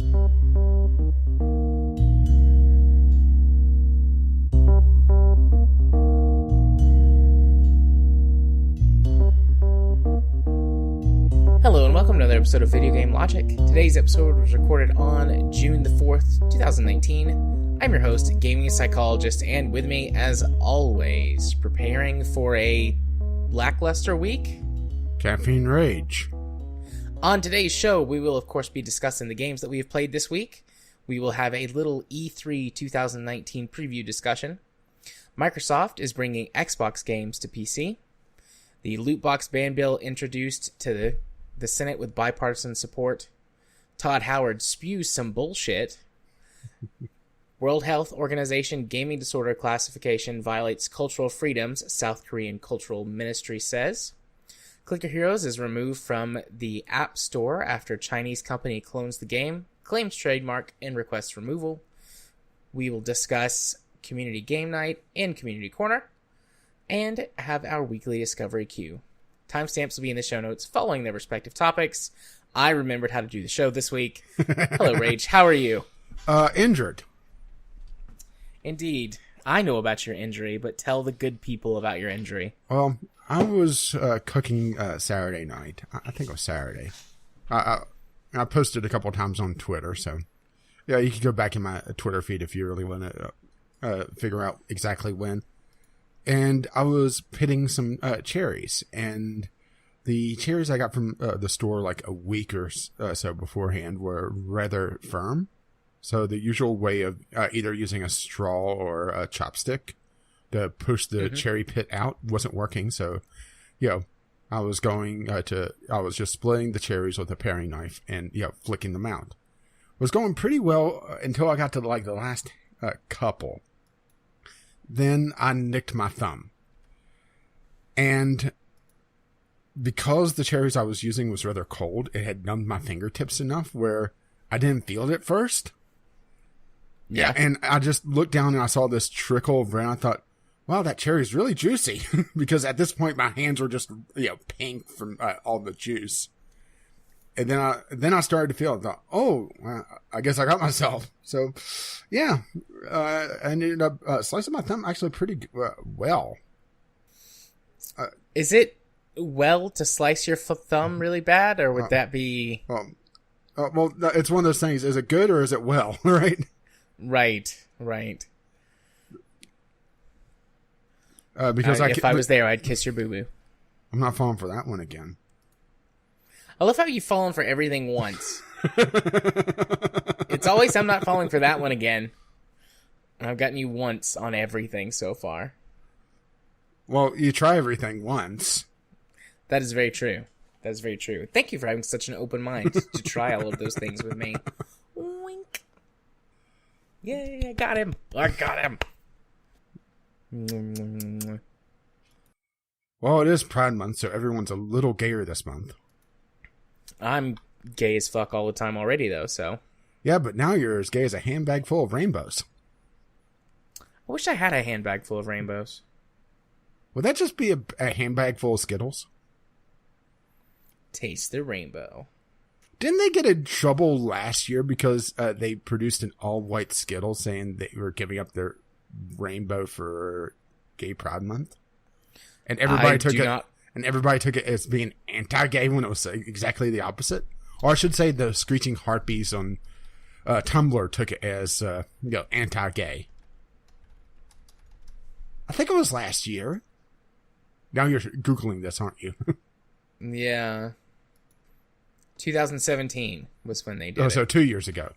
Hello and welcome to another episode of Video Game Logic. Today's episode was recorded on June the 4th, 2019. I'm your host, Gaming Psychologist, and with me, as always, preparing for a lackluster week, Caffeine Rage. On today's show, we will of course be discussing the games that we have played this week. We will have a little E3 2019 preview discussion. Microsoft is bringing Xbox games to PC. The loot box ban bill introduced to the Senate with bipartisan support. Todd Howard spews some bullshit. World Health Organization gaming disorder classification violates cultural freedoms, South Korean Cultural Ministry says. Clicker Heroes is removed from the App Store after Chinese company clones the game, claims trademark, and requests removal. We will discuss Community Game Night and Community Corner, and have our weekly Discovery Queue. Timestamps will be in the show notes following their respective topics. I remembered how to do the show this week. Hello, Rage. How are you? Injured. Indeed. I know about your injury, but tell the good people about your injury. Well, I was cooking Saturday night. I think it was Saturday. I posted a couple times on Twitter, so yeah, you can go back in my Twitter feed if you really want to figure out exactly when. And I was pitting some cherries, and the cherries I got from the store like a week or so beforehand were rather firm. So the usual way of either using a straw or a chopstick to push the cherry pit out wasn't working. So, I was I was just splitting the cherries with a paring knife and, flicking them out. It was going pretty well until I got to like the last couple. Then I nicked my thumb. And because the cherries I was using was rather cold, it had numbed my fingertips enough where I didn't feel it at first. Yeah. And I just looked down and I saw this trickle of red. I thought, wow, that cherry is really juicy. Because at this point, my hands were just, pink from all the juice. And then I started to feel it. I thought, oh, well, I guess I got myself. So, yeah, I ended up slicing my thumb actually pretty well. Is it well to slice your thumb really bad, or would that be... Well, it's one of those things. Is it good or is it well, right? Right. Because if I was there, I'd kiss your boo-boo. I'm not falling for that one again. I love how you've fallen for everything once. It's always, I'm not falling for that one again. And I've gotten you once on everything so far. Well, you try everything once. That is very true. Thank you for having such an open mind to try all of those things with me. Wink. Yay, I got him. Well, it is Pride Month, so everyone's a little gayer this month. I'm gay as fuck all the time already, though, so... Yeah, but now you're as gay as a handbag full of rainbows. I wish I had a handbag full of rainbows. Would that just be a handbag full of Skittles? Taste the rainbow. Didn't they get in trouble last year because they produced an all-white Skittle saying they were giving up their rainbow for Gay Pride Month? And everybody took it as being anti-gay when it was exactly the opposite. Or I should say the Screeching Heartbeats on Tumblr took it as anti-gay. I think it was last year. Now you're Googling this, aren't you? Yeah. 2017 was when they did it. So 2 years ago.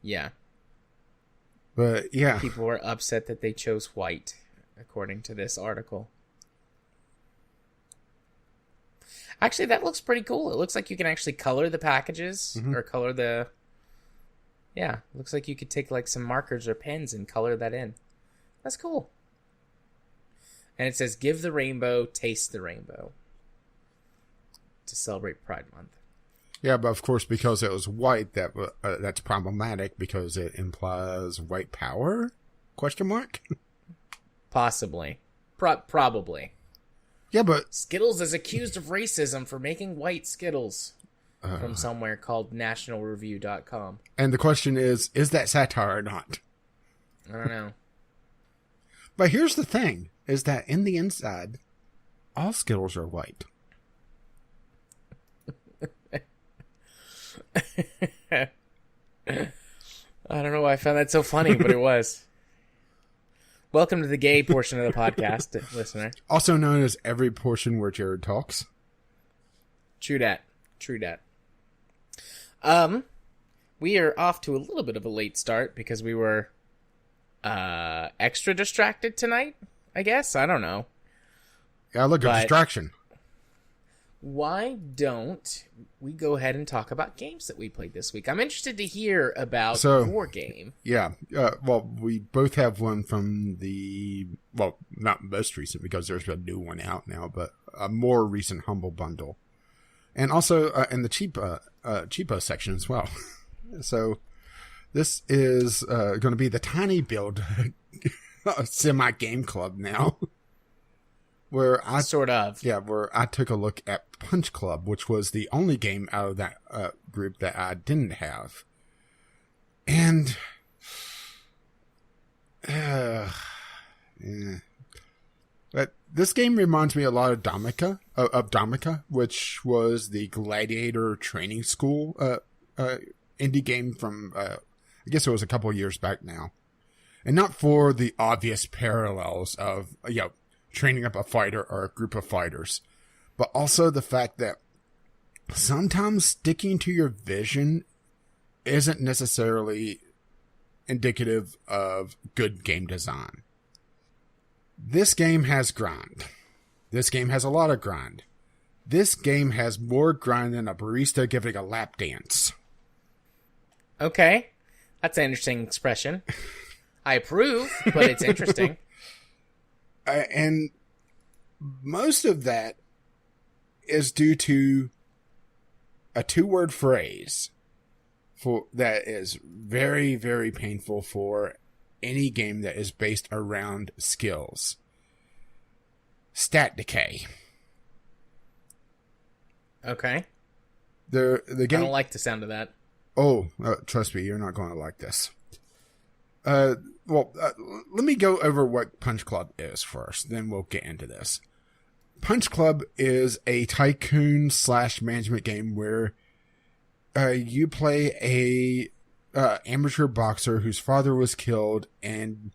Yeah. But, yeah. People were upset that they chose white, according to this article. Actually, that looks pretty cool. It looks like you can actually color the packages, or color the... Yeah, looks like you could take like some markers or pens and color that in. That's cool. And it says, give the rainbow, taste the rainbow. To celebrate Pride Month. Yeah, but of course, because it was white, that's problematic because it implies white power? Question mark? Possibly. Probably. Yeah, but... Skittles is accused of racism for making white Skittles. from somewhere called nationalreview.com. And the question is that satire or not? I don't know. But here's the thing, is that in the inside, all Skittles are white. I don't know why I found that so funny, but it was. Welcome to the gay portion of the podcast, listener. Also known as every portion where Jared talks. True dat. We are off to a little bit of a late start because we were extra distracted tonight, I guess. I don't know. Yeah, look, a distraction. Why don't we go ahead and talk about games that we played this week? I'm interested to hear about your game. Yeah. Well, we both have one from the, well, not most recent because there's a new one out now, but a more recent Humble Bundle. And also in the cheapo section as well. So this is going to be the Tiny Build semi-game club now. Where I took a look at Punch Club, which was the only game out of that group that I didn't have. And but this game reminds me a lot of Domica, which was the Gladiator Training School indie game from I guess it was a couple years back now. And not for the obvious parallels of training up a fighter or a group of fighters, but also the fact that sometimes sticking to your vision isn't necessarily indicative of good game design. This game has grind. This game has a lot of grind. This game has more grind than a barista giving a lap dance. Okay. That's an interesting expression. I approve, but it's interesting. And most of that is due to a 2-word phrase that is very, very painful for any game that is based around skills. Stat decay. Okay. The game. I don't like the sound of that. Oh, trust me, you're not going to like this. Let me go over what Punch Club is first, then we'll get into this. Punch Club is a tycoon / management game where you play a amateur boxer whose father was killed, and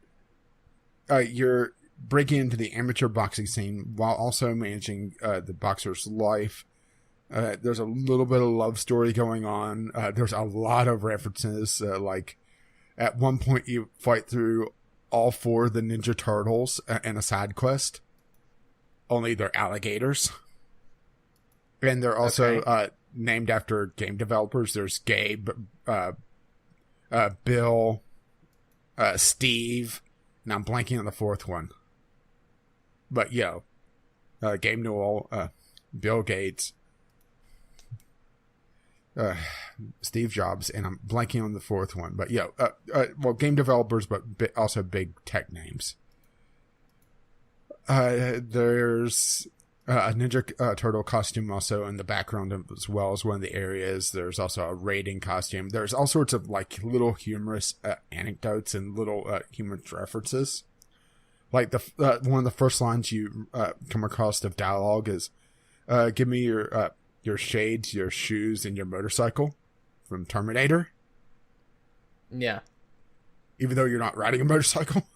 you're breaking into the amateur boxing scene while also managing the boxer's life. There's a little bit of love story going on. There's a lot of references, like at one point you fight through all 4 of the Ninja Turtles in a side quest. Only they're alligators. And they're also named after game developers. There's Gabe, Bill, Steve, and I'm blanking on the 4th one. But Gabe Newell, Bill Gates, Steve Jobs, and I'm blanking on the 4th one. But game developers, but also big tech names. There's a Ninja Turtle costume also in the background as well as one of the areas. There's also a raiding costume. There's all sorts of like little humorous anecdotes and little humorous references. Like one of the first lines you come across of dialogue is, "Give me your shades, your shoes, and your motorcycle," from Terminator. Yeah. Even though you're not riding a motorcycle.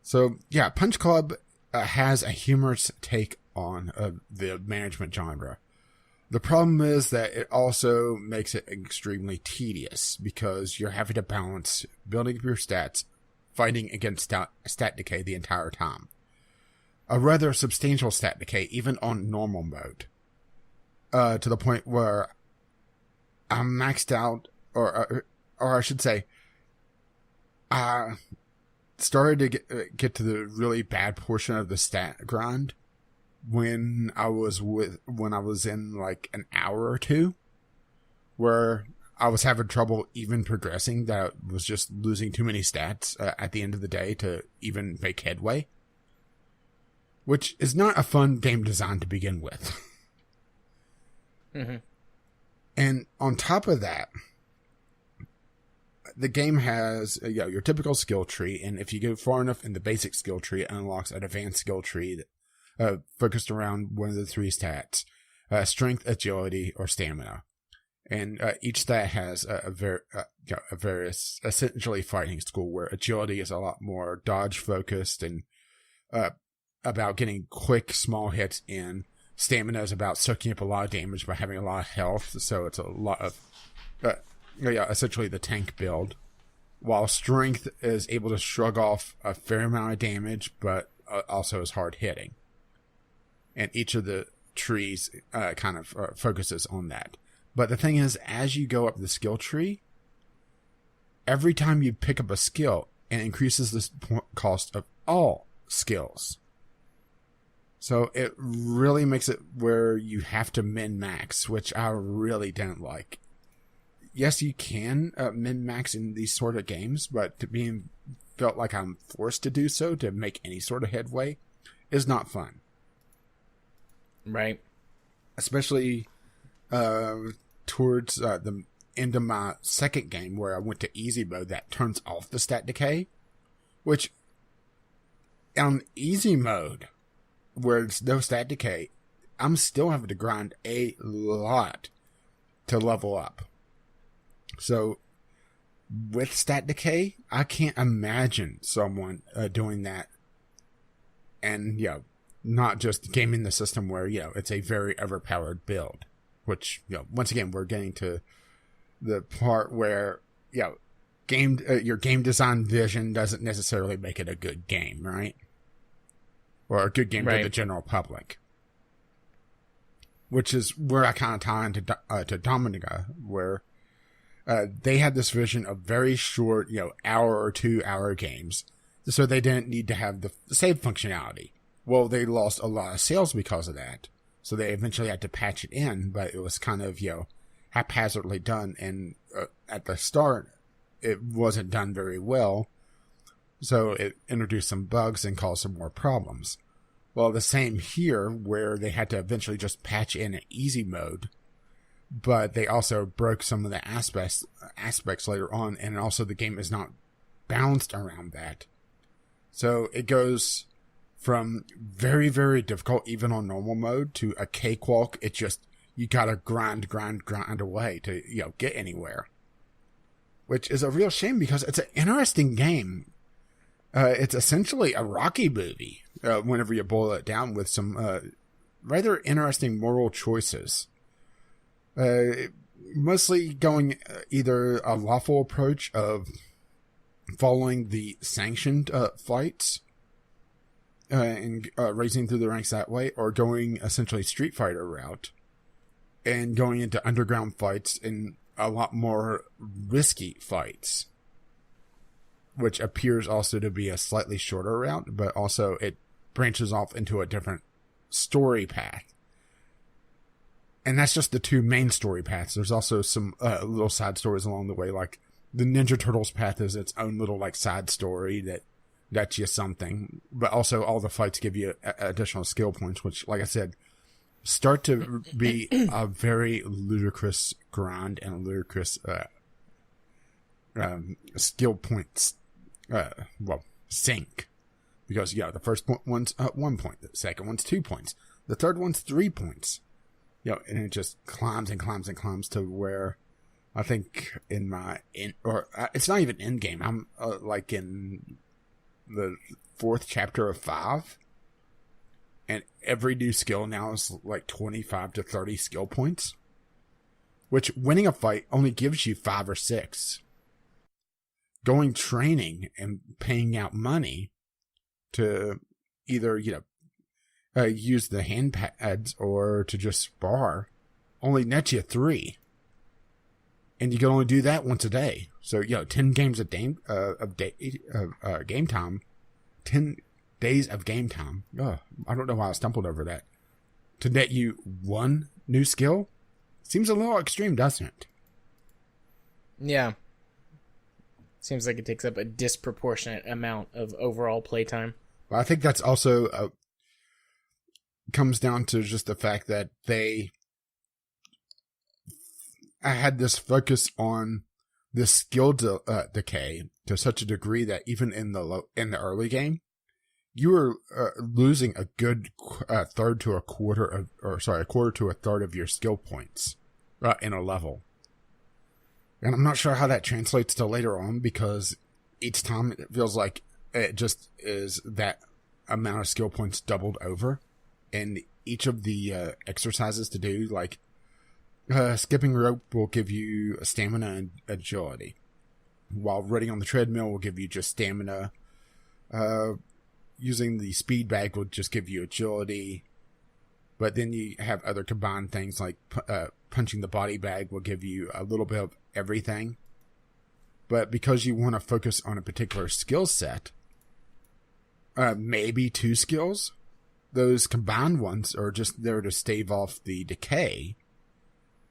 So, Punch Club has a humorous take on the management genre. The problem is that it also makes it extremely tedious because you're having to balance building up your stats, fighting against stat decay the entire time. A rather substantial stat decay, even on normal mode. To the point where I'm maxed out, or I should say, I started to get to the really bad portion of the stat grind when I was in like an hour or two, where I was having trouble even progressing. That I was just losing too many stats at the end of the day to even make headway. Which is not a fun game design to begin with. Mm-hmm. And on top of that, the game has your typical skill tree, and if you go far enough in the basic skill tree, it unlocks an advanced skill tree that, focused around one of the three stats: strength, agility, or stamina. And each stat has a various essentially fighting school, where agility is a lot more dodge focused and about getting quick small hits in. Stamina is about soaking up a lot of damage by having a lot of health, so it's a lot of essentially the tank build. While strength is able to shrug off a fair amount of damage, but also is hard hitting. And each of the trees kind of focuses on that. But the thing is, as you go up the skill tree, every time you pick up a skill, it increases the cost of all skills. So it really makes it where you have to min-max, which I really don't like. Yes, you can min-max in these sort of games, but to being felt like I'm forced to do so to make any sort of headway is not fun. Right. Especially towards the end of my second game, where I went to easy mode that turns off the stat decay, which on easy mode, where there's no stat decay, I'm still having to grind a lot to level up. So with stat decay, I can't imagine someone doing that, and not just gaming the system where it's a very overpowered build. Which once again, we're getting to the part where your game design vision doesn't necessarily make it a good game, right? Or a good game for the general public. Which is where I kind of tie into to Dominica, where they had this vision of very short, hour or 2 hour games, so they didn't need to have the save functionality. Well, they lost a lot of sales because of that, so they eventually had to patch it in, but it was kind of, haphazardly done, and at the start, it wasn't done very well, so it introduced some bugs and caused some more problems. Well, the same here, where they had to eventually just patch in an easy mode, but they also broke some of the aspects later on, and also the game is not balanced around that. So it goes from very, very difficult, even on normal mode, to a cakewalk. It just, you gotta grind away to, get anywhere. Which is a real shame, because it's an interesting game. It's essentially a Rocky movie, whenever you boil it down, with some rather interesting moral choices. Mostly going either a lawful approach of following the sanctioned fights and raising through the ranks that way, or going essentially Street Fighter route and going into underground fights and a lot more risky fights, which appears also to be a slightly shorter route, but also it branches off into a different story path. And that's just the two main story paths. There's also some little side stories along the way, like the Ninja Turtles path is its own little side story that gets you something. But also all the fights give you additional skill points, which, like I said, start to be a very ludicrous grind and ludicrous skill points sink. Because, the first one's 1 point, the second one's 2 points, the third one's 3 points. And it just climbs and climbs and climbs to where I think it's not even end game. I'm in the 4th chapter of 5, and every new skill now is 25 to 30 skill points, which winning a fight only gives you 5 or 6. Going training and paying out money to either, use the hand pads or to just spar only nets you 3. And you can only do that once a day. So, 10 games of game time, 10 days of game time. Oh, I don't know why I stumbled over that. To net you 1 new skill seems a little extreme, doesn't it? Yeah. Seems like it takes up a disproportionate amount of overall playtime. Well, I think that's also comes down to just the fact that they I had this focus on the skill decay to such a degree that even in the early game, you were losing a good third to a quarter of, a quarter to a third of your skill points in a level. And I'm not sure how that translates to later on, because each time it feels like it just is that amount of skill points doubled over. And each of the exercises to do, like skipping rope will give you stamina and agility, while running on the treadmill will give you just stamina. Using the speed bag will just give you agility. But then you have other combined things like punching the body bag will give you a little bit of everything. But because you want to focus on a particular skill set, maybe 2 skills, those combined ones are just there to stave off the decay.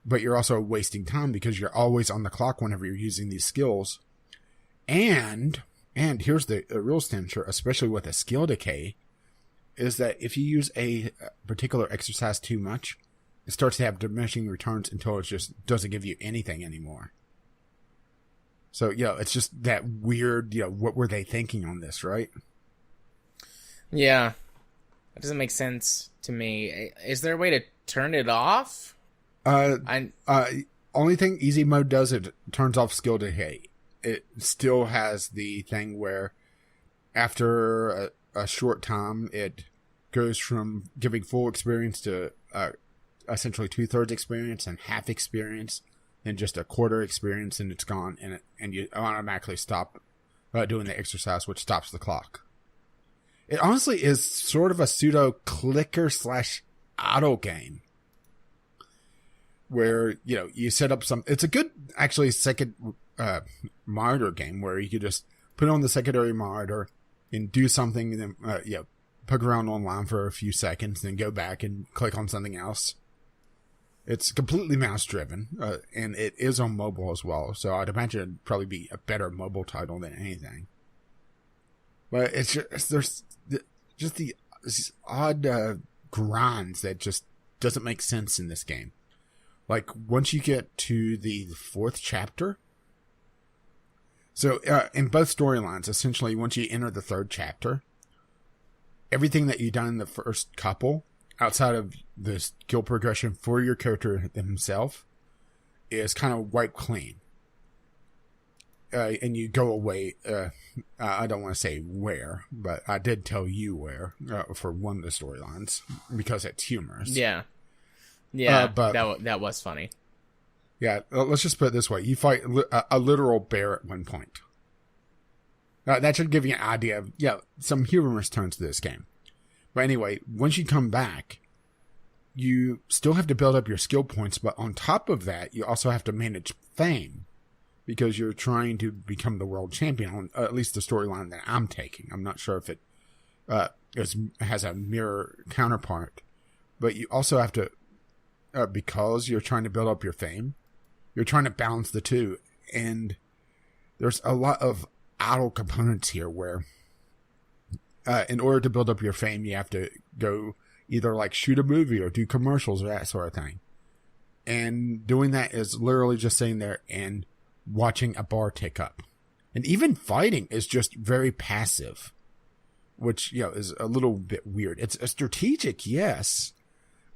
But you're also wasting time because you're always on the clock whenever you're using these skills. And here's the real stencher, especially with a skill decay, is that if you use a particular exercise too much, it starts to have diminishing returns until it just doesn't give you anything anymore. So, it's just that weird, what were they thinking on this, right? Yeah. That doesn't make sense to me. Is there a way to turn it off? Only thing easy mode does, it turns off skill decay. It still has the thing where after a short time, it goes from giving full experience to essentially 2/3 experience and half experience, and just a quarter experience, and it's gone, and you automatically stop doing the exercise, which stops the clock. It honestly is sort of a pseudo clicker / auto game, where you set up some. It's a good actually second monitor game where you could just put on the secondary monitor and do something, and then poke around online for a few seconds, then go back and click on something else. It's completely mouse driven, and it is on mobile as well, so I'd imagine it'd probably be a better mobile title than anything. But it's just, there's just these odd grinds that just doesn't make sense in this game. Like, once you get to the 4th chapter, so in both storylines, essentially, once you enter the 3rd chapter, everything that you've done in the first couple, outside of the skill progression for your character himself, is kind of wiped clean. And you go away, I don't want to say where, but I did tell you where, for one of the storylines, because it's humorous. Yeah. Yeah, but that was funny. Yeah, let's just put it this way. You fight a literal bear at one point. That should give you an idea of, some humorous tones to this game. But anyway, once you come back, you still have to build up your skill points, but on top of that, you also have to manage fame, because you're trying to become the world champion, on at least the storyline that I'm taking. I'm not sure if it has a mirror counterpart, but you also have to, because you're trying to build up your fame, you're trying to balance the two, and there's a lot of idle components here where in order to build up your fame, you have to go either like shoot a movie or do commercials or that sort of thing. And doing that is literally just sitting there and watching a bar tick up. And even fighting is just very passive, which, is a little bit weird. It's a strategic, yes,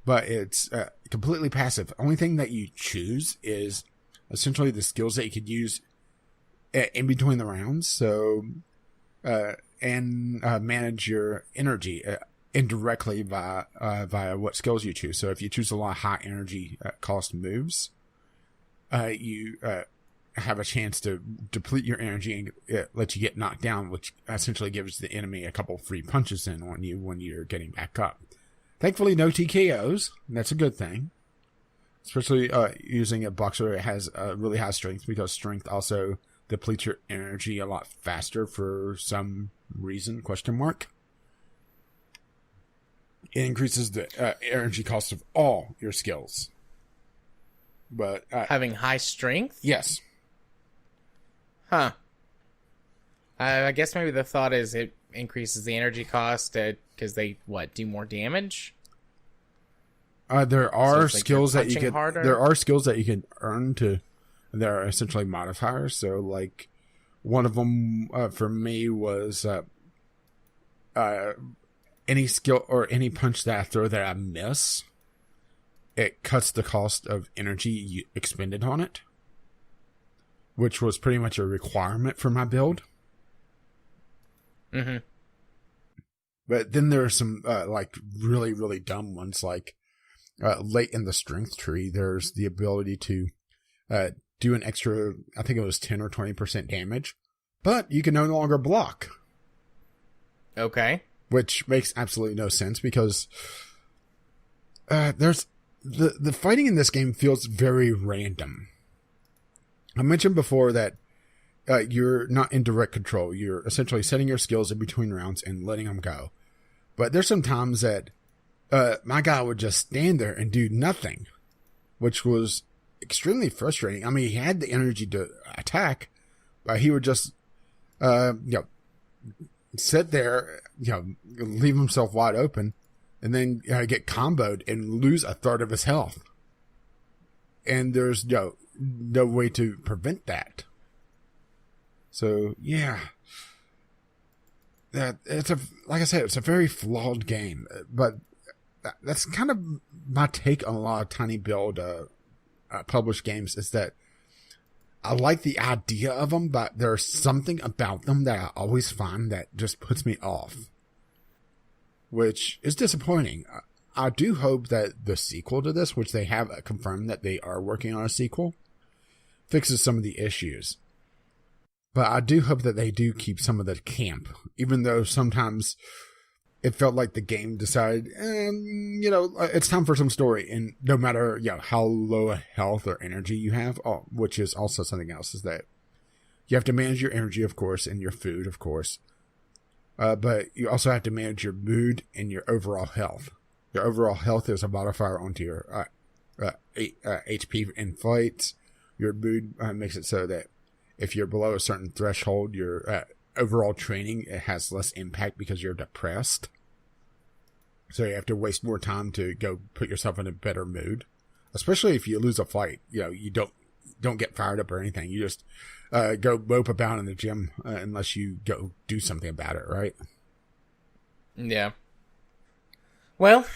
but it's completely passive. Only thing that you choose is essentially the skills that you could use in between the rounds. So, and manage your energy indirectly via what skills you choose. So if you choose a lot of high energy cost moves, you have a chance to deplete your energy and let you get knocked down, which essentially gives the enemy a couple free punches in on you when you're getting back up. Thankfully, no TKOs. That's a good thing. Especially using a boxer that has really high strength, because strength also depletes your energy a lot faster for some reason, ? It increases the energy cost of all your skills. But having high strength? Yes. Huh. I guess maybe the thought is it increases the energy cost because they, do more damage? There are it's like skills you're that you punching can. harder? There are skills that you can earn to. They're essentially modifiers. So, like, one of them for me was any skill or any punch that I throw that I miss, it cuts the cost of energy you expended on it, which was pretty much a requirement for my build. Mm-hmm. But then there are some like really, really dumb ones, like late in the strength tree, there's the ability to do an extra, I think it was 10 or 20% damage, but you can no longer block. Okay. Which makes absolutely no sense because there's the fighting in this game feels very random. I mentioned before that you're not in direct control. You're essentially setting your skills in between rounds and letting them go. But there's some times that my guy would just stand there and do nothing, which was extremely frustrating. I mean, he had the energy to attack, but he would just, sit there, leave himself wide open, and then get comboed and lose a third of his health. And there's no way to prevent that. So yeah, like I said, it's a very flawed game. But that's kind of my take on a lot of tiny build published games, is that I like the idea of them, but there's something about them that I always find that just puts me off, which is disappointing. I do hope that the sequel to this, which they have confirmed that they are working on a sequel, fixes some of the issues. But I do hope that they do keep some of the camp, even though sometimes it felt like the game decided, it's time for some story. And no matter, how low a health or energy you have, which is also something else, is that you have to manage your energy, of course, and your food, of course. But you also have to manage your mood and your overall health. Your overall health is a modifier onto your HP in fights. Your mood makes it so that if you're below a certain threshold, your overall training, it has less impact because you're depressed. So you have to waste more time to go put yourself in a better mood, especially if you lose a fight. You don't get fired up or anything. You just go mope about in the gym unless you go do something about it, right? Yeah. Well,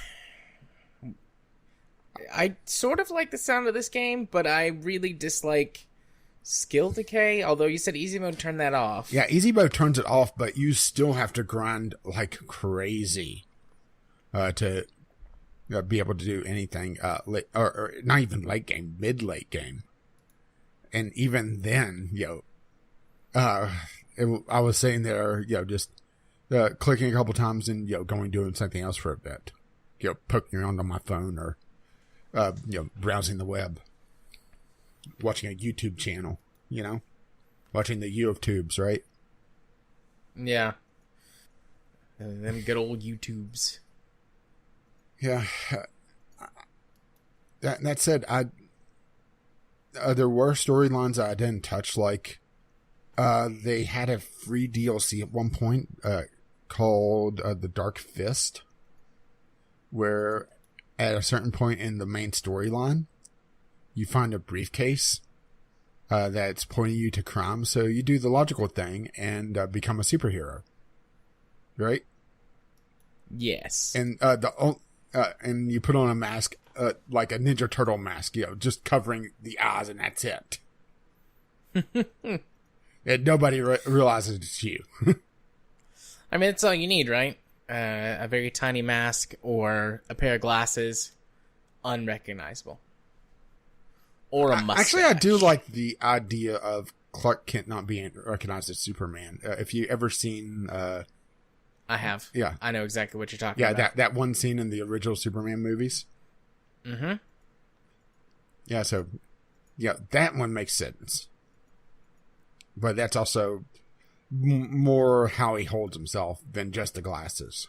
I sort of like the sound of this game, but I really dislike skill decay, although you said easy mode turned that off. Yeah, easy mode turns it off, but you still have to grind like crazy to be able to do anything, or not even late game, mid-late game. And even then, I was sitting there, just clicking a couple times and, going doing something else for a bit. Poking around on my phone or, browsing the web. Watching a YouTube channel, watching the U of tubes, right? Yeah. Them good old YouTubes. Yeah. That said, there were storylines I didn't touch, like they had a free DLC at one point called The Dark Fist, where at a certain point in the main storyline, you find a briefcase that's pointing you to crime, so you do the logical thing and become a superhero, right? Yes. And and you put on a mask, like a Ninja Turtle mask, just covering the eyes, and that's it. And nobody realizes it's you. I mean, that's all you need, right? A very tiny mask or a pair of glasses, unrecognizable. Or a mustache. Actually, I do like the idea of Clark Kent not being recognized as Superman. If you ever seen... I have. Yeah. I know exactly what you're talking about. Yeah, that one scene in the original Superman movies. Mm-hmm. Yeah, so... Yeah, that one makes sense. But that's also more how he holds himself than just the glasses.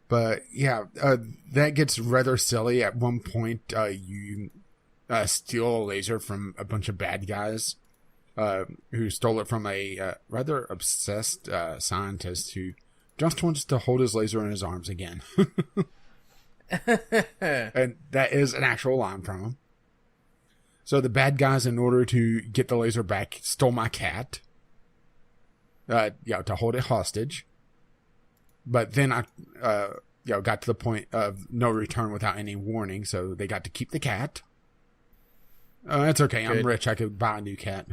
But, yeah, that gets rather silly. At one point, you... steal a laser from a bunch of bad guys who stole it from a rather obsessed scientist who just wants to hold his laser in his arms again. And that is an actual line from him. So the bad guys, in order to get the laser back, stole my cat. To hold it hostage. But then I got to the point of no return without any warning, so they got to keep the cat. It's okay. Good. I'm rich. I could buy a new cat.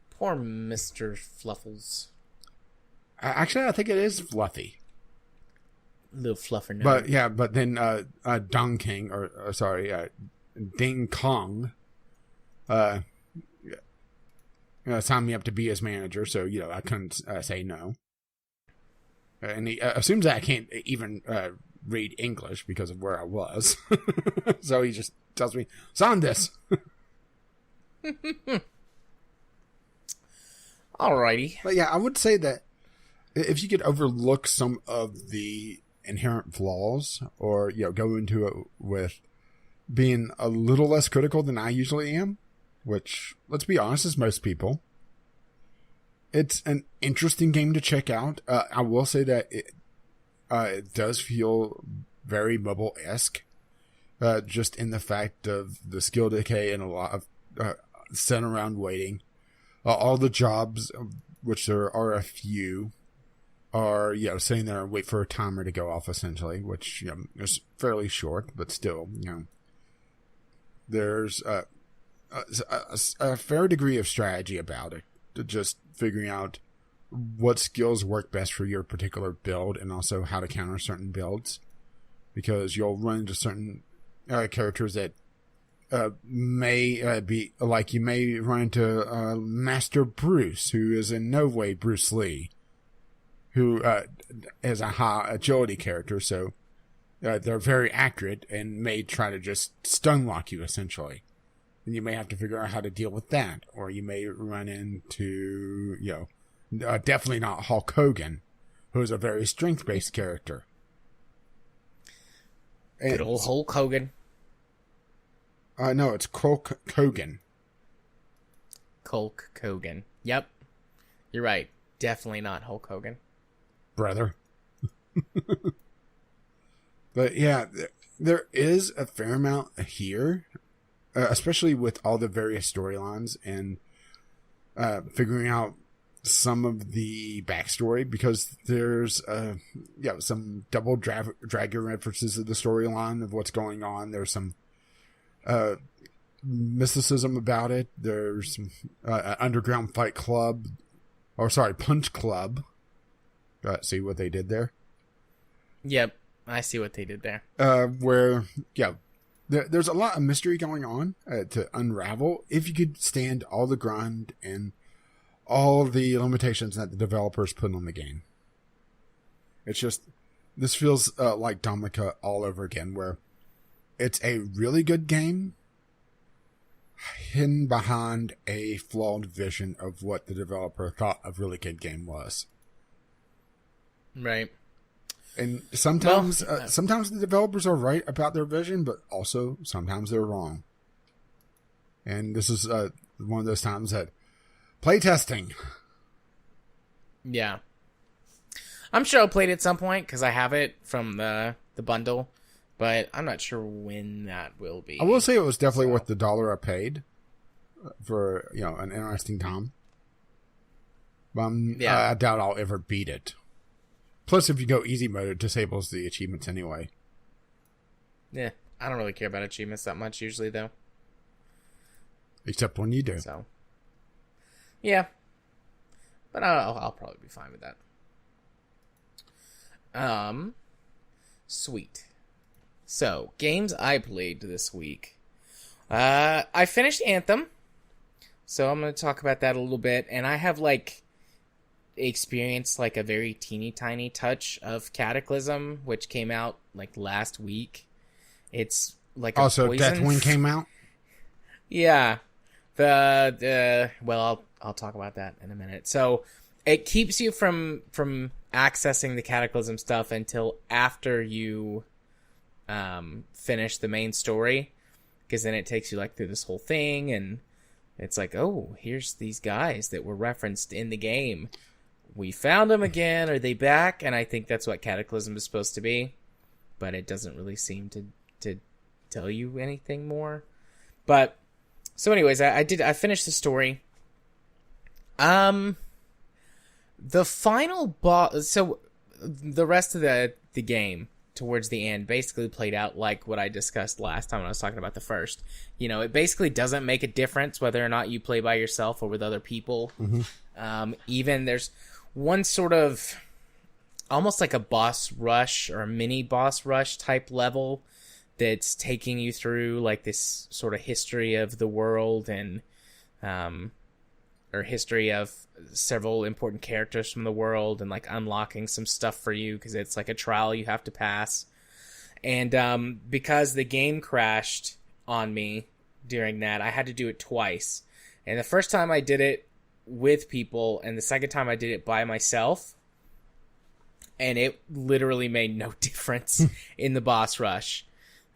Poor Mr. Fluffles. Actually, I think it is Fluffy. Little fluffer nose. But then Dong King, Ding Kong, signed me up to be his manager, so, I couldn't say no. And he assumes that I can't even read English because of where I was. So he just tells me, sign this. Alrighty. But yeah, I would say that if you could overlook some of the inherent flaws, or go into it with being a little less critical than I usually am, which, let's be honest, is most people, it's an interesting game to check out. I will say that it does feel very mobile-esque, just in the fact of the skill decay and a lot of sitting around waiting. All the jobs, which there are a few, are sitting there and wait for a timer to go off, essentially, which is fairly short, but still, there's a fair degree of strategy about it, to just figuring out what skills work best for your particular build, and also how to counter certain builds, because you'll run into certain characters that may be like, you may run into Master Bruce, who is in no way Bruce Lee, who is a high agility character, so they're very accurate and may try to just stun lock you, essentially. And you may have to figure out how to deal with that. Or you may run into, definitely not Hulk Hogan, who is a very strength-based character. Good old Hulk Hogan. No, it's Hulk Hogan. Hulk Hogan. Yep. You're right. Definitely not Hulk Hogan. Brother. But yeah, there is a fair amount here, especially with all the various storylines and figuring out some of the backstory, because there's some double dragon references to the storyline of what's going on. There's some mysticism about it. There's some underground fight club, punch club. See what they did there? Yep, I see what they did there. There's a lot of mystery going on to unravel if you could stand all the grind and all the limitations that the developers put on the game. It's just, this feels like Dominica all over again, where it's a really good game hidden behind a flawed vision of what the developer thought a really good game was. Right. And sometimes the developers are right about their vision, but also sometimes they're wrong. And this is one of those times that playtesting. Yeah. I'm sure I'll play it at some point, because I have it from the bundle, but I'm not sure when that will be. I will say it was definitely worth the $1 I paid for, an interesting time. But I doubt I'll ever beat it. Plus, if you go easy mode, it disables the achievements anyway. Yeah, I don't really care about achievements that much usually, though. Except when you do. So, yeah. But I'll probably be fine with that. Sweet. So, games I played this week. I finished Anthem. So I'm going to talk about that a little bit. And I have, experienced a very teeny tiny touch of Cataclysm, which came out last week. It's also Deathwing came out. Yeah, well, I'll talk about that in a minute. So it keeps you from accessing the Cataclysm stuff until after you finish the main story, because then it takes you through this whole thing, and it's oh, here's these guys that were referenced in the game. We found them again. Are they back? And I think that's what Cataclysm is supposed to be. but it doesn't really seem to tell you anything more. But so anyways, I finished the story. The final boss, so the rest of the game towards the end basically played out like what I discussed last time when I was talking about the first. It basically doesn't make a difference whether or not you play by yourself or with other people. Mm-hmm. Even there's one sort of almost like a boss rush or a mini boss rush type level that's taking you through like this sort of history of the world and or history of several important characters from the world and like unlocking some stuff for you because it's like a trial you have to pass. And because the game crashed on me during that, I had to do it twice. And the first time I did it with people and the second time I did it by myself, and it literally made no difference in the boss rush.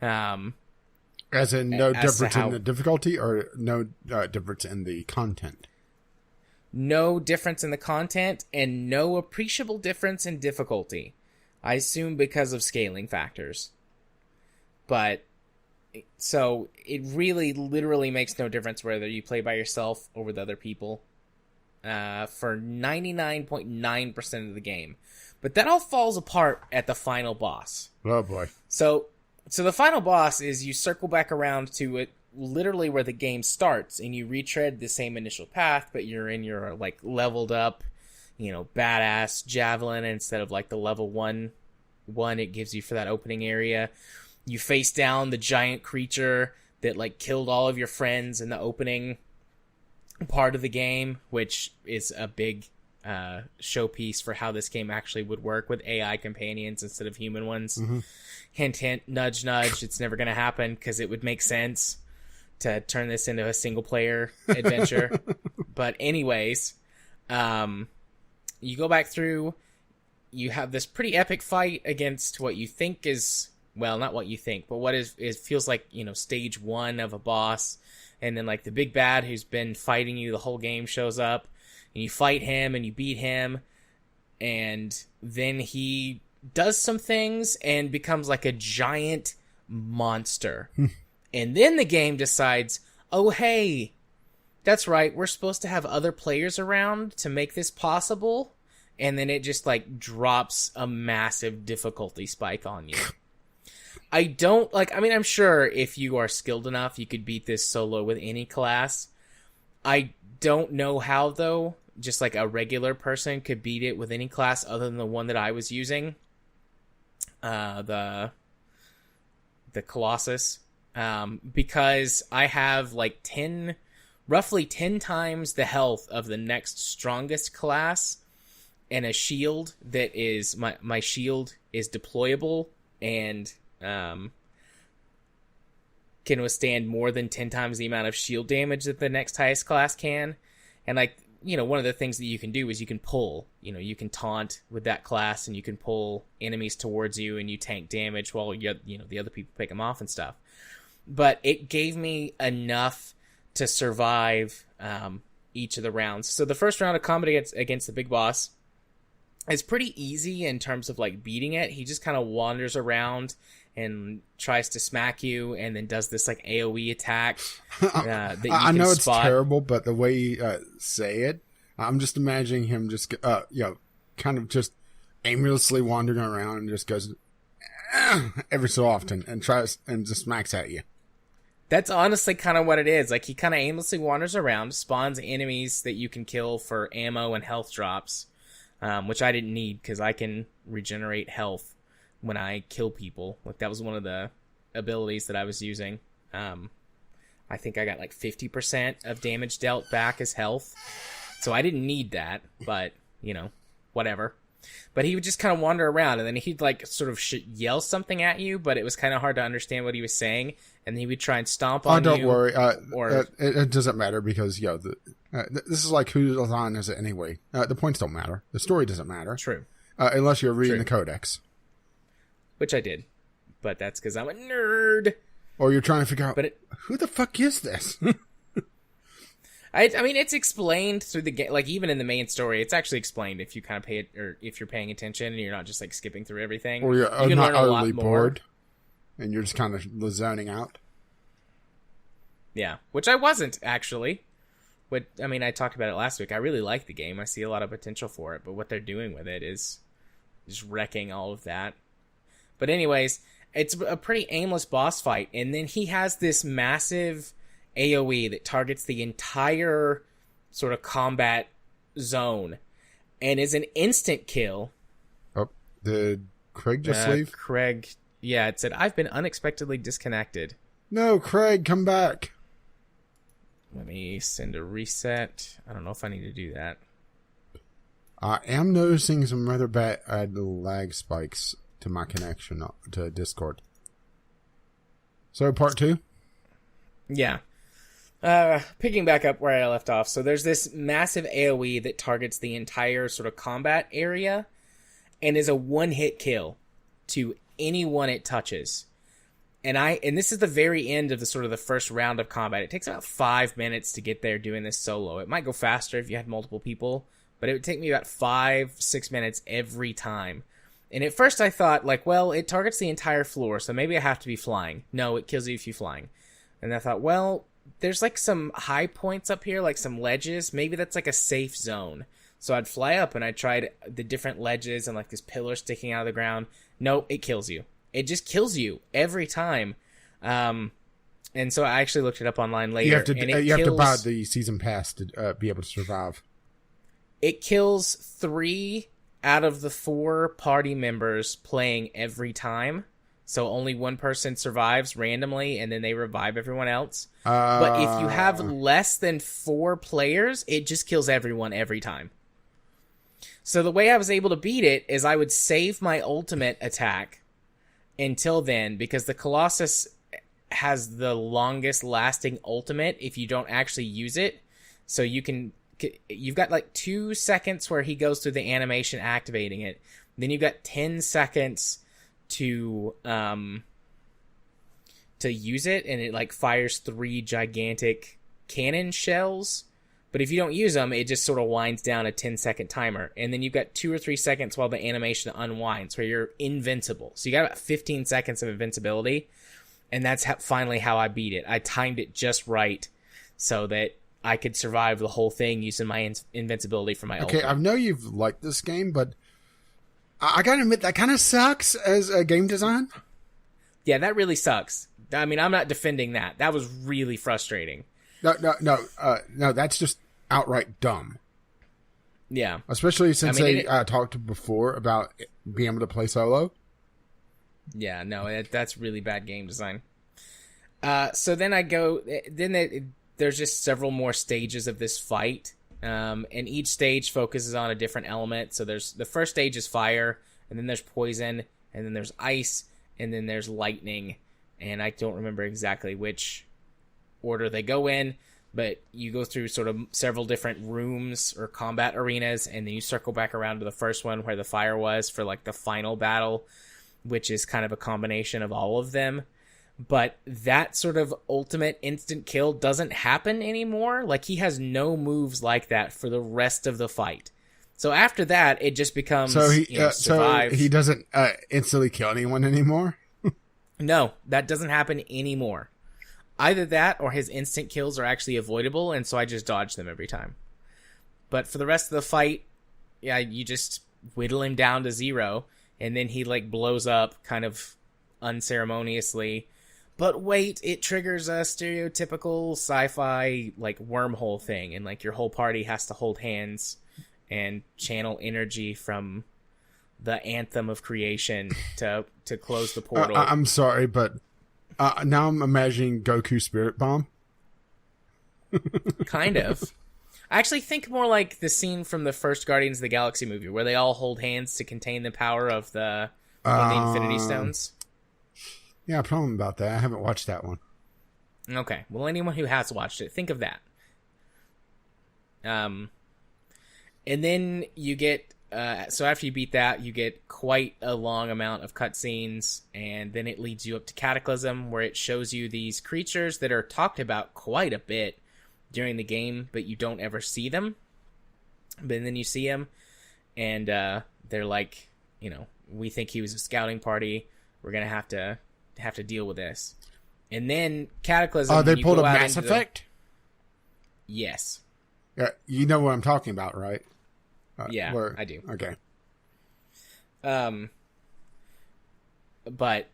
As in no difference in the difficulty or no difference in the content? No difference in the content and no appreciable difference in difficulty. I assume because of scaling factors. But, so, it really literally makes no difference whether you play by yourself or with other people. For 99.9% of the game. But that all falls apart at the final boss. Oh boy. So the final boss is you circle back around to it literally where the game starts and you retread the same initial path, but you're in your like leveled up, badass javelin instead of like the level one it gives you for that opening area. You face down the giant creature that like killed all of your friends in the opening part of the game, which is a big showpiece for how this game actually would work with AI companions instead of human ones. Mm-hmm. Hint, hint, nudge, nudge. It's never going to happen because it would make sense to turn this into a single-player adventure. But anyways, you go back through. You have this pretty epic fight against what you think is, well, not what you think, but what is it feels like, stage 1 of a boss. And then, like, the big bad who's been fighting you the whole game shows up. And you fight him and you beat him. And then he does some things and becomes like a giant monster. And then the game decides, oh, hey, that's right, we're supposed to have other players around to make this possible. And then it just, like, drops a massive difficulty spike on you. I'm sure if you are skilled enough, you could beat this solo with any class. I don't know how, though. Just like a regular person could beat it with any class other than the one that I was using. The Colossus. Because I have like roughly 10 times the health of the next strongest class and a shield that is, my shield is deployable and can withstand more than 10 times the amount of shield damage that the next highest class can. And like, one of the things that you can do is you can pull, you can taunt with that class and you can pull enemies towards you and you tank damage while the other people pick them off and stuff. But it gave me enough to survive each of the rounds. So the first round of combat against the big boss is pretty easy in terms of like beating it. He just kind of wanders around and tries to smack you and then does this like AoE attack that you I know can it's spot. terrible, but the way you say it, I'm just imagining him just kind of just aimlessly wandering around and just goes every so often and tries and just smacks at you. That's honestly kind of what it is. Like, he kind of aimlessly wanders around, spawns enemies that you can kill for ammo and health drops, which I didn't need because I can regenerate health when I kill people. Like, that was one of the abilities that I was using. I think I got like 50% of damage dealt back as health. So I didn't need that, but, whatever. But he would just kind of wander around, and then he'd like sort of yell something at you, but it was kind of hard to understand what he was saying. And then he would try and stomp on you. Oh, don't worry. It doesn't matter because, this is like whose line is it anyway? The points don't matter. The story doesn't matter. True. Unless you're reading the codex. Which I did. But that's because I'm a nerd. Or you're trying to figure out, who the fuck is this? I mean, it's explained through the game, like even in the main story, it's actually explained if you kind of pay it, or if you're paying attention and you're not just like skipping through everything. Or you're you can not learn a lot utterly more. bored, and you're just kind of zoning out. Yeah, which I wasn't actually. But I mean, I talked about it last week. I really like the game. I see a lot of potential for it, but what they're doing with it is just wrecking all of that. But anyways, it's a pretty aimless boss fight, and then he has this massive AoE that targets the entire sort of combat zone and is an instant kill. Oh, did Craig just leave? Craig, yeah, it said, I've been unexpectedly disconnected. No, Craig, come back. Let me send a reset. I don't know if I need to do that. I am noticing some rather bad lag spikes to my connection to Discord. So, part 2? Yeah. Picking back up where I left off. So there's this massive AoE that targets the entire sort of combat area and is a one-hit kill to anyone it touches. And this is the very end of the sort of the first round of combat. It takes about 5 minutes to get there doing this solo. It might go faster if you had multiple people, but it would take me about 5-6 minutes every time. And at first I thought, like, well, it targets the entire floor, so maybe I have to be flying. No, it kills you if you're flying. And I thought, well, there's like some high points up here, like some ledges. Maybe that's like a safe zone. So I'd fly up and I tried the different ledges and like this pillar sticking out of the ground. No, it kills you. It just kills you every time. And so I actually looked it up online later. You have to buy the season pass to be able to survive. It kills 3 out of the 4 party members playing every time. So only one person survives randomly, and then they revive everyone else. But if you have less than 4 players, it just kills everyone every time. So the way I was able to beat it is I would save my ultimate attack until then, because the Colossus has the longest lasting ultimate if you don't actually use it. So you've got like 2 seconds where he goes through the animation activating it. Then you've got 10 seconds to use it, and it like fires 3 gigantic cannon shells. But if you don't use them, it just sort of winds down a 10-second timer. And then you've got 2 or 3 seconds while the animation unwinds, where you're invincible. So you got about 15 seconds of invincibility. And that's finally how I beat it. I timed it just right so that I could survive the whole thing using my invincibility for my ultimate. Okay, I know you've liked this game, but I gotta admit, that kind of sucks as a game design. Yeah, that really sucks. I mean, I'm not defending that. That was really frustrating. No, that's just outright dumb. Yeah. Especially since they talked before about being able to play solo. Yeah, no, that's really bad game design. So then there's just several more stages of this fight. And each stage focuses on a different element. So there's the first stage is fire, and then there's poison, and then there's ice, and then there's lightning. And I don't remember exactly which order they go in, but you go through sort of several different rooms or combat arenas, and then you circle back around to the first one where the fire was for like the final battle, which is kind of a combination of all of them. But that sort of ultimate instant kill doesn't happen anymore. Like, he has no moves like that for the rest of the fight. So after that, it just becomes survive. So he doesn't instantly kill anyone anymore? No, that doesn't happen anymore. Either that or his instant kills are actually avoidable, and so I just dodge them every time. But for the rest of the fight, yeah, you just whittle him down to 0, and then he like blows up kind of unceremoniously. But wait, it triggers a stereotypical sci-fi like wormhole thing, and like your whole party has to hold hands and channel energy from the Anthem of creation to close the portal. I'm sorry, but now I'm imagining Goku Spirit Bomb. Kind of. I actually think more like the scene from the first Guardians of the Galaxy movie, where they all hold hands to contain the power of the Infinity Stones. Yeah, problem about that. I haven't watched that one. Okay. Well, anyone who has watched it, think of that. And then you get... so after you beat that, you get quite a long amount of cutscenes, and then it leads you up to Cataclysm, where it shows you these creatures that are talked about quite a bit during the game, but you don't ever see them. But then you see them, and they're like, we think he was a scouting party. We're gonna have to deal with this. And then Cataclysm. Oh, they pulled a Mass Effect? Yes. Yeah, you know what I'm talking about, right? Yeah, I do. Okay. But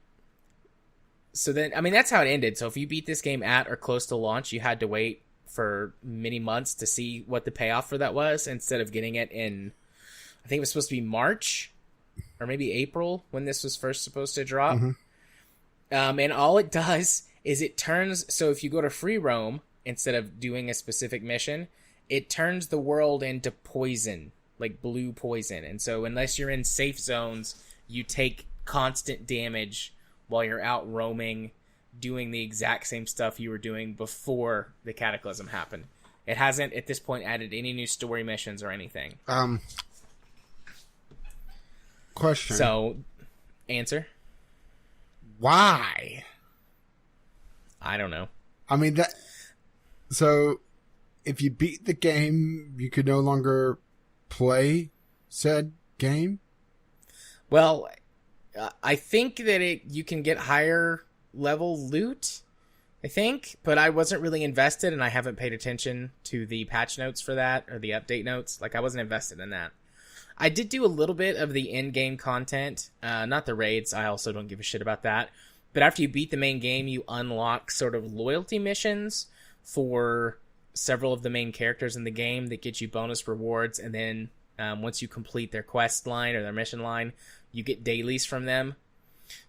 so then, that's how it ended. So if you beat this game at or close to launch, you had to wait for many months to see what the payoff for that was, instead of getting it in, I think it was supposed to be March or maybe April when this was first supposed to drop. Mm-hmm. And all it does is it turns, so if you go to free roam instead of doing a specific mission, it turns the world into poison, like blue poison. And so unless you're in safe zones, you take constant damage while you're out roaming, doing the exact same stuff you were doing before the Cataclysm happened. It hasn't, at this point, added any new story missions or anything. Question. So, answer? Why? I don't know. So, if you beat the game, you could no longer play said game? Well, I think that you can get higher level loot, I think, but I wasn't really invested, and I haven't paid attention to the patch notes for that, or the update notes. Like, I wasn't invested in that. I did do a little bit of the in-game content, not the raids. I also don't give a shit about that. But after you beat the main game, you unlock sort of loyalty missions for several of the main characters in the game that get you bonus rewards, and then once you complete their quest line or their mission line, you get dailies from them.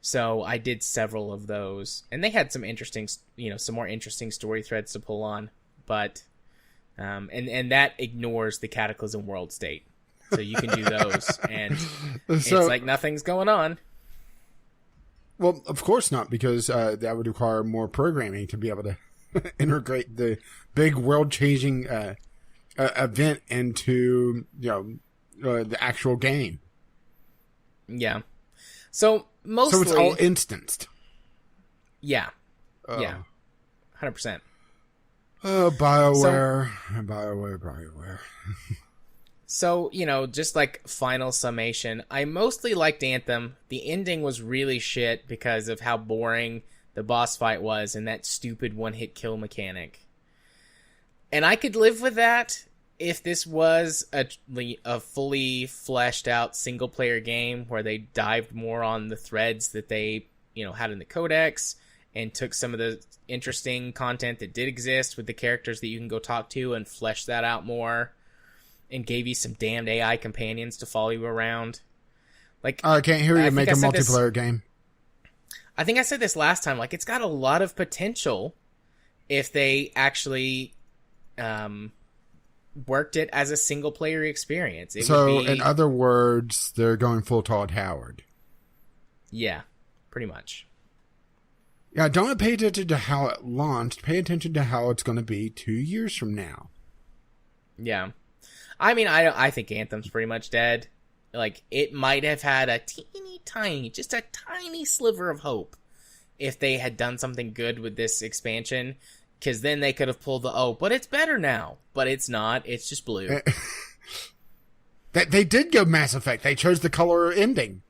So I did several of those, and they had some interesting, some more interesting story threads to pull on, but and that ignores the Cataclysm world state. So you can do those, and it's like nothing's going on. Well, of course not, because that would require more programming to be able to integrate the big world-changing event into the actual game. Yeah. So mostly, so it's all instanced. Yeah. Yeah. 100%. Oh, BioWare. So, just like final summation, I mostly liked Anthem. The ending was really shit because of how boring the boss fight was and that stupid one-hit kill mechanic. And I could live with that if this was a fully fleshed out single-player game where they dived more on the threads that they, had in the codex and took some of the interesting content that did exist with the characters that you can go talk to and flesh that out more. And gave you some damned AI companions to follow you around. Like, I can't hear you make a multiplayer game. I think I said this last time. Like, it's got a lot of potential if they actually worked it as a single player experience. In other words, they're going full Todd Howard. Yeah, pretty much. Yeah, don't pay attention to how it launched. Pay attention to how it's going to be 2 years from now. Yeah. I think Anthem's pretty much dead. Like, it might have had a tiny sliver of hope if they had done something good with this expansion, because then they could have pulled but it's better now. But it's not. It's just blue. They did go Mass Effect. They chose the color ending.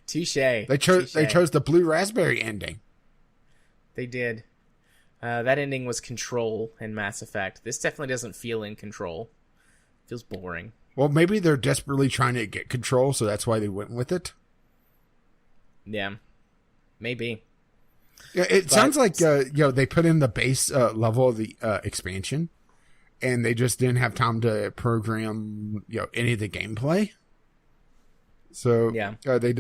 Touche. They chose the blue raspberry ending. They did. That ending was Control in Mass Effect. This definitely doesn't feel in Control. It feels boring. Well, maybe they're desperately trying to get Control, so that's why they went with it. Yeah, maybe. Yeah, it sounds like they put in the base level of the expansion, and they just didn't have time to program any of the gameplay. So yeah, they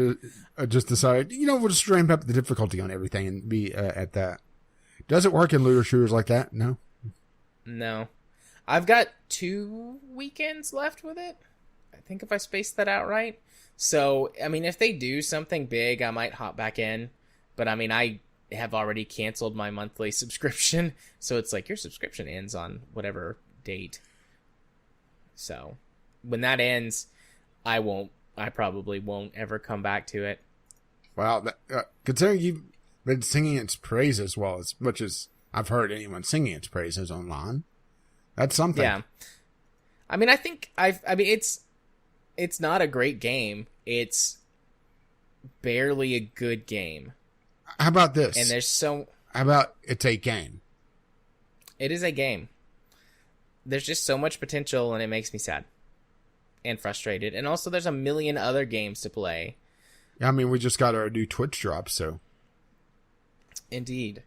just decided we'll just ramp up the difficulty on everything and be at that. Does it work in looter shooters like that? No. I've got 2 weekends left with it. I think if I spaced that out right. So, if they do something big, I might hop back in. But, I have already canceled my monthly subscription. So, it's like your subscription ends on whatever date. So, when that ends, I probably won't ever come back to it. Wow. Considering you've been singing its praise as much as I've heard anyone singing its praises online. That's something. Yeah. I mean, it's not a great game. It's barely a good game. How about this? And How about it's a game? It is a game. There's just so much potential, and it makes me sad and frustrated. And also, there's a million other games to play. Yeah, I mean, we just got our new Twitch drop, so. Indeed.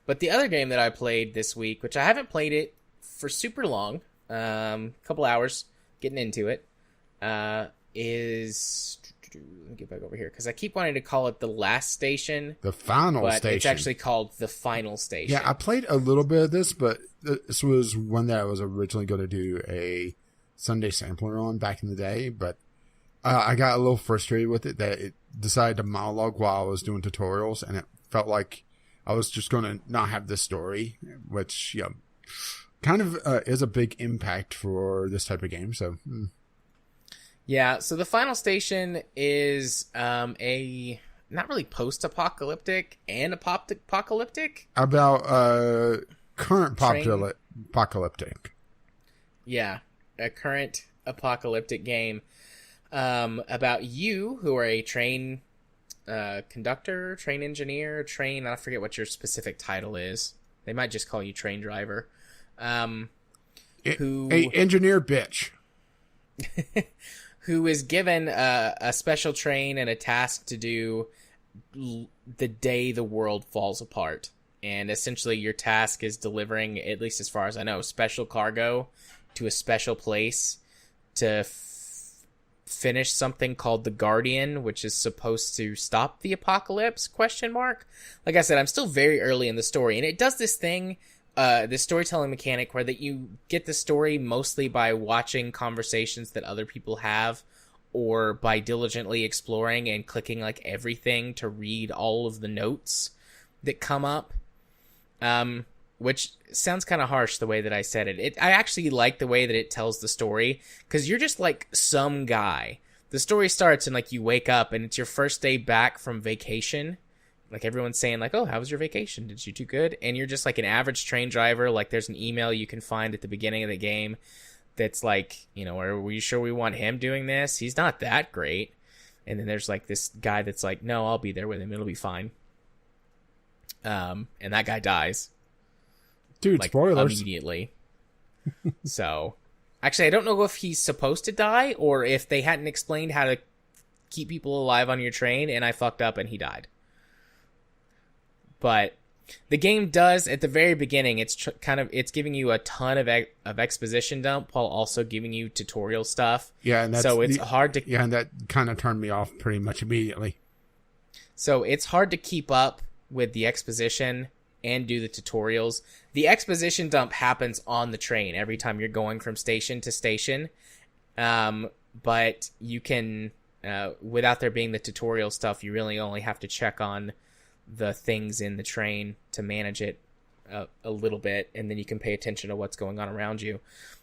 But the other game that I played this week, which I haven't played it for super long, couple hours getting into it, is... Let me get back over here, because I keep wanting to call it The Last Station. The Final Station. But it's actually called The Final Station. Yeah, I played a little bit of this, but this was one that I was originally going to do a Sunday sampler on back in the day, but I got a little frustrated with it that it decided to monologue while I was doing tutorials, and it felt like I was just going to not have this story, which, kind of is a big impact for this type of game, so... Yeah, so The Final Station is a not really post-apocalyptic and apocalyptic. About current apocalyptic. Yeah, a current apocalyptic game about you who are a train conductor, train engineer, I forget what your specific title is. They might just call you train driver. A engineer bitch. Who is given a special train and a task to do the day the world falls apart. And essentially your task is delivering, at least as far as I know, special cargo to a special place to finish something called the Guardian, which is supposed to stop the apocalypse, ? Like I said, I'm still very early in the story, and it does this thing... this storytelling mechanic where that you get the story mostly by watching conversations that other people have, or by diligently exploring and clicking like everything to read all of the notes that come up. Which sounds kind of harsh the way that I said it. I actually like the way that it tells the story, because you're just like some guy. The story starts and like you wake up and it's your first day back from vacation. Like everyone's saying like, oh, how was your vacation? Did you do good? And you're just like an average train driver. Like there's an email you can find at the beginning of the game that's like, are we sure we want him doing this? He's not that great. And then there's like this guy that's like, no, I'll be there with him. It'll be fine. And that guy dies. Dude, like, spoilers. Immediately. So, actually, I don't know if he's supposed to die or if they hadn't explained how to keep people alive on your train and I fucked up and he died. But the game does, at the very beginning, it's giving you a ton of exposition dump while also giving you tutorial stuff. Yeah, and so it's hard to... Yeah, and that kind of turned me off pretty much immediately. So it's hard to keep up with the exposition and do the tutorials. The exposition dump happens on the train every time you're going from station to station. But you can, without there being the tutorial stuff, you really only have to check on the things in the train to manage it a little bit, and then you can pay attention to what's going on around you.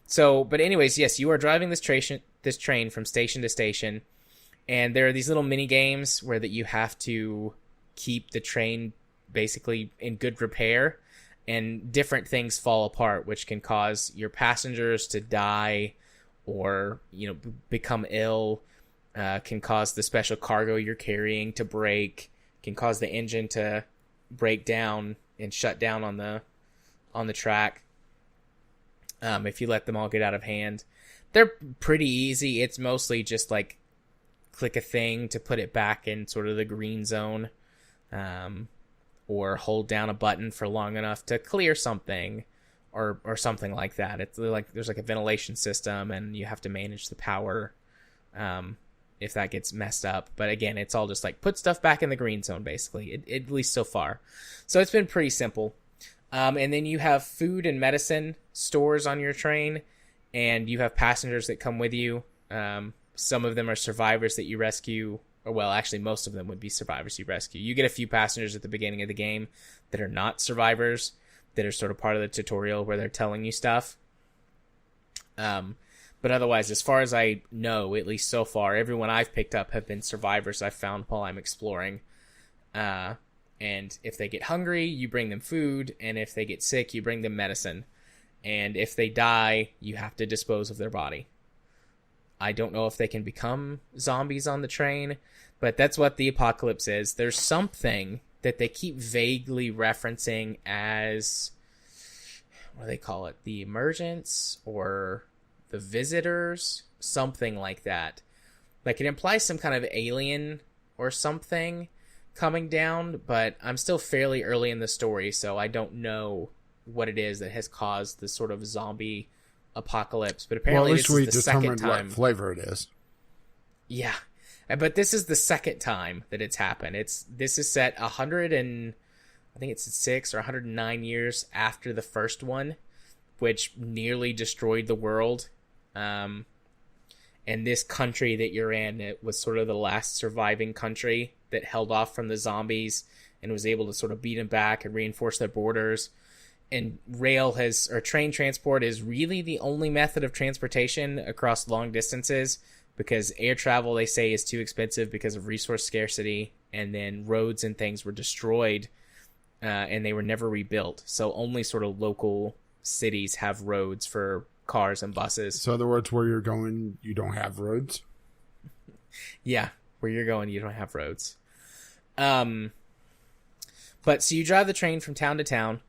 So, but anyways, yes, you are driving this train from station to station, and there are these little mini games where that you have to keep the train basically in good repair, and different things fall apart, which can cause your passengers to die or become ill, can cause the special cargo you're carrying to break, can cause the engine to break down and shut down on the track if you let them all get out of hand. They're pretty easy. It's mostly just like click a thing to put it back in sort of the green zone, or hold down a button for long enough to clear something, or something like that. It's like there's like a ventilation system and you have to manage the power if that gets messed up. But again, it's all just like put stuff back in the green zone, basically, at least so far. So it's been pretty simple. And then you have food and medicine stores on your train, and you have passengers that come with you. Some of them are survivors that you rescue, or well, actually most of them would be survivors you rescue. You get a few passengers at the beginning of the game that are not survivors, that are sort of part of the tutorial where they're telling you stuff. But otherwise, as far as I know, at least so far, everyone I've picked up have been survivors I've found while I'm exploring. And And if they get hungry, you bring them food. And if they get sick, you bring them medicine. And if they die, you have to dispose of their body. I don't know if they can become zombies on the train, but that's what the apocalypse is. There's something that they keep vaguely referencing as, what do they call it? The emergence or the visitors? Something like that. Like, it implies some kind of alien or something coming down, but I'm still fairly early in the story, so I don't know what it is that has caused this sort of zombie apocalypse. But apparently this is the second time. What flavor it is. Yeah, but this is the second time that it's happened. This is set 100 and I think it's 6 or 109 years after the first one, which nearly destroyed the world. And this country that you're in, it was sort of the last surviving country that held off from the zombies and was able to sort of beat them back and reinforce their borders. And train transport is really the only method of transportation across long distances, because air travel, they say, is too expensive because of resource scarcity, and then roads and things were destroyed and they were never rebuilt. So only sort of local cities have roads for cars and buses. So in other words, where you're going, you don't have roads? Yeah, where you're going, you don't have roads. But so you drive the train from town to town,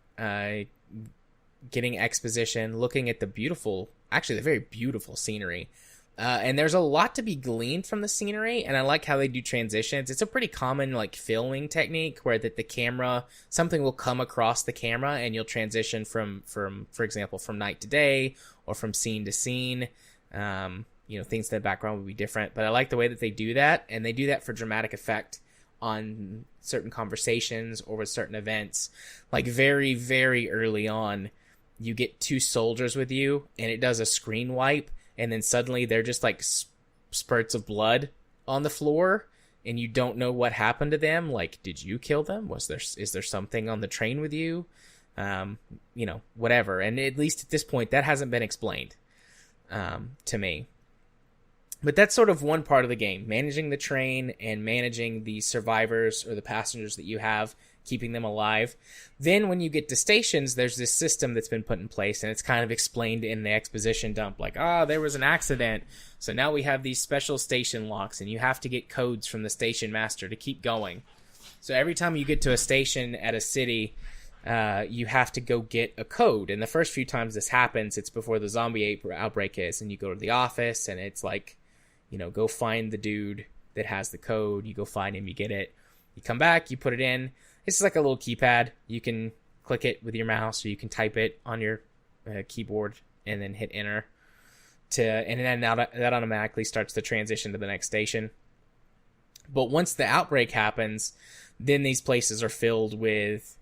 getting exposition, looking at the very beautiful scenery. And there's a lot to be gleaned from the scenery, and I like how they do transitions. It's a pretty common filming technique where that the camera, something will come across the camera and you'll transition from for example, from night to day or from scene to scene. Things in the background would be different, but I like the way that they do that, and they do that for dramatic effect on certain conversations or with certain events. Like very, very early on, you get 2 soldiers with you and it does a screen wipe, and then suddenly they're just like spurts of blood on the floor and you don't know what happened to them. Like, did you kill them? Is there something on the train with you? Whatever. And at least at this point, that hasn't been explained to me. But that's sort of one part of the game, managing the train and managing the survivors or the passengers that you have, keeping them alive. Then when you get to stations, there's this system that's been put in place, and it's kind of explained in the exposition dump, like, there was an accident, so now we have these special station locks, and you have to get codes from the station master to keep going. So every time you get to a station at a city, you have to go get a code. And the first few times this happens, it's before the zombie outbreak is, and you go to the office, and it's like, go find the dude that has the code. You go find him, you get it. You come back, you put it in. It's like a little keypad. You can click it with your mouse, or you can type it on your keyboard and then hit enter. And then that automatically starts the transition to the next station. But once the outbreak happens, then these places are filled with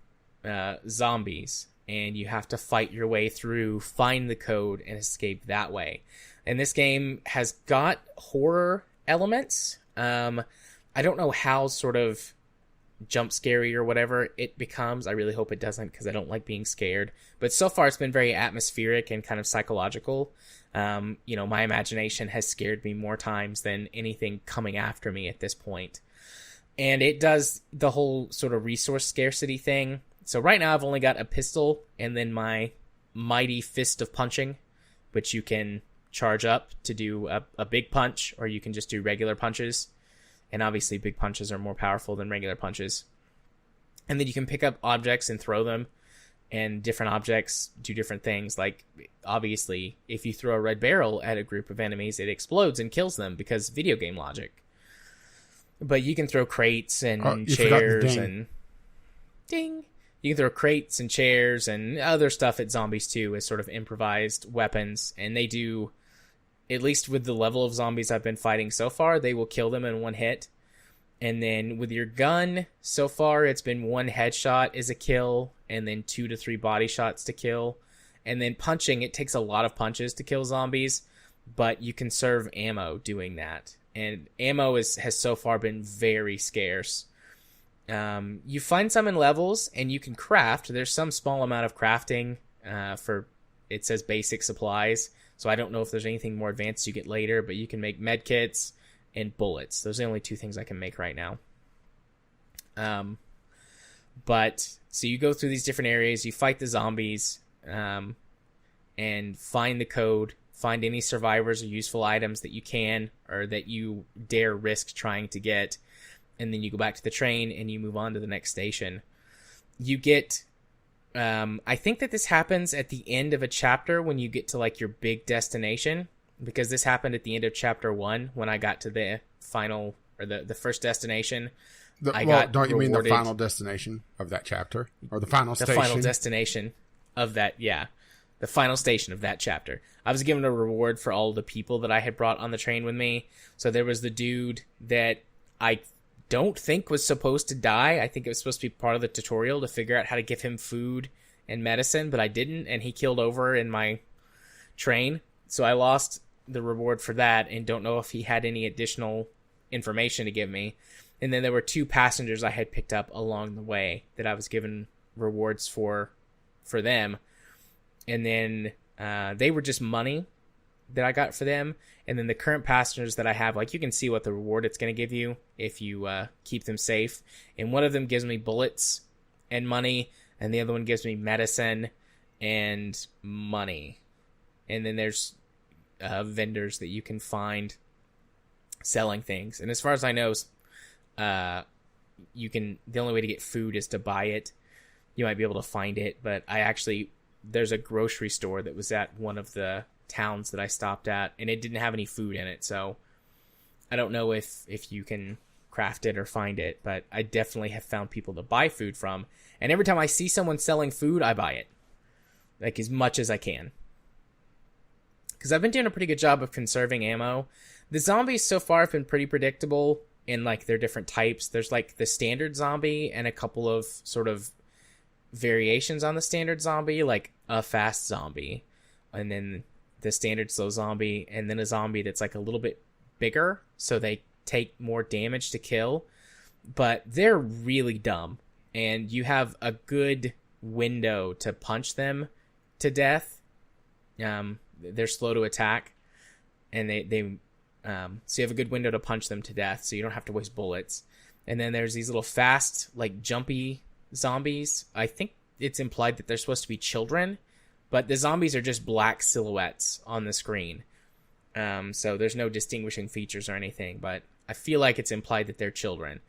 zombies, and you have to fight your way through, find the code, and escape that way. And this game has got horror elements. I don't know how sort of jump scary or whatever it becomes. I really hope it doesn't, because I don't like being scared. But so far it's been very atmospheric and kind of psychological. My imagination has scared me more times than anything coming after me at this point. And it does the whole sort of resource scarcity thing. So right now I've only got a pistol and then my mighty fist of punching, which you can charge up to do a big punch, or you can just do regular punches. And obviously big punches are more powerful than regular punches. And then you can pick up objects and throw them, and different objects do different things. Like, obviously, if you throw a red barrel at a group of enemies, it explodes and kills them, because video game logic. But you can throw crates and chairs and... Ding! You can throw crates and chairs and other stuff at zombies too, as sort of improvised weapons. And they do, at least with the level of zombies I've been fighting so far, they will kill them in one hit. And then with your gun, so far it's been 1 headshot is a kill, and then 2 to 3 body shots to kill. And then punching, it takes a lot of punches to kill zombies, but you conserve ammo doing that. And ammo has so far been very scarce. You find some in levels, and you can craft. There's some small amount of crafting for, it says basic supplies. So I don't know if there's anything more advanced you get later, but you can make med kits and bullets. Those are the only 2 things I can make right now. But so you go through these different areas, you fight the zombies, and find the code, find any survivors or useful items that you can or that you dare risk trying to get, and then you go back to the train and you move on to the next station. You get, I think that this happens at the end of a chapter when you get to like your big destination, because this happened at the end of chapter 1 when I got to the final or the first destination. Don't you mean the final destination of that chapter or the final station? The final destination of that, yeah. The final station of that chapter. I was given a reward for all the people that I had brought on the train with me. So there was the dude that I don't think was supposed to die. I think it was supposed to be part of the tutorial to figure out how to give him food and medicine, but I didn't, and he killed over in my train. So I lost the reward for that and don't know if he had any additional information to give me. And then there were 2 passengers I had picked up along the way that I was given rewards for them. And then they were just money that I got for them. And then the current passengers that I have, like, you can see what the reward it's going to give you if you keep them safe. And one of them gives me bullets and money, and the other one gives me medicine and money. And then there's vendors that you can find selling things. And as far as I know, the only way to get food is to buy it. You might be able to find it, but there's a grocery store that was at one of the towns that I stopped at, and it didn't have any food in it, so I don't know if you can craft it or find it, but I definitely have found people to buy food from, and every time I see someone selling food, I buy it, like, as much as I can, because I've been doing a pretty good job of conserving ammo. The zombies so far have been pretty predictable in, like, their different types. There's, like, the standard zombie and a couple of sort of variations on the standard zombie, like a fast zombie, and then the standard slow zombie, and then a zombie that's like a little bit bigger, so they take more damage to kill, but they're really dumb, and you have a good window to punch them to death. They're slow to attack, and so you have a good window to punch them to death, so you don't have to waste bullets. And then there's these little fast, like, jumpy zombies. I think it's implied that they're supposed to be children, but the zombies are just black silhouettes on the screen. So there's no distinguishing features or anything, but I feel like it's implied that they're children.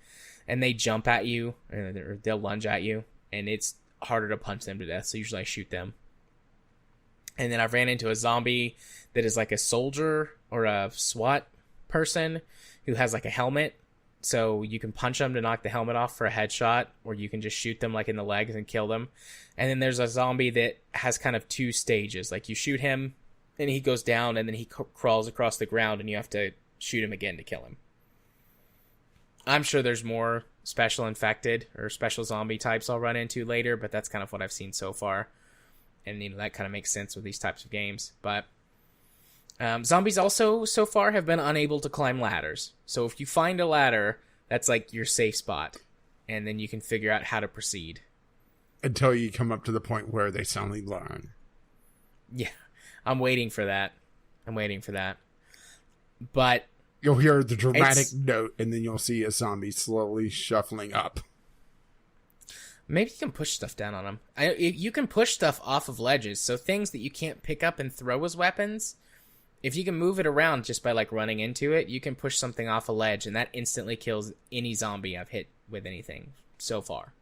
And they jump at you, or they'll lunge at you, and it's harder to punch them to death, so usually I shoot them. And then I've ran into a zombie that is like a soldier or a SWAT person who has like a helmet. So you can punch them to knock the helmet off for a headshot, or you can just shoot them like in the legs and kill them. And then there's a zombie that has kind of 2 stages. Like, you shoot him and he goes down, and then he crawls across the ground and you have to shoot him again to kill him. I'm sure there's more special infected or special zombie types I'll run into later, but that's kind of what I've seen so far. And, that kind of makes sense with these types of games. But zombies also, so far, have been unable to climb ladders. So if you find a ladder, that's like your safe spot. And then you can figure out how to proceed. Until you come up to the point where they suddenly learn. Yeah, I'm waiting for that. But you'll hear the dramatic note, and then you'll see a zombie slowly shuffling up. Maybe you can push stuff down on them. You can push stuff off of ledges, so things that you can't pick up and throw as weapons, if you can move it around just by, like, running into it, you can push something off a ledge, and that instantly kills any zombie I've hit with anything so far.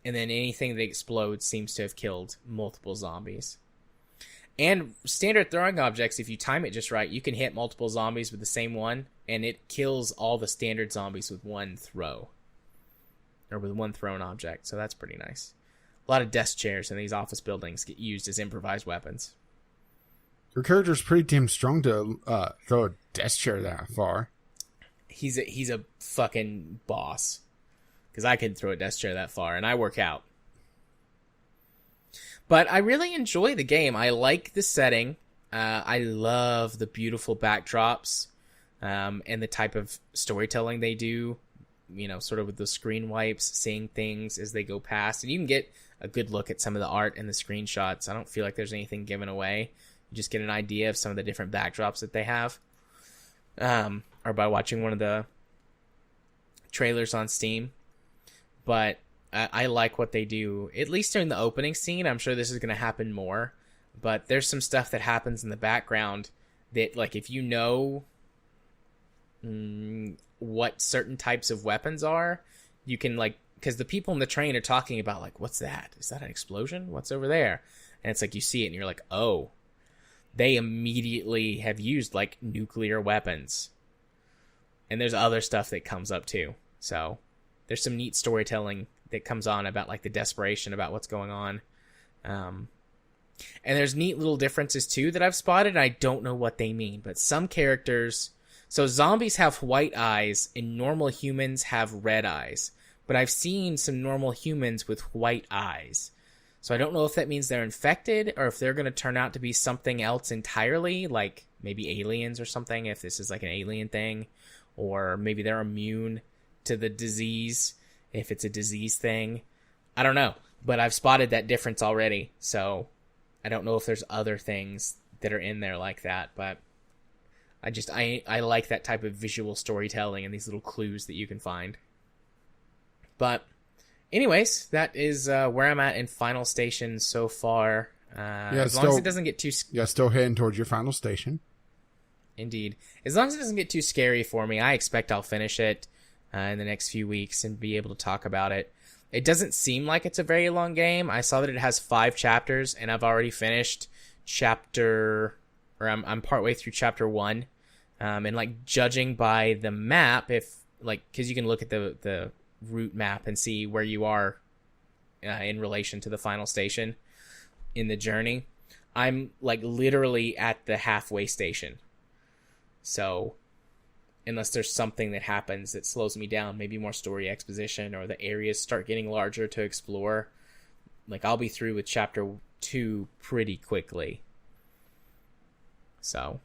And then anything that explodes seems to have killed multiple zombies. And standard throwing objects, if you time it just right, you can hit multiple zombies with the same one, and it kills all the standard zombies with one throw. Or with one thrown object, so that's pretty nice. A lot of desk chairs in these office buildings get used as improvised weapons. Your character's pretty damn strong to throw a desk chair that far. He's a fucking boss. Because I could throw a desk chair that far, and I work out. But I really enjoy the game. I like the setting. I love the beautiful backdrops and the type of storytelling they do. Sort of with the screen wipes, seeing things as they go past. And you can get a good look at some of the art and the screenshots. I don't feel like there's anything given away. You just get an idea of some of the different backdrops that they have. Or by watching one of the trailers on Steam. But I like what they do, at least during the opening scene. I'm sure this is going to happen more, but there's some stuff that happens in the background that, like, if you know what certain types of weapons are, you can, like, because the people in the train are talking about, like, what's that? Is that an explosion? What's over there? And it's like you see it and you're like, oh, they immediately have used, like, nuclear weapons. And there's other stuff that comes up too. So there's some neat storytelling that comes on about, like, the desperation about what's going on. And there's neat little differences too that I've spotted. I don't know what they mean, but some characters, so zombies have white eyes and normal humans have red eyes, but I've seen some normal humans with white eyes. So I don't know if that means they're infected or if they're going to turn out to be something else entirely, like maybe aliens or something, if this is like an alien thing, or maybe they're immune to the disease if it's a disease thing. I don't know, but I've spotted that difference already. So I don't know if there's other things that are in there like that, but I like that type of visual storytelling and these little clues that you can find. But anyways, that is where I'm at in Final Station so far. As long as it doesn't get too... still heading towards your final station. Indeed. As long as it doesn't get too scary for me, I expect I'll finish it in the next few weeks and be able to talk about it. It doesn't seem like it's a very long game. I saw that it has 5 chapters, and I've already finished I'm partway through chapter 1. And, like, judging by the map, because you can look at the route map and see where you are in relation to the final station in the journey, I'm, like, literally at the halfway station. So unless there's something that happens that slows me down, maybe more story exposition or the areas start getting larger to explore, like, I'll be through with chapter 2 pretty quickly. So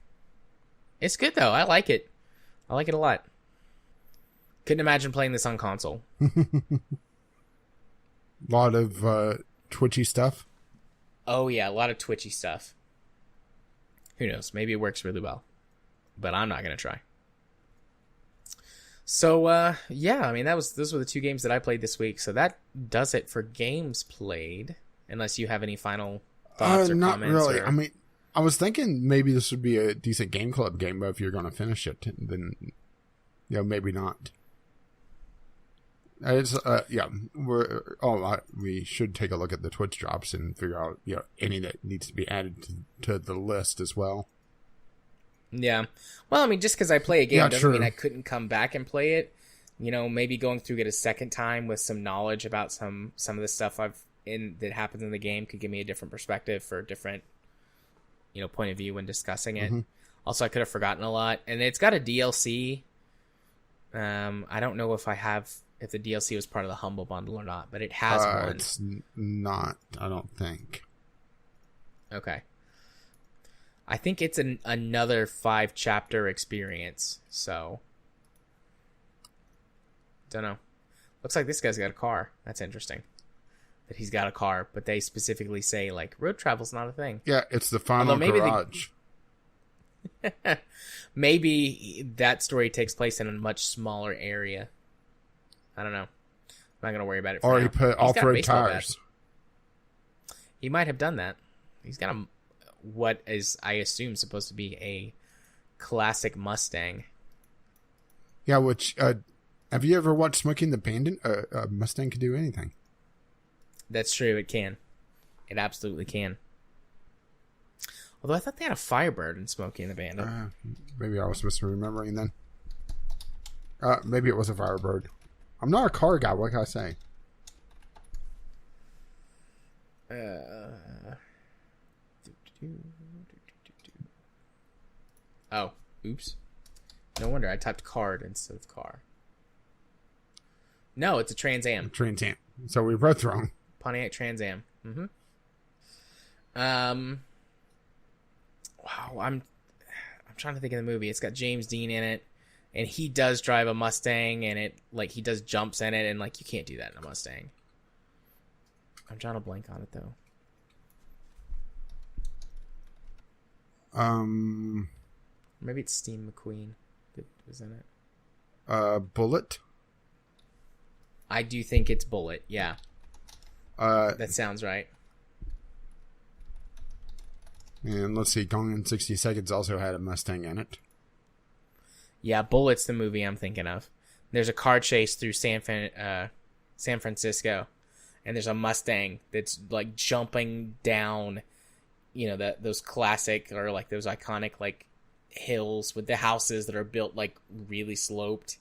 it's good though. I like it. I like it a lot. Couldn't imagine playing this on console. Lot of twitchy stuff. Oh yeah, a lot of twitchy stuff. Who knows? Maybe it works really well, but I'm not gonna try. So yeah, I mean those were the 2 games that I played this week. So that does it for games played. Unless you have any final thoughts or not comments. Not really. Or... I mean, I was thinking maybe this would be a decent game club game, but if you're going to finish it, then maybe not. It's we should take a look at the Twitch drops and figure out any that needs to be added to the list as well. Yeah, well, I mean, just because I play a game doesn't mean I couldn't come back and play it. Maybe going through it a second time with some knowledge about some of the stuff that happens in the game could give me a different perspective for a different point of view when discussing it. Mm-hmm. Also, I could have forgotten a lot, and it's got a DLC. I don't know if the DLC was part of the Humble Bundle or not, but it has one. It's not, I don't think. Okay. I think it's another 5-chapter experience, so don't know. Looks like this guy's got a car. That's interesting. That he's got a car, but they specifically say, like, road travel's not a thing. Yeah, it's the final garage. Maybe that story takes place in a much smaller area. I don't know. I'm not going to worry about it for or now. He put off-road tires. Bat. He might have done that. He's got what is, I assume, supposed to be a classic Mustang. Yeah, which, have you ever watched Smokey and the Bandit? A Mustang can do anything. That's true, it can. It absolutely can. Although I thought they had a Firebird in Smokey and the Bandit. Maybe I was misremembering then. Maybe it was a Firebird. I'm not a car guy, what can I say? Oh, oops. No wonder I typed card instead of car. No, it's a Trans Am. Trans Am. So we were both wrong. Pontiac Trans Am. Mm-hmm. Wow, I'm trying to think of the movie. It's got James Dean in it, and he does drive a Mustang, and he does jumps in it, and you can't do that in a Mustang. I'm trying to blank on it though. Maybe it's Steve McQueen that was in it. Bullet. I do think it's Bullet. Yeah, that sounds right. And let's see, Gone in 60 Seconds also had a Mustang in it. Yeah, Bullet's the movie I'm thinking of. There's a car chase through San Francisco, and there's a Mustang that's like jumping down, those classic or like those iconic like hills with the houses that are built like really sloped,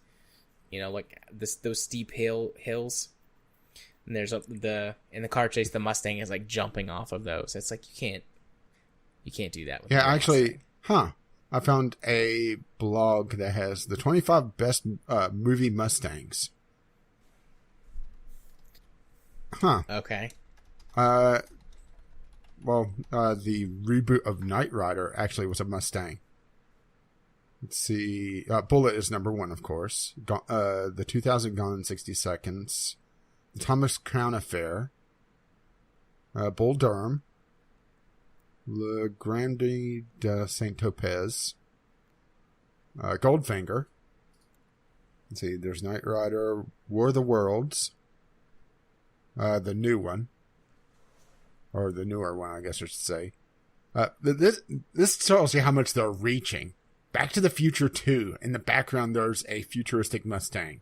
like those steep hills. And there's in the car chase, the Mustang is like jumping off of those. It's like you can't do that with actually, I found a blog that has the 25 best movie Mustangs. Okay. The reboot of Knight Rider actually was a Mustang. Let's see. Bullet is number one, of course. The 2000 Gone in 60 Seconds. The Thomas Crown Affair. Bull Durham. Le Grande de Saint-Tropez. Goldfinger. Let's see. There's Knight Rider. War of the Worlds. The new one. Or the newer one, I guess I should say. This tells you how much they're reaching. Back to the Future 2. In the background, there's a futuristic Mustang.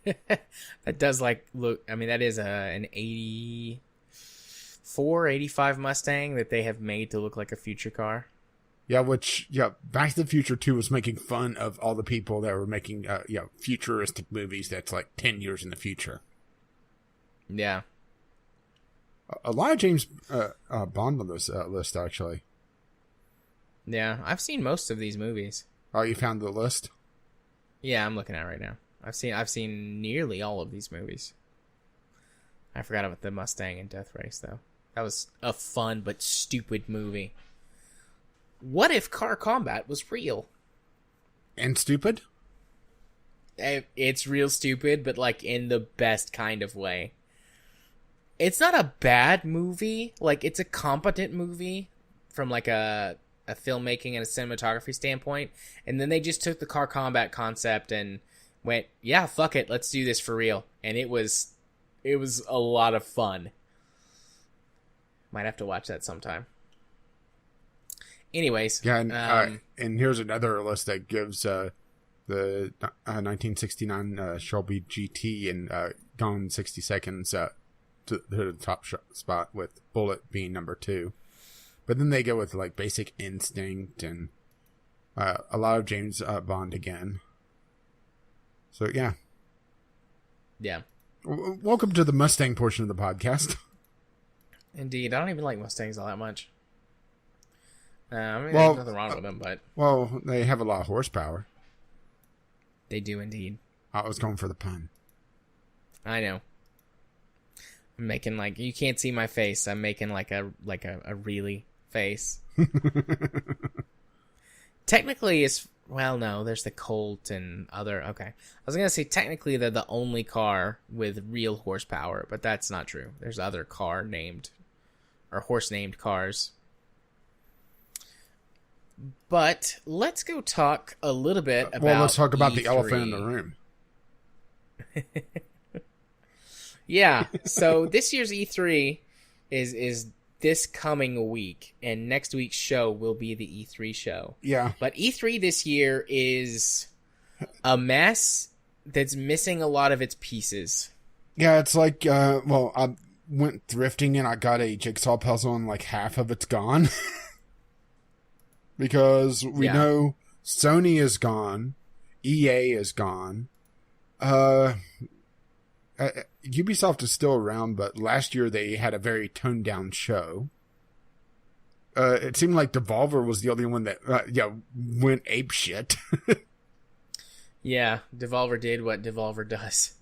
That does look. I mean, that is an 84, 85 Mustang that they have made to look like a future car. Yeah, Back to the Future 2 was making fun of all the people that were making, futuristic movies that's like 10 years in the future. Yeah. A lot of James Bond on this list, actually. Yeah, I've seen most of these movies. Oh, you found the list? Yeah, I'm looking at it right now. I've seen nearly all of these movies. I forgot about the Mustang and Death Race, though. That was a fun but stupid movie. What if car combat was real? And stupid? It's real stupid, but like in the best kind of way. It's not a bad movie. Like, it's a competent movie from like a filmmaking and a cinematography standpoint. And then they just took the car combat concept and went, yeah, fuck it, let's do this for real. And it was a lot of fun. Might have to watch that sometime. Anyways. Yeah, and here's another list that gives the 1969 Shelby GT and Gone in 60 Seconds to the top spot, with Bullet being number 2. But then they go with like Basic Instinct and a lot of James Bond again. So yeah. Yeah. Welcome to the Mustang portion of the podcast. Indeed. I don't even like Mustangs all that much. There's nothing wrong with them, but... Well, they have a lot of horsepower. They do indeed. I was going for the pun. I know. I'm making you can't see my face. I'm making like a really face. Technically, no, there's the Colt and other... Okay. I was going to say technically they're the only car with real horsepower, but that's not true. There's other horse-named cars. But let's go talk a little bit about let's talk about E3. the elephant in the room. Yeah, so this year's E3 is this coming week, and next week's show will be the E3 show. Yeah. But E3 this year is a mess that's missing a lot of its pieces. Yeah, it's like, I went thrifting and I got a jigsaw puzzle and like half of it's gone. Because we know Sony is gone, EA is gone, Ubisoft is still around, but last year they had a very toned down show. It seemed like Devolver was the only one that went apeshit. Yeah, Devolver did what Devolver does.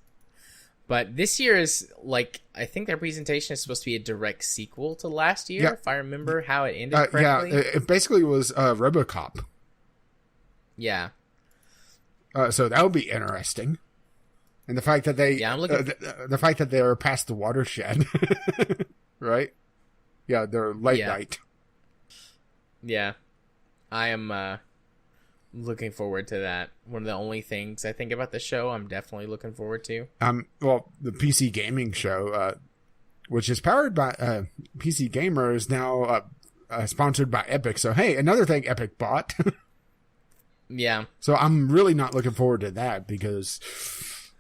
But this year is I think their presentation is supposed to be a direct sequel to last year, if I remember how it ended correctly. Yeah, it basically was RoboCop. Yeah. So that would be interesting. And the fact that the fact that they're past the watershed, right? Yeah, they're late night. Yeah, I am. looking forward to that. One of the only things I think about the show I'm definitely looking forward to. Well, the PC gaming show, which is powered by PC Gamer, is now sponsored by Epic. So, hey, another thing Epic bought. Yeah. So I'm really not looking forward to that because,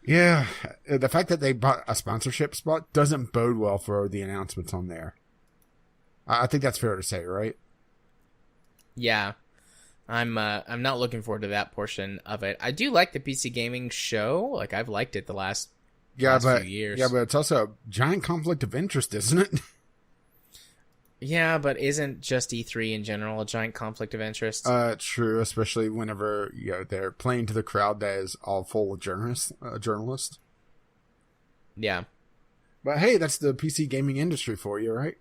yeah, the fact that they bought a sponsorship spot doesn't bode well for the announcements on there. I think that's fair to say, right? Yeah. I'm not looking forward to that portion of it. I do like the PC gaming show. Like, I've liked it the last few years. Yeah, but it's also a giant conflict of interest, isn't it? Yeah, but isn't just E3 in general a giant conflict of interest? True, especially whenever they're playing to the crowd that is all full of journalists. Yeah. But hey, that's the PC gaming industry for you, right?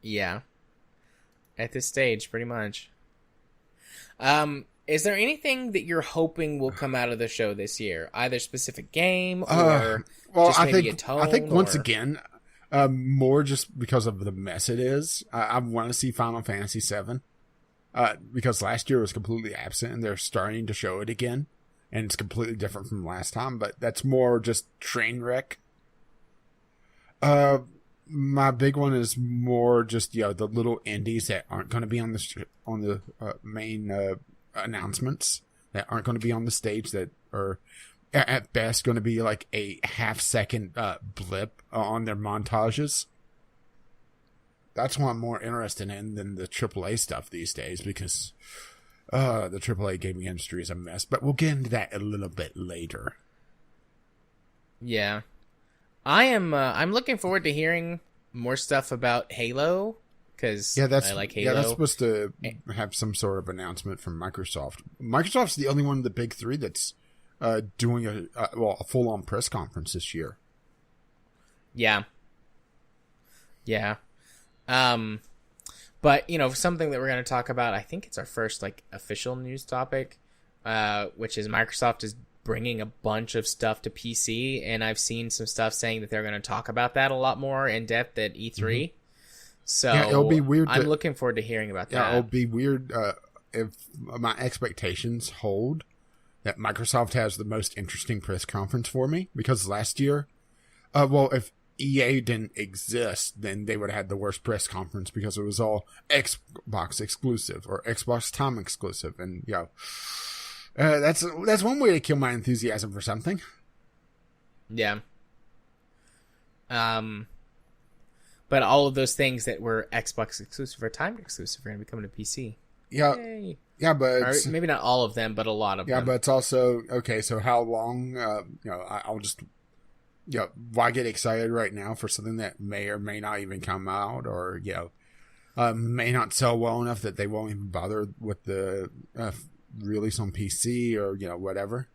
Yeah. At this stage, pretty much. Is there anything that you're hoping will come out of the show this year? Either specific game or just maybe a tone? I think once again, more just because of the mess it is. I want to see Final Fantasy VII. Because last year was completely absent and they're starting to show it again. And it's completely different from last time, but that's more just train wreck. My big one is more just, the little indies that aren't going to be on the main announcements, that aren't going to be on the stage, that are at best going to be like a half-second blip on their montages. That's what I'm more interested in than the AAA stuff these days, because the AAA gaming industry is a mess. But we'll get into that a little bit later. Yeah. I'm looking forward to hearing more stuff about Halo, because I like Halo. Yeah, that's supposed to have some sort of announcement from Microsoft. Microsoft's the only one of the big three that's doing a full-on press conference this year. Yeah. Yeah. But, something that we're going to talk about, I think it's our first, official news topic, which is Microsoft is bringing a bunch of stuff to PC, and I've seen some stuff saying that they're going to talk about that a lot more in depth at E3. Mm-hmm. So it'll be weird. I'm looking forward to hearing about that. Yeah, it'll be weird if my expectations hold that Microsoft has the most interesting press conference for me, because last year, if EA didn't exist, then they would have had the worst press conference because it was all Xbox exclusive or Xbox Time exclusive, and that's one way to kill my enthusiasm for something. Yeah. But all of those things that were Xbox exclusive or Time exclusive are going to be coming to PC. Yeah. Yay. Yeah, but or maybe not all of them, but a lot of them. Yeah, but it's also okay. So how long? I'll just. Why get excited right now for something that may or may not even come out, or may not sell well enough that they won't even bother with the release on PC or whatever.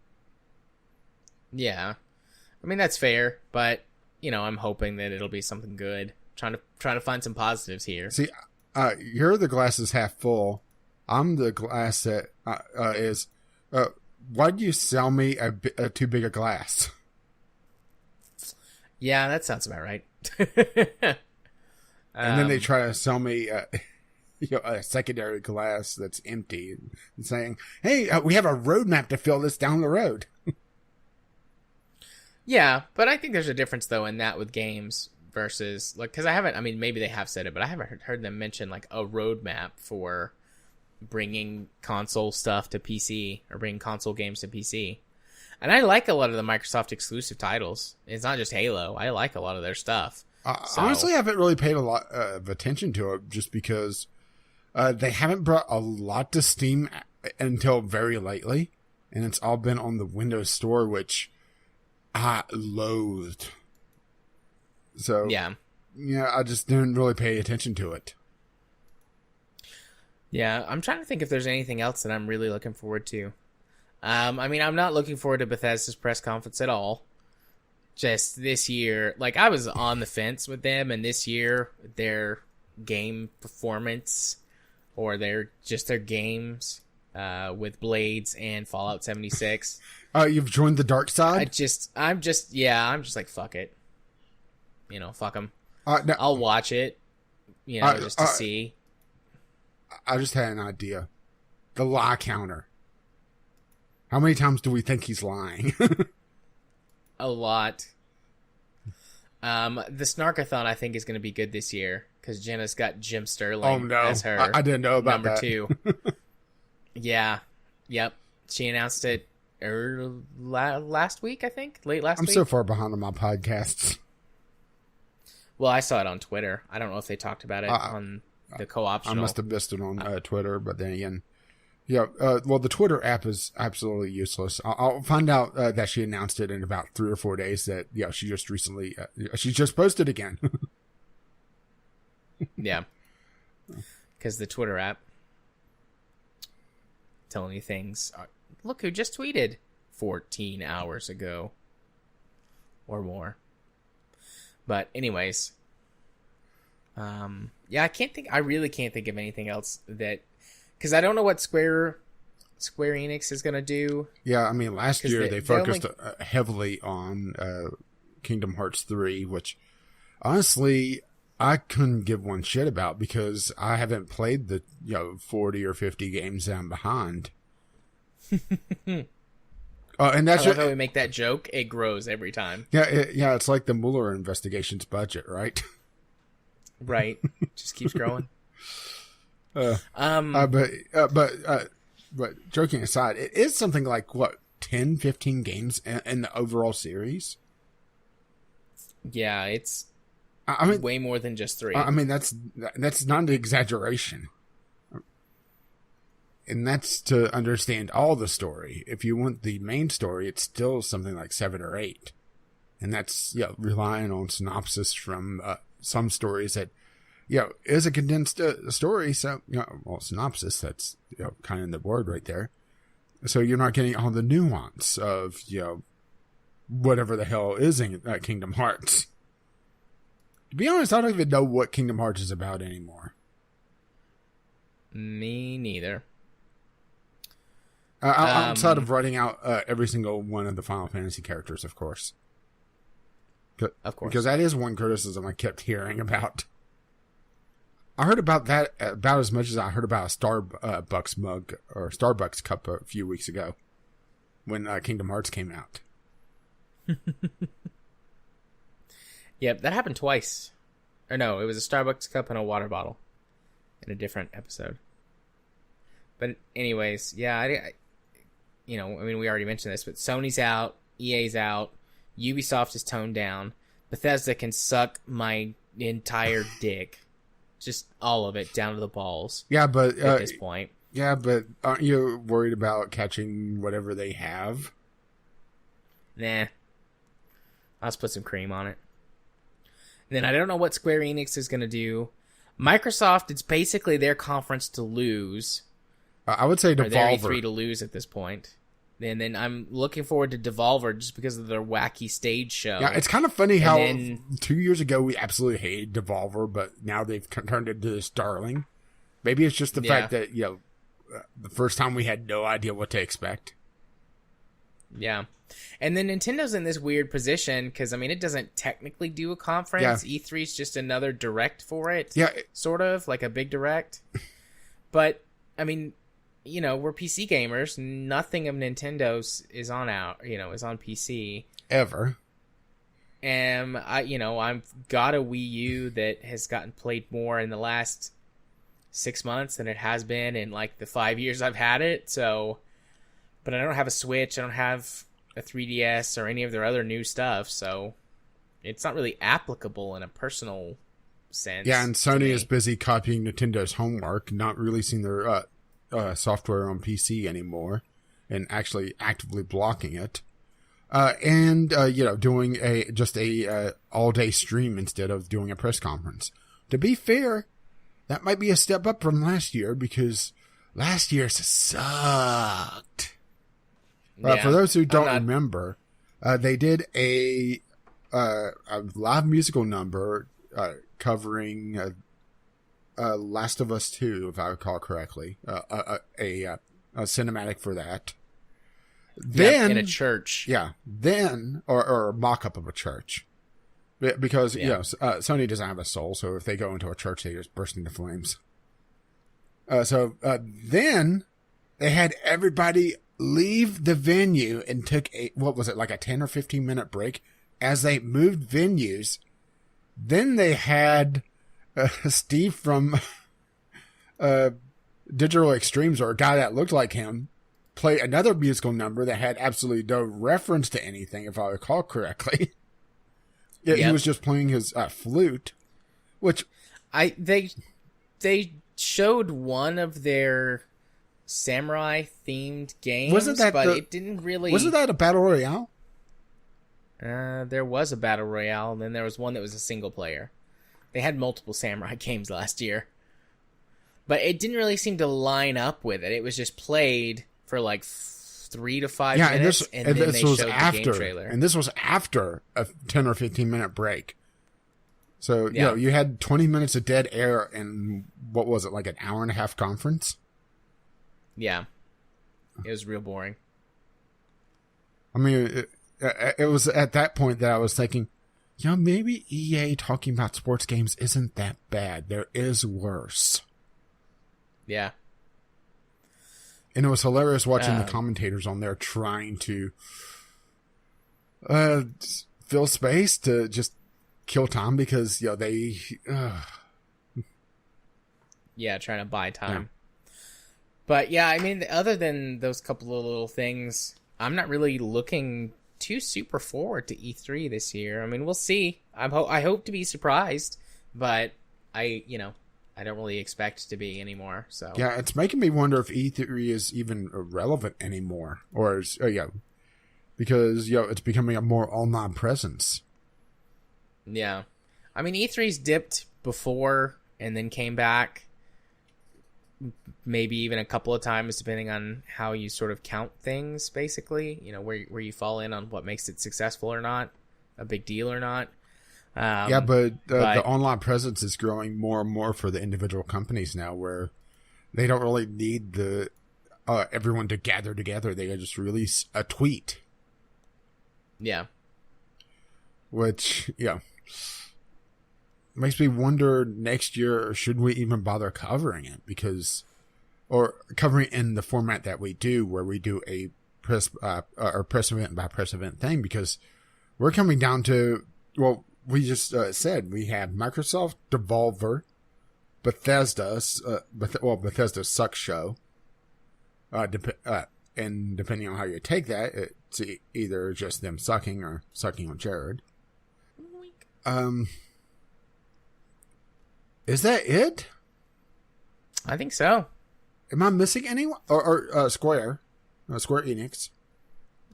Yeah, I mean that's fair, but I'm hoping that it'll be something good. Trying to find some positives here. See, you're the glass is half full. I'm the glass that is. Why'd you sell me a too big a glass? Yeah, that sounds about right. And then they try to sell me a secondary glass that's empty and saying, hey, we have a roadmap to fill this down the road. Yeah, but I think there's a difference, though, in that with games versus, because maybe they have said it, but I haven't heard them mention, a roadmap for bringing console stuff to PC or bringing console games to PC. And I like a lot of the Microsoft exclusive titles. It's not just Halo. I like a lot of their stuff. Honestly, I haven't really paid a lot of attention to it just because they haven't brought a lot to Steam until very lately. And it's all been on the Windows Store, which I loathed. So, yeah, I just didn't really pay attention to it. Yeah, I'm trying to think if there's anything else that I'm really looking forward to. I'm not looking forward to Bethesda's press conference at all. Just this year, I was on the fence with them, and this year, their game performance, or their games, with Blades and Fallout 76. You've joined the dark side? I'm just like, fuck it. Fuck them. No, I'll watch it, just to see. I just had an idea. The lie counter. How many times do we think he's lying? A lot. The Snarkathon, I think, is going to be good this year because Jenna's got Jim Sterling as her I didn't know about number that. 2. Yeah. Yep. She announced it last week, I think. Late last week. I'm so far behind on my podcasts. Well, I saw it on Twitter. I don't know if they talked about it on the co-optional. I must have missed it on Twitter, but then again, yeah. Well, the Twitter app is absolutely useless. I'll find out that she announced it in about 3 or 4 days. That she just recently she just posted again. Yeah, because the Twitter app telling you things. Look who just tweeted 14 hours ago or more. But anyways, yeah, I really can't think of anything else that, because I don't know what Square Enix is gonna do. Yeah, I mean, last year they focused heavily on Kingdom Hearts 3, which honestly I couldn't give one shit about because I haven't played the 40 or 50 games that I'm behind. And that's how we make that joke. It grows every time. Yeah, it's like the Mueller investigation's budget, right? Right, just keeps growing. But joking aside, it is something like what 10, 15 games in the overall series. Yeah, it's mean, way more than just 3. I mean, that's not an exaggeration. And that's to understand all the story. If you want the main story, it's still something like 7 or 8. And that's, relying on synopsis from some stories that, is a condensed story. So, synopsis, that's, kind of in the word right there. So you're not getting all the nuance of, whatever the hell is in Kingdom Hearts. To be honest, I don't even know what Kingdom Hearts is about anymore. Me neither. Outside of writing out every single one of the Final Fantasy characters, of course. Of course. Because that is one criticism I kept hearing about. I heard about that about as much as I heard about a Starbucks mug or Starbucks cup a few weeks ago when Kingdom Hearts came out. Yep, that happened twice. Or no, it was a Starbucks cup and a water bottle in a different episode. But anyways, yeah, I mean, we already mentioned this, but Sony's out, EA's out, Ubisoft is toned down, Bethesda can suck my entire dick, just all of it, down to the balls. Yeah, but at this point, yeah, but aren't you worried about catching whatever they have? Nah, I'll just put some cream on it. And then I don't know what Square Enix is gonna do. Microsoft, it's basically their conference to lose. I would say Devolver. They're E3 to lose at this point. And then I'm looking forward to Devolver just because of their wacky stage show. Yeah, it's kind of funny how 2 years ago we absolutely hated Devolver, but now they've turned into this darling. Maybe it's just the fact that, the first time we had no idea what to expect. Yeah. And then Nintendo's in this weird position because, I mean, it doesn't technically do a conference. Yeah. E3 is just another direct for it. Yeah. Sort of, like a big direct. But, I mean, we're PC gamers. Nothing of Nintendo's is on is on PC. Ever. And, I've got a Wii U that has gotten played more in the last 6 months than it has been in, like, the 5 years I've had it. So, but I don't have a Switch. I don't have a 3DS or any of their other new stuff, so it's not really applicable in a personal sense. Yeah, and Sony is busy copying Nintendo's homework, not releasing their software on PC anymore, and actually actively blocking it, and doing a all-day stream instead of doing a press conference. To be fair, that might be a step up from last year because last year sucked. For those who don't remember, they did a live musical number covering Last of Us 2, if I recall correctly, a cinematic for that. Then in a church, or a mock-up of a church, because Sony doesn't have a soul, so if they go into a church, they just burst into flames. Then They had everybody leave the venue and took like a 10 or 15 minute break as they moved venues. Then they had Steve from Digital Extremes, or a guy that looked like him, play another musical number that had absolutely no reference to anything, if I recall correctly. He was just playing his flute, which they showed one of their samurai themed games, it didn't really. Wasn't that a battle royale? There was a battle royale, and then there was one that was a single player. They had multiple samurai games last year, but it didn't really seem to line up with it. It was just played for like 3 to 5 minutes, and then they showed the game trailer. And this was after a 10 or 15 minute break. So, you had 20 minutes of dead air and what was it, like an hour and a half conference? Yeah. It was real boring. I mean, it was at that point that I was thinking, maybe EA talking about sports games isn't that bad. There is worse. Yeah. And it was hilarious watching the commentators on there trying to fill space to just kill time because, they... trying to buy time. Yeah. But, I mean, other than those couple of little things, I'm not really looking too super forward to E3 this year. I mean, we'll see. I hope to be surprised, but I don't really expect to be anymore. So yeah, it's making me wonder if E3 is even relevant anymore, or because it's becoming a more online presence. Yeah, I mean E3's dipped before and then came back, maybe even a couple of times, depending on how you sort of count things. Basically, where you fall in on what makes it successful or not, a big deal or not. But the online presence is growing more and more for the individual companies now, where they don't really need the everyone to gather together. They just release a tweet. Yeah. Which, makes me wonder next year, should we even bother covering it? Or covering it in the format that we do, where we do a press event by press event thing, because we're coming down to, we just said we have Microsoft, Devolver, Bethesda's Suck Show. And depending on how you take that, it's either just them sucking or sucking on Jared. Is that it? I think so. Am I missing anyone? Or Square Enix.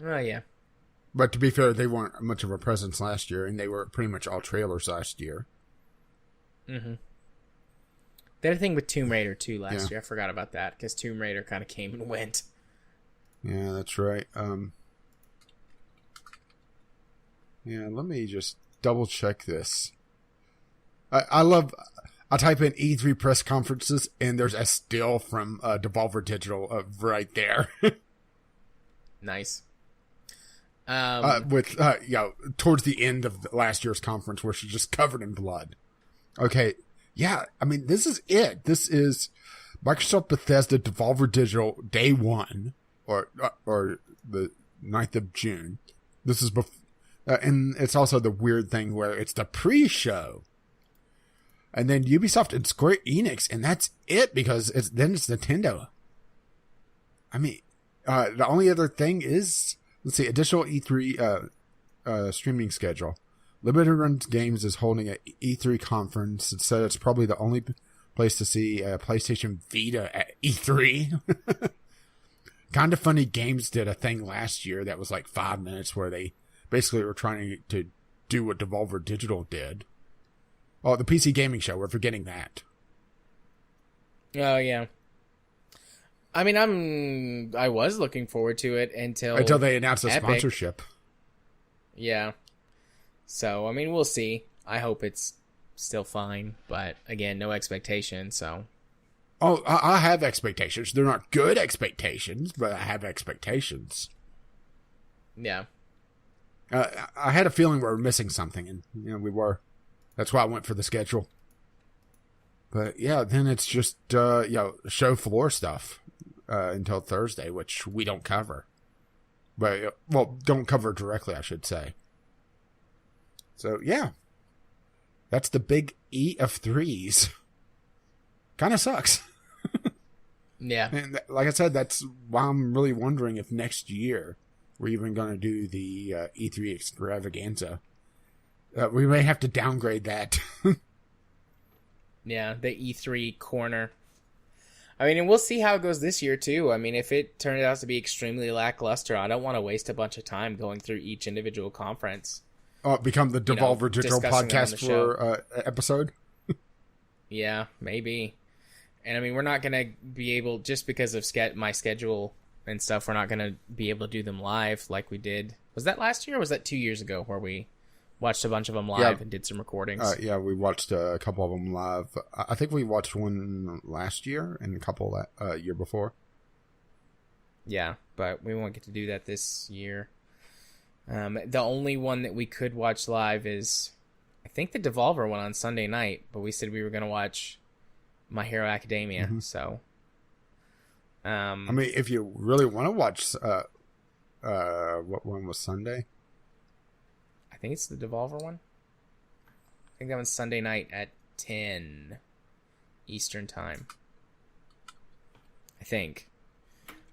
Oh, yeah. But to be fair, they weren't much of a presence last year, and they were pretty much all trailers last year. Mm-hmm. They had a thing with Tomb Raider, too, last year. I forgot about that, because Tomb Raider kind of came and went. Yeah, that's right. Let me just double-check this. I type in E3 press conferences, and there's a still from Devolver Digital right there. Nice. Towards the end of last year's conference, where she's just covered in blood. Okay, yeah, I mean, this is it. This is Microsoft, Bethesda, Devolver Digital, day one, or the 9th of June. This is and it's also the weird thing where it's the pre-show. And then Ubisoft and Square Enix, and that's it, because it's Nintendo. I mean, the only other thing is, let's see, additional E3 streaming schedule. Limited Run Games is holding an E3 conference. It said it's probably the only place to see PlayStation Vita at E3. Kind of Funny Games did a thing last year that was like 5 minutes, where they basically were trying to do what Devolver Digital did. Oh, the PC Gaming Show. We're forgetting that. Oh, yeah. I mean, I was looking forward to it until they announced a sponsorship. Yeah. So, I mean, we'll see. I hope it's still fine, but again, no expectations, so. Oh, I have expectations. They're not good expectations, but I have expectations. Yeah. I had a feeling we were missing something, and we were. That's why I went for the schedule. But yeah, then it's just show floor stuff. until Thursday, which we don't cover. But, well, don't cover directly, I should say. So, yeah. That's the big E of threes. Kind of sucks. Yeah. And like I said, that's why I'm really wondering if next year we're even going to do the E3 extravaganza. We may have to downgrade that. Yeah, the E3 corner. I mean, and we'll see how it goes this year, too. I mean, if it turns out to be extremely lackluster, I don't want to waste a bunch of time going through each individual conference. Become the Devolver Digital podcast for episode? Yeah, maybe. And I mean, we're not going to be able, just because of my schedule and stuff, we're not going to be able to do them live like we did. Was that last year or was that 2 years ago where we watched a bunch of them live and did some recordings? Yeah, we watched a couple of them live. I think we watched one last year and a couple year before. Yeah, but we won't get to do that this year. The only one that we could watch live is, I think, the Devolver one on Sunday night, but we said we were going to watch My Hero Academia, so... I mean, if you really want to watch... what one was Sunday? I think it's the Devolver one. I think that one's Sunday night at 10 Eastern Time. I think.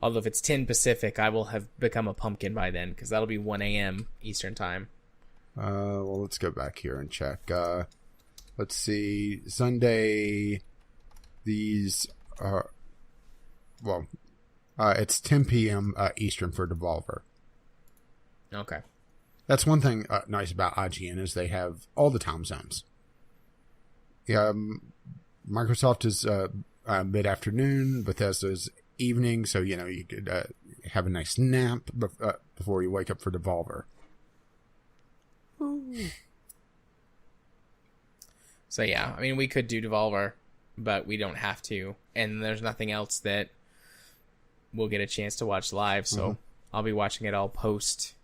Although if it's 10 Pacific, I will have become a pumpkin by then, because that'll be 1 a.m. Eastern Time. Well, let's go back here and check. Let's see. Sunday, these are... Well, it's 10 p.m. Eastern for Devolver. Okay. That's one thing nice about IGN is they have all the time zones. Yeah, Microsoft is mid-afternoon, Bethesda's evening, so, you know, you could have a nice nap before you wake up for Devolver. Ooh. So, yeah, I mean, we could do Devolver, but we don't have to. And there's nothing else that we'll get a chance to watch live, so I'll be watching it all post.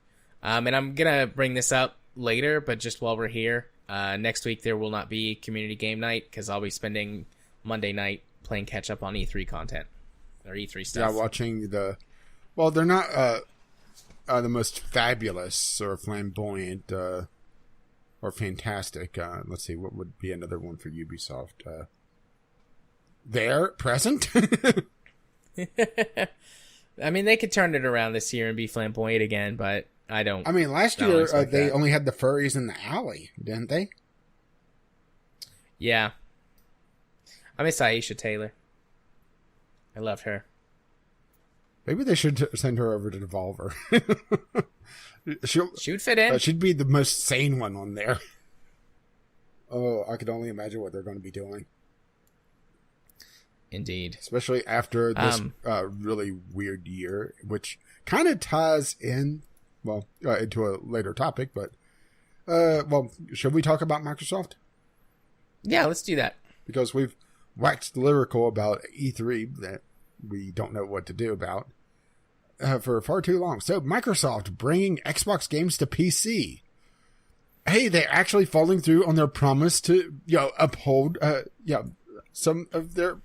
And I'm going to bring this up later, but just while we're here, next week there will not be Community Game Night, because I'll be spending Monday night playing catch-up on E3 content, or E3 stuff. Yeah, watching well, they're not the most fabulous or flamboyant or fantastic. Let's see, what would be another one for Ubisoft? They're present? I mean, they could turn it around this year and be flamboyant again, but I don't. I mean, last year they only had the furries in the alley, didn't they? Yeah. I miss Aisha Taylor. I love her. Maybe they should send her over to Devolver. She would fit in. She'd be the most sane one on there. Oh, I could only imagine what they're going to be doing. Indeed. Especially after this really weird year, which kind of ties in, well, into a later topic, but, well, should we talk about Microsoft? Yeah, let's do that. Because we've waxed lyrical about E3 that we don't know what to do about for far too long. So, Microsoft bringing Xbox games to PC. Hey, they're actually following through on their promise to, uphold, some of their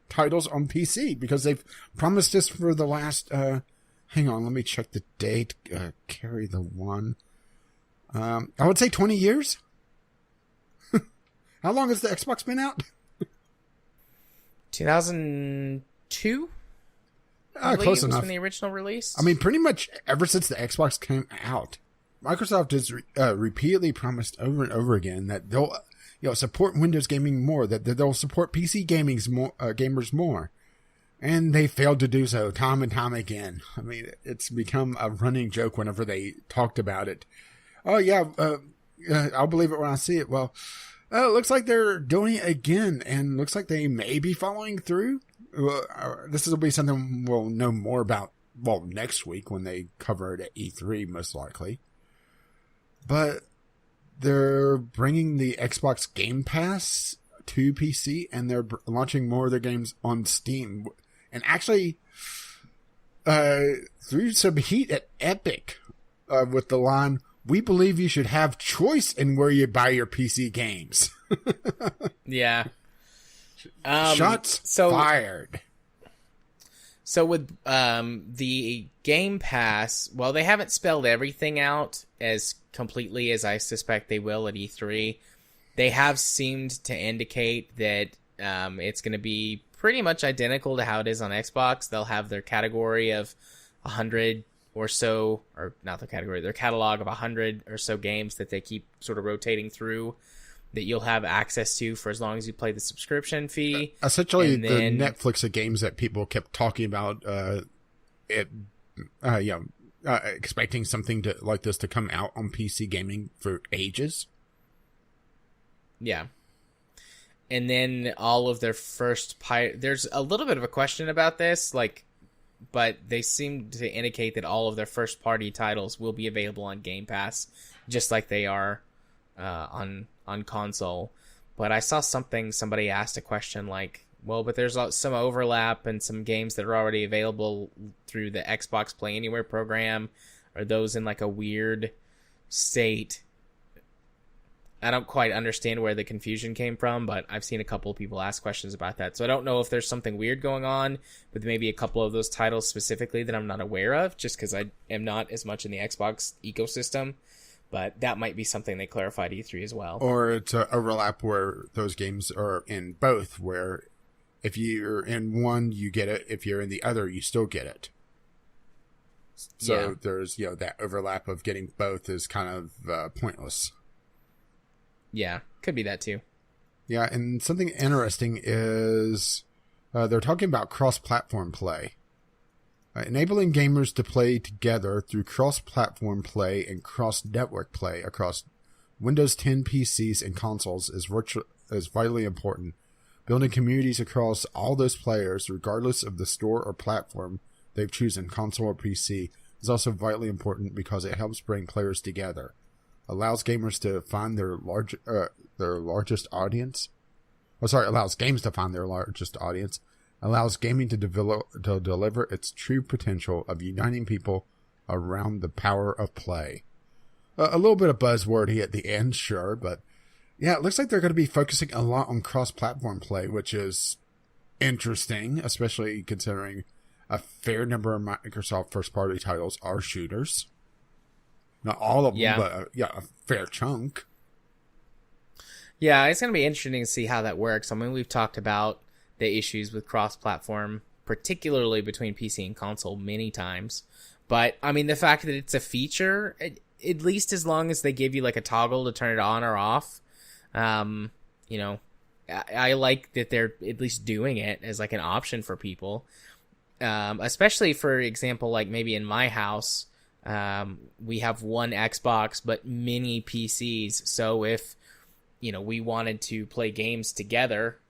titles on PC, because they've promised this for the last, hang on, let me check the date, carry the one, I would say 20 years. How long has the Xbox been out? 2002? Close enough. From the original release? I mean, pretty much ever since the Xbox came out, Microsoft has repeatedly promised over and over again that they'll support Windows gaming more, that they'll support PC gamers more. And they failed to do so time and time again. I mean, it's become a running joke whenever they talked about it. Oh, yeah, I'll believe it when I see it. Well, it looks like they're doing it again, and looks like they may be following through. This will be something we'll know more about, well, next week when they cover it at E3, most likely. But they're bringing the Xbox Game Pass to PC, and they're launching more of their games on Steam. And actually, threw some heat at Epic with the line, "We believe you should have choice in where you buy your PC games." Yeah. Shots fired. So with the Game Pass, well, they haven't spelled everything out as completely as I suspect they will at E3. They have seemed to indicate that it's going to be pretty much identical to how it is on Xbox. They'll have their category of 100 or so, or not their category, their catalog of 100 or so games that they keep sort of rotating through that you'll have access to for as long as you play the subscription fee. Essentially, the Netflix of games that people kept talking about, expecting something like this to come out on PC gaming for ages. Yeah. And then all of their first there's a little bit of a question about this, but they seem to indicate that all of their first party titles will be available on Game Pass, just like they are on console. But I saw somebody asked a question like, well, but there's some overlap and some games that are already available through the Xbox Play Anywhere program. Are those in like a weird state? I don't quite understand where the confusion came from, but I've seen a couple of people ask questions about that. So I don't know if there's something weird going on with maybe a couple of those titles specifically that I'm not aware of, just because I am not as much in the Xbox ecosystem. But that might be something they clarified E3 as well. Or it's an overlap where those games are in both, where if you're in one, you get it. If you're in the other, you still get it. So there's, that overlap of getting both is kind of pointless. Yeah, could be that too. Yeah, and something interesting is they're talking about cross-platform play. Enabling gamers to play together through cross-platform play and cross-network play across Windows 10 PCs and consoles is vitally important. Building communities across all those players, regardless of the store or platform they've chosen, console or PC, is also vitally important because it helps bring players together. Allows gamers to find their largest audience. Allows games to find their largest audience. Allows gaming to deliver its true potential of uniting people around the power of play. A little bit of buzzwordy at the end, sure, but yeah, it looks like they're going to be focusing a lot on cross-platform play, which is interesting, especially considering a fair number of Microsoft first-party titles are shooters. Not all of them, but a fair chunk. Yeah, it's going to be interesting to see how that works. I mean, we've talked about the issues with cross-platform, particularly between PC and console, many times. But, I mean, the fact that it's a feature, at least as long as they give you, like, a toggle to turn it on or off, I like that they're at least doing it as, like, an option for people. Especially, for example, like, maybe in my house, we have one Xbox, but many PCs. So if, we wanted to play games together,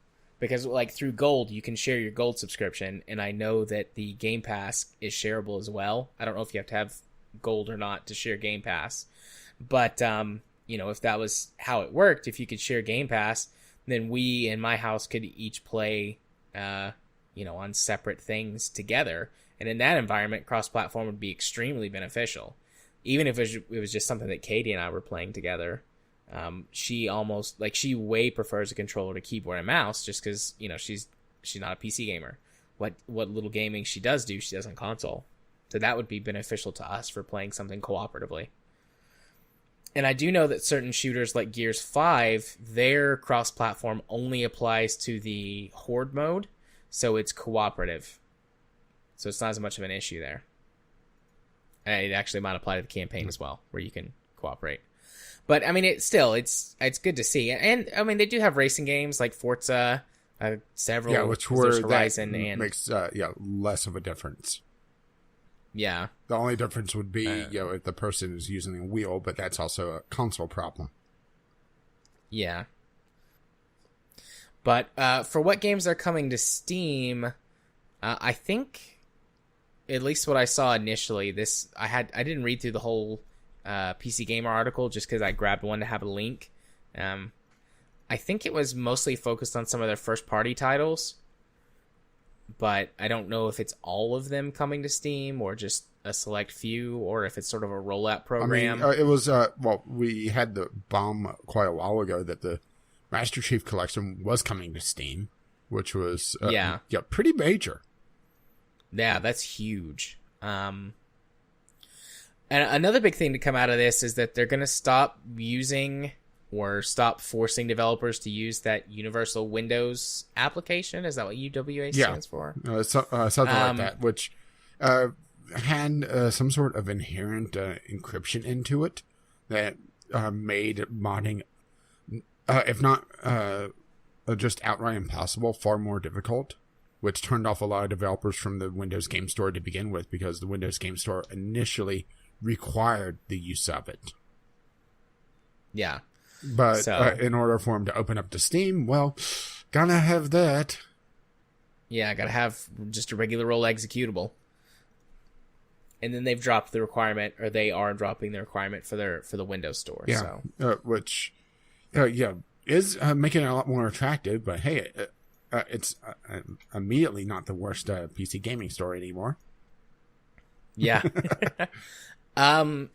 because like through Gold, you can share your Gold subscription. And I know that the Game Pass is shareable as well. I don't know if you have to have Gold or not to share Game Pass, but, if that was how it worked, if you could share Game Pass, then we in my house could each play, on separate things together. And in that environment, cross-platform would be extremely beneficial. Even if it was just something that Katie and I were playing together. She way prefers a controller to keyboard and mouse just because, she's not a PC gamer. What little gaming she does on console. So that would be beneficial to us for playing something cooperatively. And I do know that certain shooters like Gears 5, their cross-platform only applies to the Horde mode. So it's cooperative. So it's not as much of an issue there. And it actually might apply to the campaign as well, where you can cooperate. But, I mean, it's good to see. And, I mean, they do have racing games like Forza, several. Yeah, which Horizon and makes, less of a difference. Yeah. The only difference would be, if the person is using a wheel, but that's also a console problem. Yeah. But for what games are coming to Steam, I think, at least what I saw initially, I didn't read through the whole PC Gamer article just because I grabbed one to have a link. I think it was mostly focused on some of their first-party titles, but I don't know if it's all of them coming to Steam or just a select few, or if it's sort of a rollout program. I mean, it was, we had the bomb quite a while ago that the Master Chief Collection was coming to Steam, which was, pretty major. Yeah, that's huge. And another big thing to come out of this is that they're going to stop using or stop forcing developers to use that Universal Windows application. Is that what UWA stands for? Something like that, which had some sort of inherent encryption into it that made modding, if not just outright impossible, far more difficult, which turned off a lot of developers from the Windows Game Store to begin with, because the Windows Game Store initially required the use of it. Yeah. But in order for them to open up to Steam, well, gotta have that. Yeah, gotta have just a regular old executable. And then they've dropped the requirement, or they are dropping the requirement for the Windows Store. Yeah, so. Which is making it a lot more attractive. But hey, it's immediately not the worst PC gaming store anymore. Yeah. I'm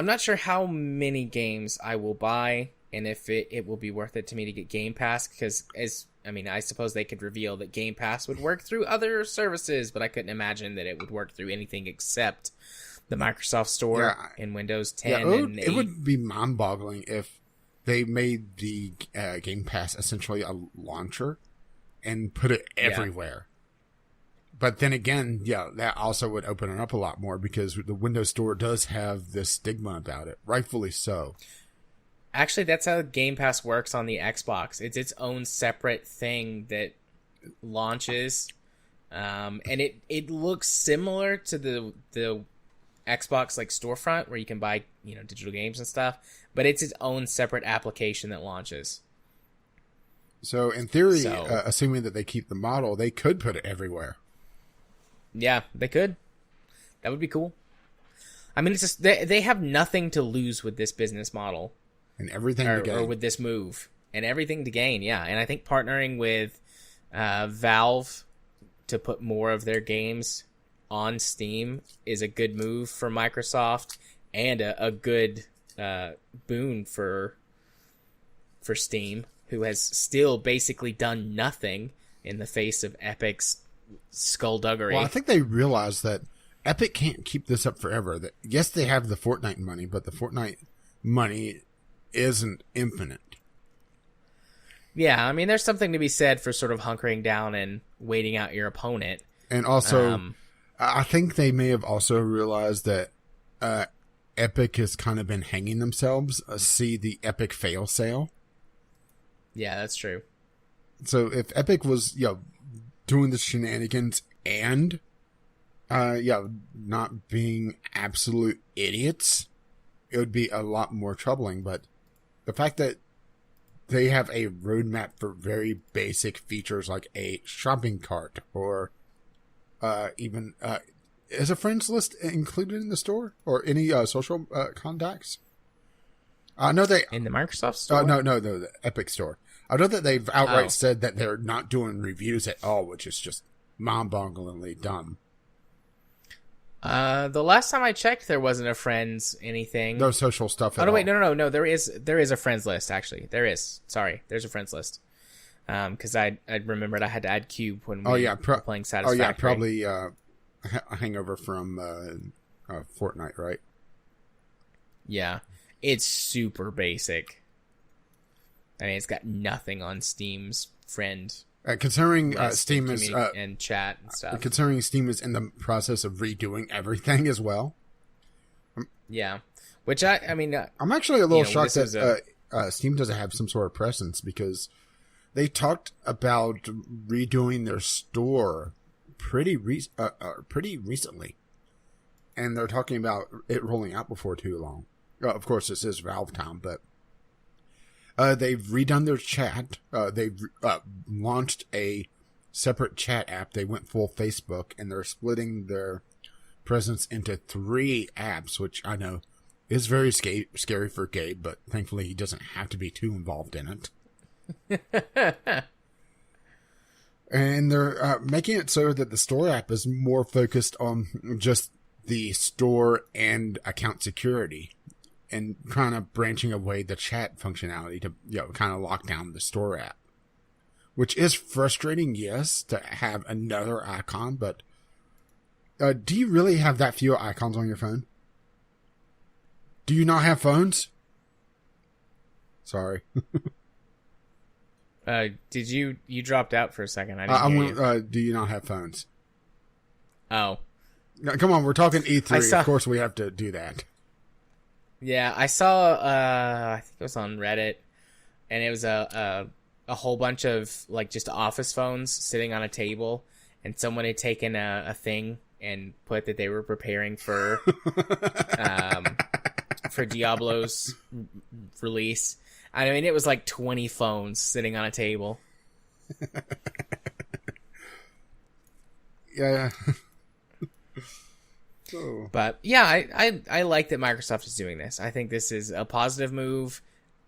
not sure how many games I will buy and if it will be worth it to me to get Game Pass, because I suppose they could reveal that Game Pass would work through other services, but I couldn't imagine that it would work through anything except the Microsoft Store in Windows 10 and 8. It would be mind-boggling if they made the Game Pass essentially a launcher and put it everywhere. But then again, that also would open it up a lot more, because the Windows Store does have this stigma about it, rightfully so. Actually, that's how Game Pass works on the Xbox. It's its own separate thing that launches, and it looks similar to the Xbox like storefront where you can buy digital games and stuff, but it's its own separate application that launches. So in theory, assuming that they keep the model, they could put it everywhere. Yeah, they could. That would be cool. I mean, it's just they have nothing to lose with this business model, and everything to gain, or with this move, and everything to gain. Yeah, and I think partnering with Valve to put more of their games on Steam is a good move for Microsoft, and a good boon for Steam, who has still basically done nothing in the face of Epic's skullduggery. Well, I think they realize that Epic can't keep this up forever. That yes, they have the Fortnite money, but the Fortnite money isn't infinite. Yeah, I mean, there's something to be said for sort of hunkering down and waiting out your opponent. And also, I think they may have also realized that Epic has kind of been hanging themselves. See the Epic fail sale. Yeah, that's true. So if Epic was, doing the shenanigans and, not being absolute idiots, it would be a lot more troubling. But the fact that they have a roadmap for very basic features like a shopping cart or even is a friends list included in the store or any social contacts? No, they in the Microsoft store. No, the Epic store. I know that they've outright said that they're not doing reviews at all, which is just mind-bogglingly dumb. The last time I checked, there wasn't a friends anything. No social stuff at all. Oh, no, wait, no. There is a friends list, actually. There is. Sorry, there's a friends list. Because I remembered I had to add Cube when we were playing Satisfactory. Oh, yeah, probably a hangover from Fortnite, right? Yeah. It's super basic. I mean, it's got nothing on Steam's friend. Considering Steam is and chat and stuff. Considering Steam is in the process of redoing everything as well. Yeah, which I'm actually a little shocked that Steam doesn't have some sort of presence, because they talked about redoing their store pretty recently, and they're talking about it rolling out before too long. Of course, this is Valve time, but. They've redone their chat. They've launched a separate chat app. They went full Facebook, and they're splitting their presence into 3 apps, which I know is very scary for Gabe, but thankfully he doesn't have to be too involved in it. And they're making it so that the store app is more focused on just the store and account security, and kind of branching away the chat functionality to kind of lock down the store app, which is frustrating, yes, to have another icon, but do you really have that few icons on your phone? Do you not have phones? Sorry. Did you dropped out for a second? I didn't hear you. Do you not have phones? Oh. Come on, we're talking E3. Of course we have to do that. Yeah, I saw, I think it was on Reddit, and it was a whole bunch of, like, just office phones sitting on a table, and someone had taken a thing and put that they were preparing for Diablo's release. I mean, it was like 20 phones sitting on a table. Yeah. But yeah, I like that Microsoft is doing this. I think this is a positive move.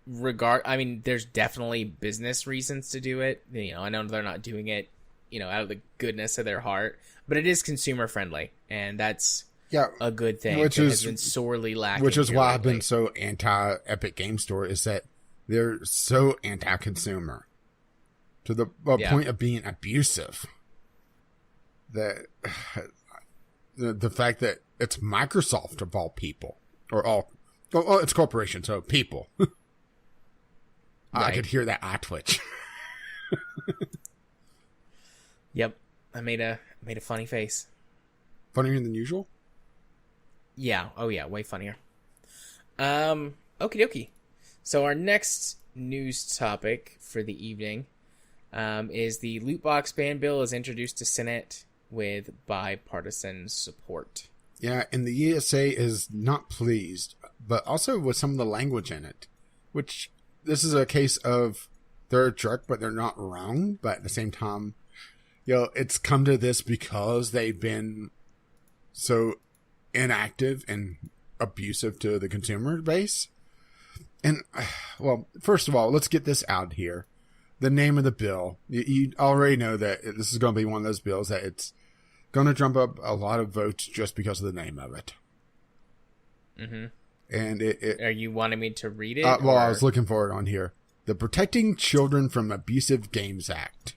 I mean, there's definitely business reasons to do it. You know, I know they're not doing it, you know, out of the goodness of their heart, but it is consumer friendly, and that's a good thing. Which has been sorely lacking. Which is why I've been so anti Epic Game Store, is that they're so anti-consumer to the point of being abusive. That the fact that it's Microsoft of all people, it's corporation, so people. Right. I could hear that eye twitch. Yep, I made a funny face. Funnier than usual? Yeah. Oh yeah, way funnier. Okie dokie. So our next news topic for the evening is the loot box ban bill is introduced to Senate with bipartisan support. Yeah, and the ESA is not pleased, but also with some of the language in it, which this is a case of they're a jerk, but they're not wrong. But at the same time, you know, it's come to this because they've been so inactive and abusive to the consumer base. And, well, first of all, let's get this out here. The name of the bill, you already know that this is going to be one of those bills that it's going to drum up a lot of votes just because of the name of it. Mm-hmm. And are you wanting me to read it? Well, I was looking for it on here. The Protecting Children from Abusive Games Act.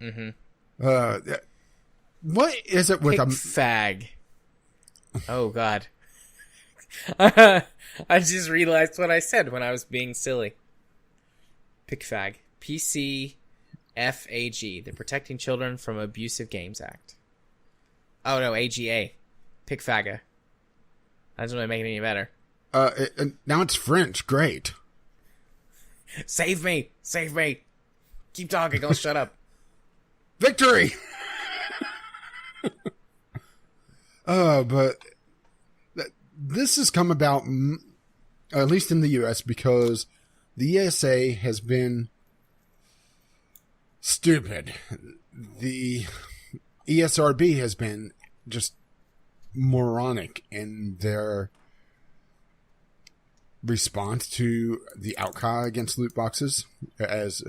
Mm-hmm. What is it with fag? Oh, God. I just realized what I said when I was being silly. PICFAG. PCFAG. The Protecting Children from Abusive Games Act. Oh, no, AGA. PICFAGA. That doesn't really make it any better. Now it's French. Great. Save me. Save me. Keep talking. Don't shut up. Victory! But this has come about, at least in the U.S., because the ESA has been stupid. The ESRB has been just moronic in their response to the outcry against loot boxes as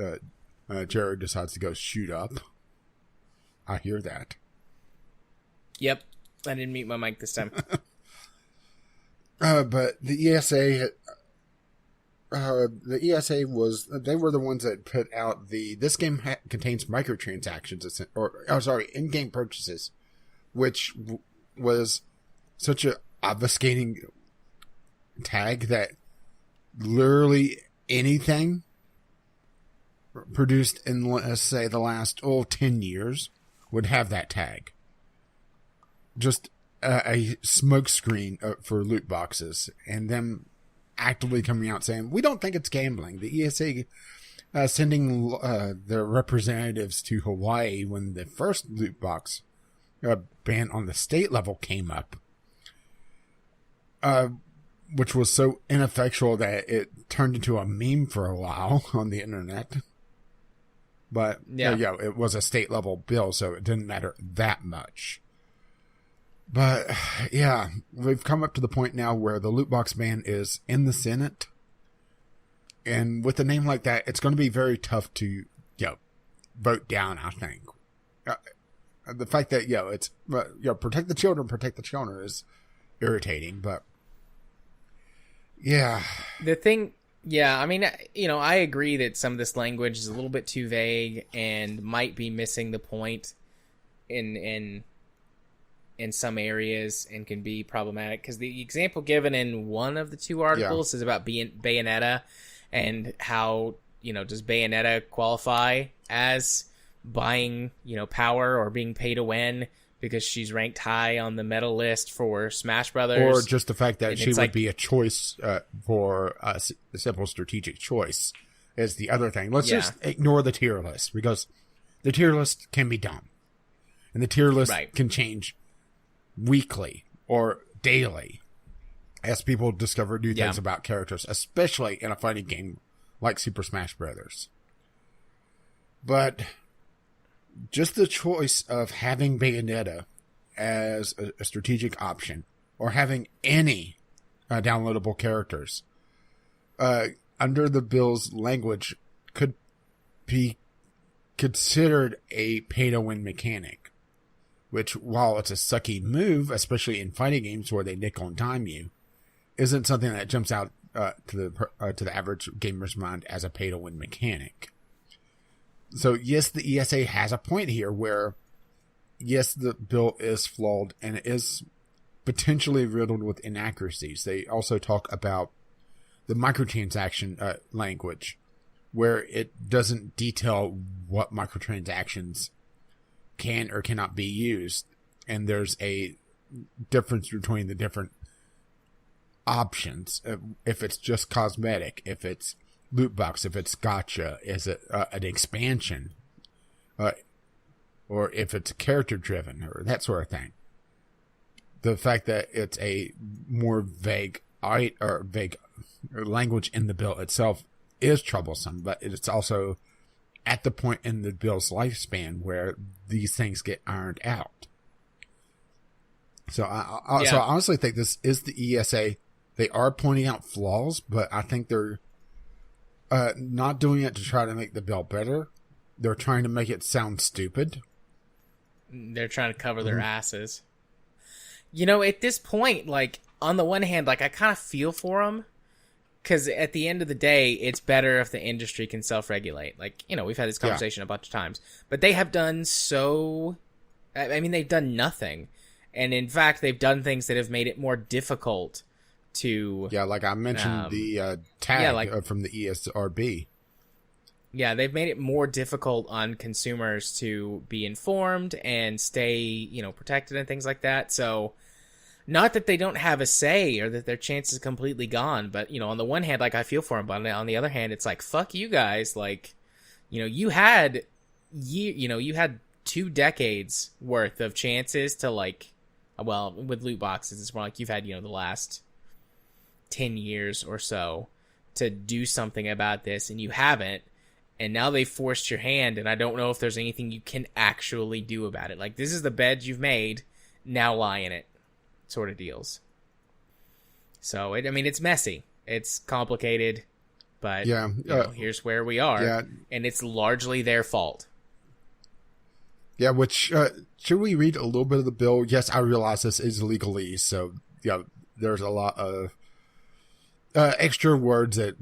Jared decides to go shoot up. I hear that. Yep. I didn't mute my mic this time. But the ESA they were the ones that put out this game contains microtransactions, in-game purchases, which was such a obfuscating tag that literally anything produced in, let's say, the last 10 years would have that tag. Just a smokescreen for loot boxes, and them actively coming out saying, we don't think it's gambling. The ESA sending their representatives to Hawaii when the first loot box ban on the state level came up, which was so ineffectual that it turned into a meme for a while on the internet. But yeah, it was a state level bill, so it didn't matter that much. But yeah, we've come up to the point now where the loot box ban is in the Senate. And with a name like that, it's going to be very tough to vote down, I think. The fact that, it's protect the children is irritating, but yeah. The thing Yeah, I mean, I agree that some of this language is a little bit too vague and might be missing the point in some areas and can be problematic. Because the example given in one of the two articles is about Bayonetta and how, does Bayonetta qualify as buying, power or being pay to win because she's ranked high on the medal list for Smash Brothers? Or just the fact that she would be a choice for a simple strategic choice is the other thing. Let's just ignore the tier list, because the tier list can be dumb. And the tier list can change weekly or daily as people discover new things about characters, especially in a fighting game like Super Smash Brothers. But just the choice of having Bayonetta as a strategic option, or having any downloadable characters under the bill's language, could be considered a pay-to-win mechanic, which, while it's a sucky move, especially in fighting games where they nickel and dime you, isn't something that jumps out to the average gamer's mind as a pay-to-win mechanic. So, yes, the ESA has a point here where, yes, the bill is flawed and it is potentially riddled with inaccuracies. They also talk about the microtransaction language, where it doesn't detail what microtransactions can or cannot be used. And there's a difference between the different options. If it's just cosmetic, if it's loot box, if it's gacha, is it an expansion, or if it's character driven, or that sort of thing. The fact that it's a more vague language in the bill itself is troublesome, but it's also at the point in the bill's lifespan where these things get ironed out. So so I honestly think this is the ESA. They are pointing out flaws, but I think they're not doing it to try to make the bill better. They're trying to make it sound stupid. They're trying to cover their asses. At this point, on the one hand, I kind of feel for them, because at the end of the day, it's better if the industry can self-regulate. We've had this conversation a bunch of times, but they have done they've done nothing. And in fact, they've done things that have made it more difficult to... Yeah, like I mentioned the tag from the ESRB. Yeah, they've made it more difficult on consumers to be informed and stay, protected and things like that. So, not that they don't have a say or that their chance is completely gone, but, on the one hand, I feel for them, but on the other hand, it's fuck you guys. You had 2 decades worth of chances to, with loot boxes, it's more you've had, the last 10 years or so to do something about this, and you haven't. And now they forced your hand, and I don't know if there's anything you can actually do about it. This is the bed you've made, now lie in it, sort of deals. So, it's messy. It's complicated, but here's where we are, and it's largely their fault. Yeah, which, should we read a little bit of the bill? Yes, I realize this is legalese, so, there's a lot of extra words that...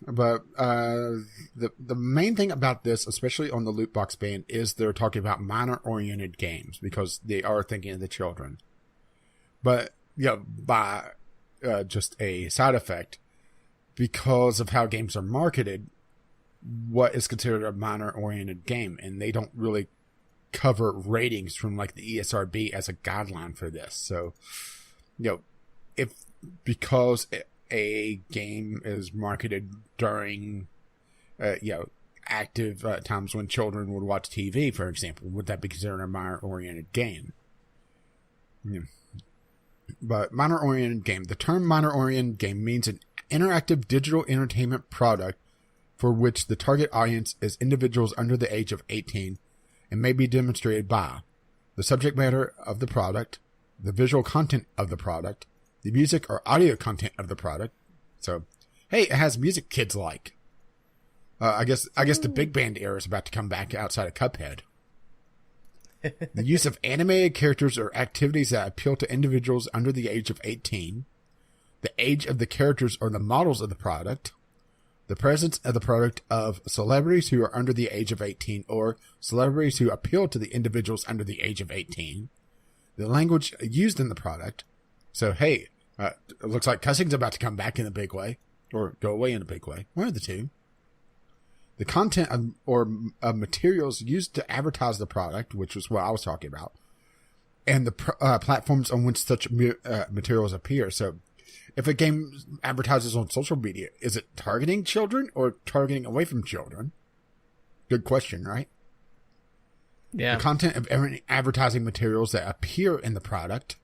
But the main thing about this, especially on the loot box ban, is they're talking about minor-oriented games, because they are thinking of the children. But, by just a side effect, because of how games are marketed, what is considered a minor-oriented game, and they don't really cover ratings from the ESRB as a guideline for this. So, because a game is marketed during, active times when children would watch TV, for example, would that be considered a minor-oriented game? Yeah. But minor-oriented game. The term minor-oriented game means an interactive digital entertainment product for which the target audience is individuals under the age of 18 and may be demonstrated by the subject matter of the product, the visual content of the product, the music or audio content of the product. So, hey, it has music kids like. I guess the big band era is about to come back outside of Cuphead. The use of animated characters or activities that appeal to individuals under the age of 18. The age of the characters or the models of the product. the presence of the product of celebrities who are under the age of 18 or celebrities who appeal to the individuals under the age of 18, the language used in the product. So, hey, it looks like cussing's about to come back in a big way or go away in a big way. One of the two. The content of materials used to advertise the product, which was what I was talking about, and the platforms on which such materials appear. So if a game advertises on social media, is it targeting children or targeting away from children? Good question, right? Yeah. The content of any advertising materials that appear in the product,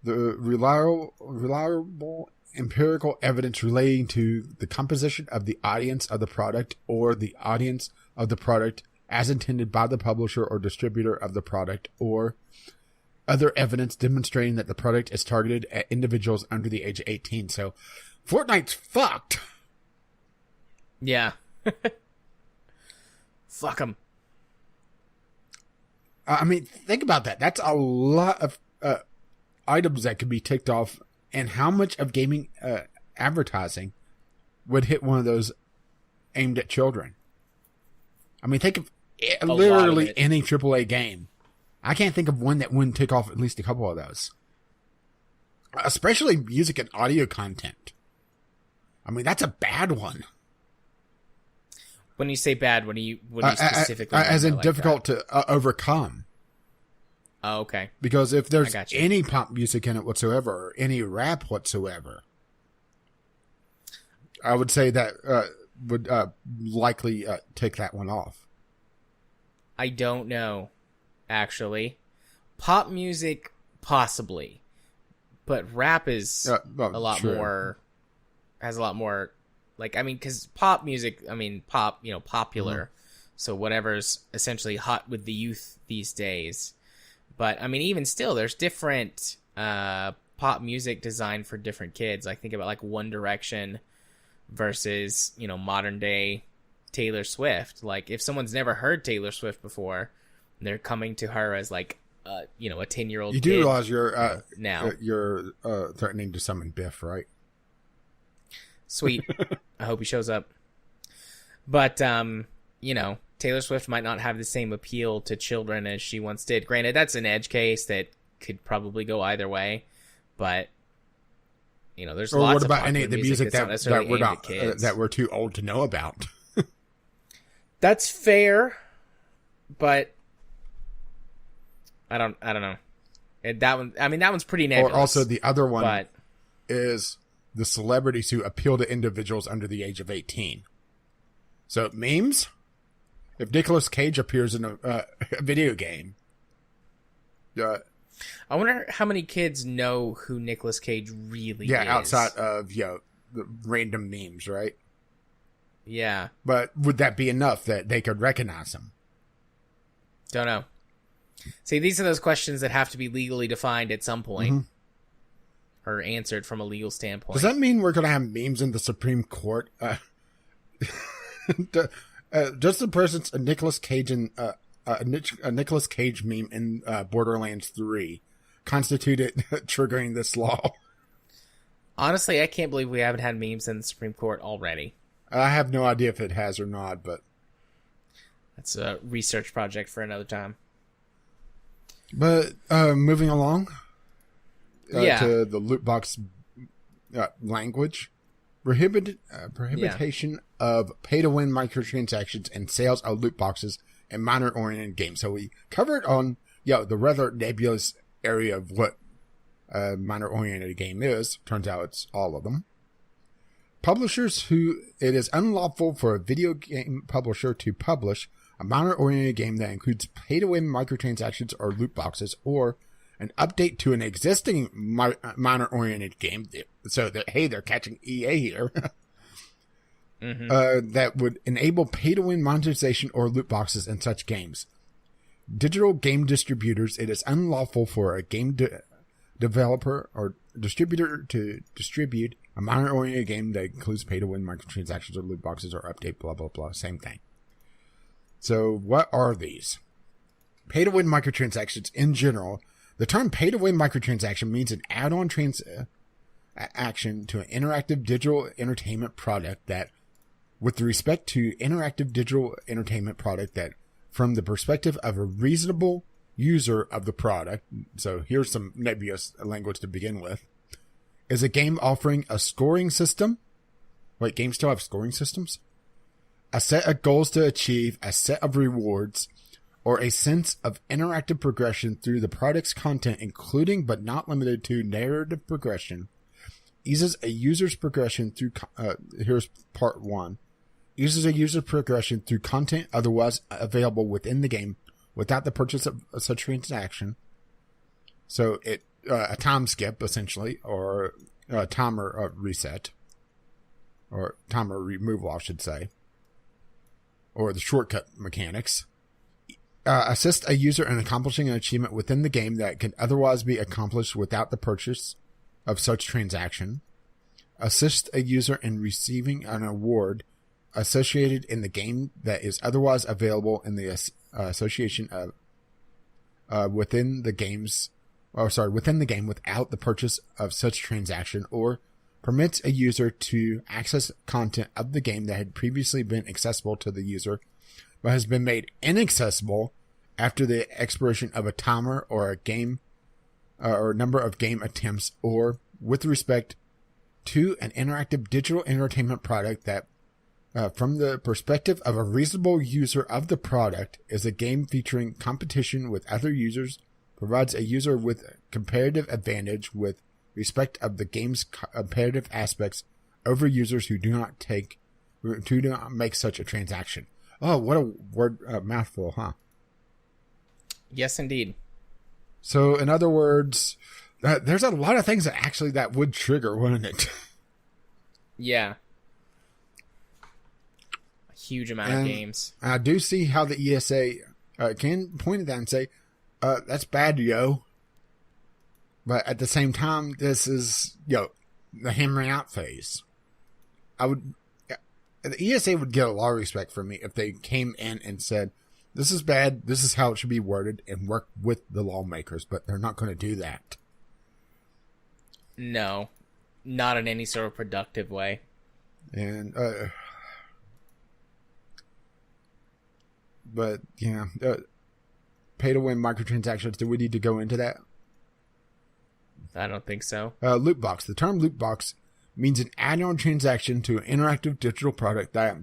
the reliable empirical evidence relating to the composition of the audience of the product or the audience of the product as intended by the publisher or distributor of the product, or other evidence demonstrating that the product is targeted at individuals under the age of 18. So Fortnite's fucked. Yeah. Fuck them. I mean, think about that. That's a lot of items that could be ticked off. And how much of gaming advertising would hit one of those aimed at children? I mean, think of literally any AAA game. I can't think of one that wouldn't tick off at least a couple of those. Especially music and audio content. I mean, that's a bad one. When you say bad, what do you specifically mean? As in difficult to overcome. Oh, okay. Because if there's any pop music in it whatsoever, or any rap whatsoever, I would say that would likely take that one off. I don't know, actually. Pop music, possibly. But rap is a lot more, has a lot more, like, I mean, because pop music, I mean, pop, popular. Mm-hmm. So whatever's essentially hot with the youth these days. But, I mean, even still, there's different pop music designed for different kids. Like, think about, like, One Direction versus, modern day Taylor Swift. Like, if someone's never heard Taylor Swift before, they're coming to her as, like, a 10-year-old kid. You do realize you're now. You're threatening to summon Biff, right? Sweet. I hope he shows up. But, Taylor Swift might not have the same appeal to children as she once did. Granted, that's an edge case that could probably go either way, but there's lots of. Or what about any of the music that we're too old to know about? That's fair, but I don't know. That one, I mean, that one's pretty nebulous. Or also the other one is the celebrities who appeal to individuals under the age of 18. So memes. If Nicolas Cage appears in a video game, I wonder how many kids know who Nicolas Cage really is. Yeah, outside of the random memes, right? Yeah, but would that be enough that they could recognize him? Don't know. See, these are those questions that have to be legally defined at some point, or answered from a legal standpoint. Does that mean we're going to have memes in the Supreme Court? Just the presence of Nicolas Cage and a Nicolas Cage meme in Borderlands 3 constituted triggering this law. Honestly, I can't believe we haven't had memes in the Supreme Court already. I have no idea if it has or not, but that's a research project for another time. But moving along to the loot box language. Prohibition of pay-to-win microtransactions and sales of loot boxes and minor-oriented games. So we covered on the rather nebulous area of what a minor-oriented game is. Turns out it's all of them. Publishers who it is unlawful for a video game publisher to publish a minor-oriented game that includes pay-to-win microtransactions or loot boxes, or an update to an existing minor-oriented game, so that, hey, they're catching EA here, that would enable pay-to-win monetization or loot boxes in such games. Digital game distributors, it is unlawful for a game developer or distributor to distribute a minor-oriented game that includes pay-to-win microtransactions or loot boxes or update, blah, blah, blah, same thing. So what are these? Pay-to-win microtransactions in general. The term pay-to-win microtransaction means an add-on action to an interactive digital entertainment product that, with respect to interactive digital entertainment product that, from the perspective of a reasonable user of the product, so here's some nebulous language to begin with, is a game offering a scoring system. Wait, games still have scoring systems? A set of goals to achieve, a set of rewards, or a sense of interactive progression through the product's content, including but not limited to narrative progression, eases a user's progression through, here's part one, uses a user's progression through content otherwise available within the game without the purchase of such transaction. So a time skip, essentially, or a timer reset, or timer removal, I should say, or the shortcut mechanics. Assist a user in accomplishing an achievement within the game that can otherwise be accomplished without the purchase of such transaction. Assist a user in receiving an award associated in the game that is otherwise available in the association of within the game without the purchase of such transaction, or permits a user to access content of the game that had previously been accessible to the user but has been made inaccessible after the expiration of a timer or a game or number of game attempts, or with respect to an interactive digital entertainment product that, from the perspective of a reasonable user of the product, is a game featuring competition with other users, provides a user with a comparative advantage with respect of the game's competitive aspects over users who do not make such a transaction. Oh, what a word mouthful, huh? Yes, indeed. So, in other words, there's a lot of things that would trigger, wouldn't it? Yeah. A huge amount of games. I do see how the ESA can point at that and say, that's bad, yo. But at the same time, this is, the hammering out phase. The ESA would get a lot of respect from me if they came in and said, this is bad, this is how it should be worded, and work with the lawmakers, but they're not going to do that. No, not in any sort of productive way. And, but, yeah, pay-to-win microtransactions, do we need to go into that? I don't think so. Loot box. The term loot box means an add-on transaction to an interactive digital product that,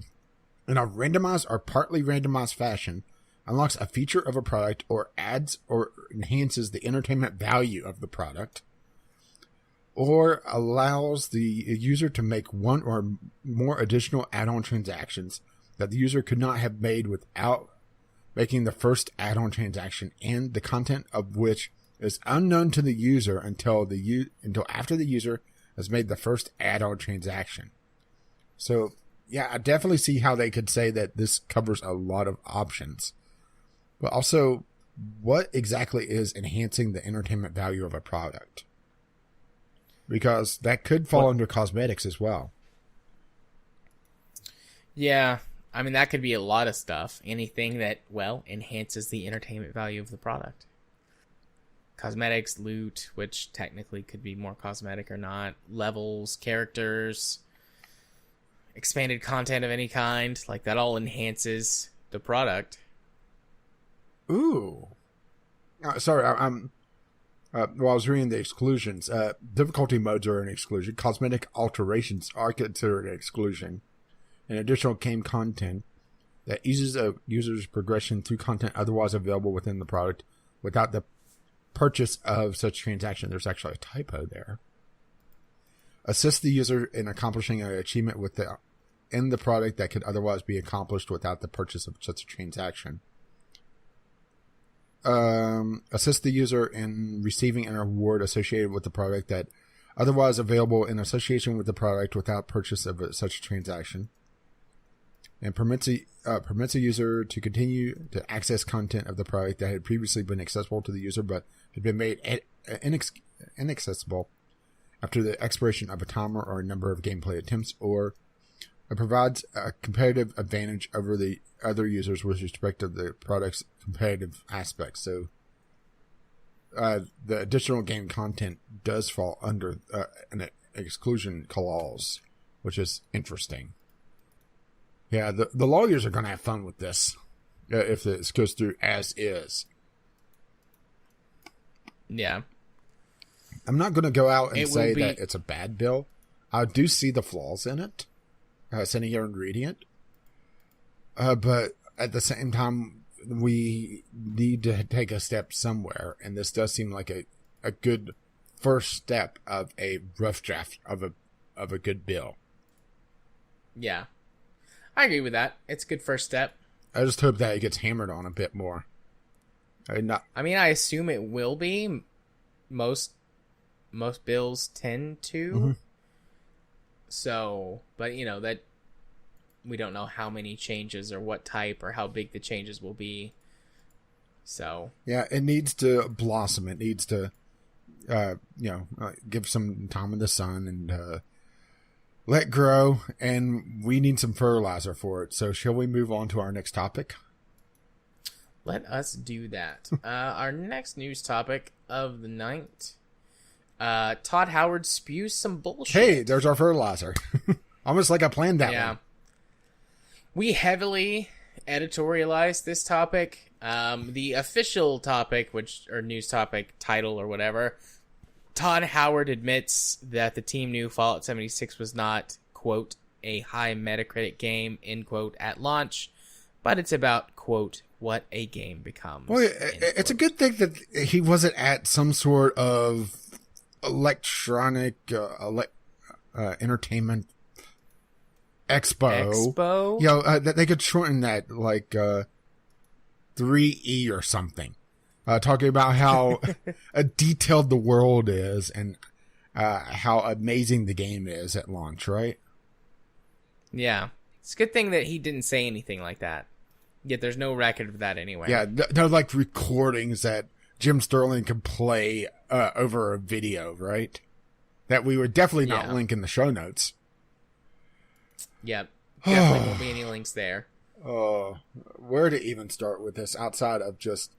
in a randomized or partly randomized fashion, unlocks a feature of a product or adds or enhances the entertainment value of the product, or allows the user to make one or more additional add-on transactions that the user could not have made without making the first add-on transaction, and the content of which is unknown to the user until after the user has made the first add-on transaction. So, yeah, I definitely see how they could say that this covers a lot of options. But also, what exactly is enhancing the entertainment value of a product? Because that could fall under cosmetics as well. Yeah, I mean, that could be a lot of stuff. Anything that, enhances the entertainment value of the product. Cosmetics, loot, which technically could be more cosmetic or not, levels, characters, expanded content of any kind, like that all enhances the product. Ooh. Sorry, I'm I was reading the exclusions. Difficulty modes are an exclusion. Cosmetic alterations are considered an exclusion. And additional game content that eases a user's progression through content otherwise available within the product without the purchase of such transaction. There's actually a typo there. Assist the user in accomplishing an achievement in the product that could otherwise be accomplished without the purchase of such a transaction. Assist the user in receiving an award associated with the product that otherwise available in association with the product without purchase of such a transaction. And permits a user to continue to access content of the product that had previously been accessible to the user but had been made inaccessible after the expiration of a timer or a number of gameplay attempts, or it provides a competitive advantage over the other users with respect to the product's competitive aspects. So the additional game content does fall under an exclusion clause, which is interesting. Yeah, the lawyers are going to have fun with this if this goes through as is. Yeah. I'm not going to go out and say be... that it's a bad bill. I do see the flaws in it. It's in your ingredient. But at the same time, we need to take a step somewhere. And this does seem like a good first step of a rough draft of a good bill. Yeah. I agree with that. It's a good first step. I just hope that it gets hammered on a bit more. I mean, I assume it will be. Most bills tend to. Mm-hmm. So, but that we don't know how many changes or what type or how big the changes will be. So yeah, it needs to blossom. It needs to, give some time in the sun and let grow. And we need some fertilizer for it. So, shall we move on to our next topic? Let us do that. Our next news topic of the night. Todd Howard spews some bullshit. Hey, there's our fertilizer. Almost like I planned that one. We heavily editorialized this topic. The official topic, or news topic title or whatever, Todd Howard admits that the team knew Fallout 76 was not, quote, a high Metacritic game, end quote, at launch, but it's about, quote, what a game becomes. Well, it's a good thing that he wasn't at some sort of electronic entertainment expo. That they could shorten that like 3E or something. Talking about how detailed the world is and how amazing the game is at launch, right? Yeah. It's a good thing that he didn't say anything like that. Yet there's no record of that anyway. Yeah, they're like recordings that Jim Sterling could play over a video, right? That we would definitely not link in the show notes. Yep. Definitely won't be any links there. Where to even start with this outside of just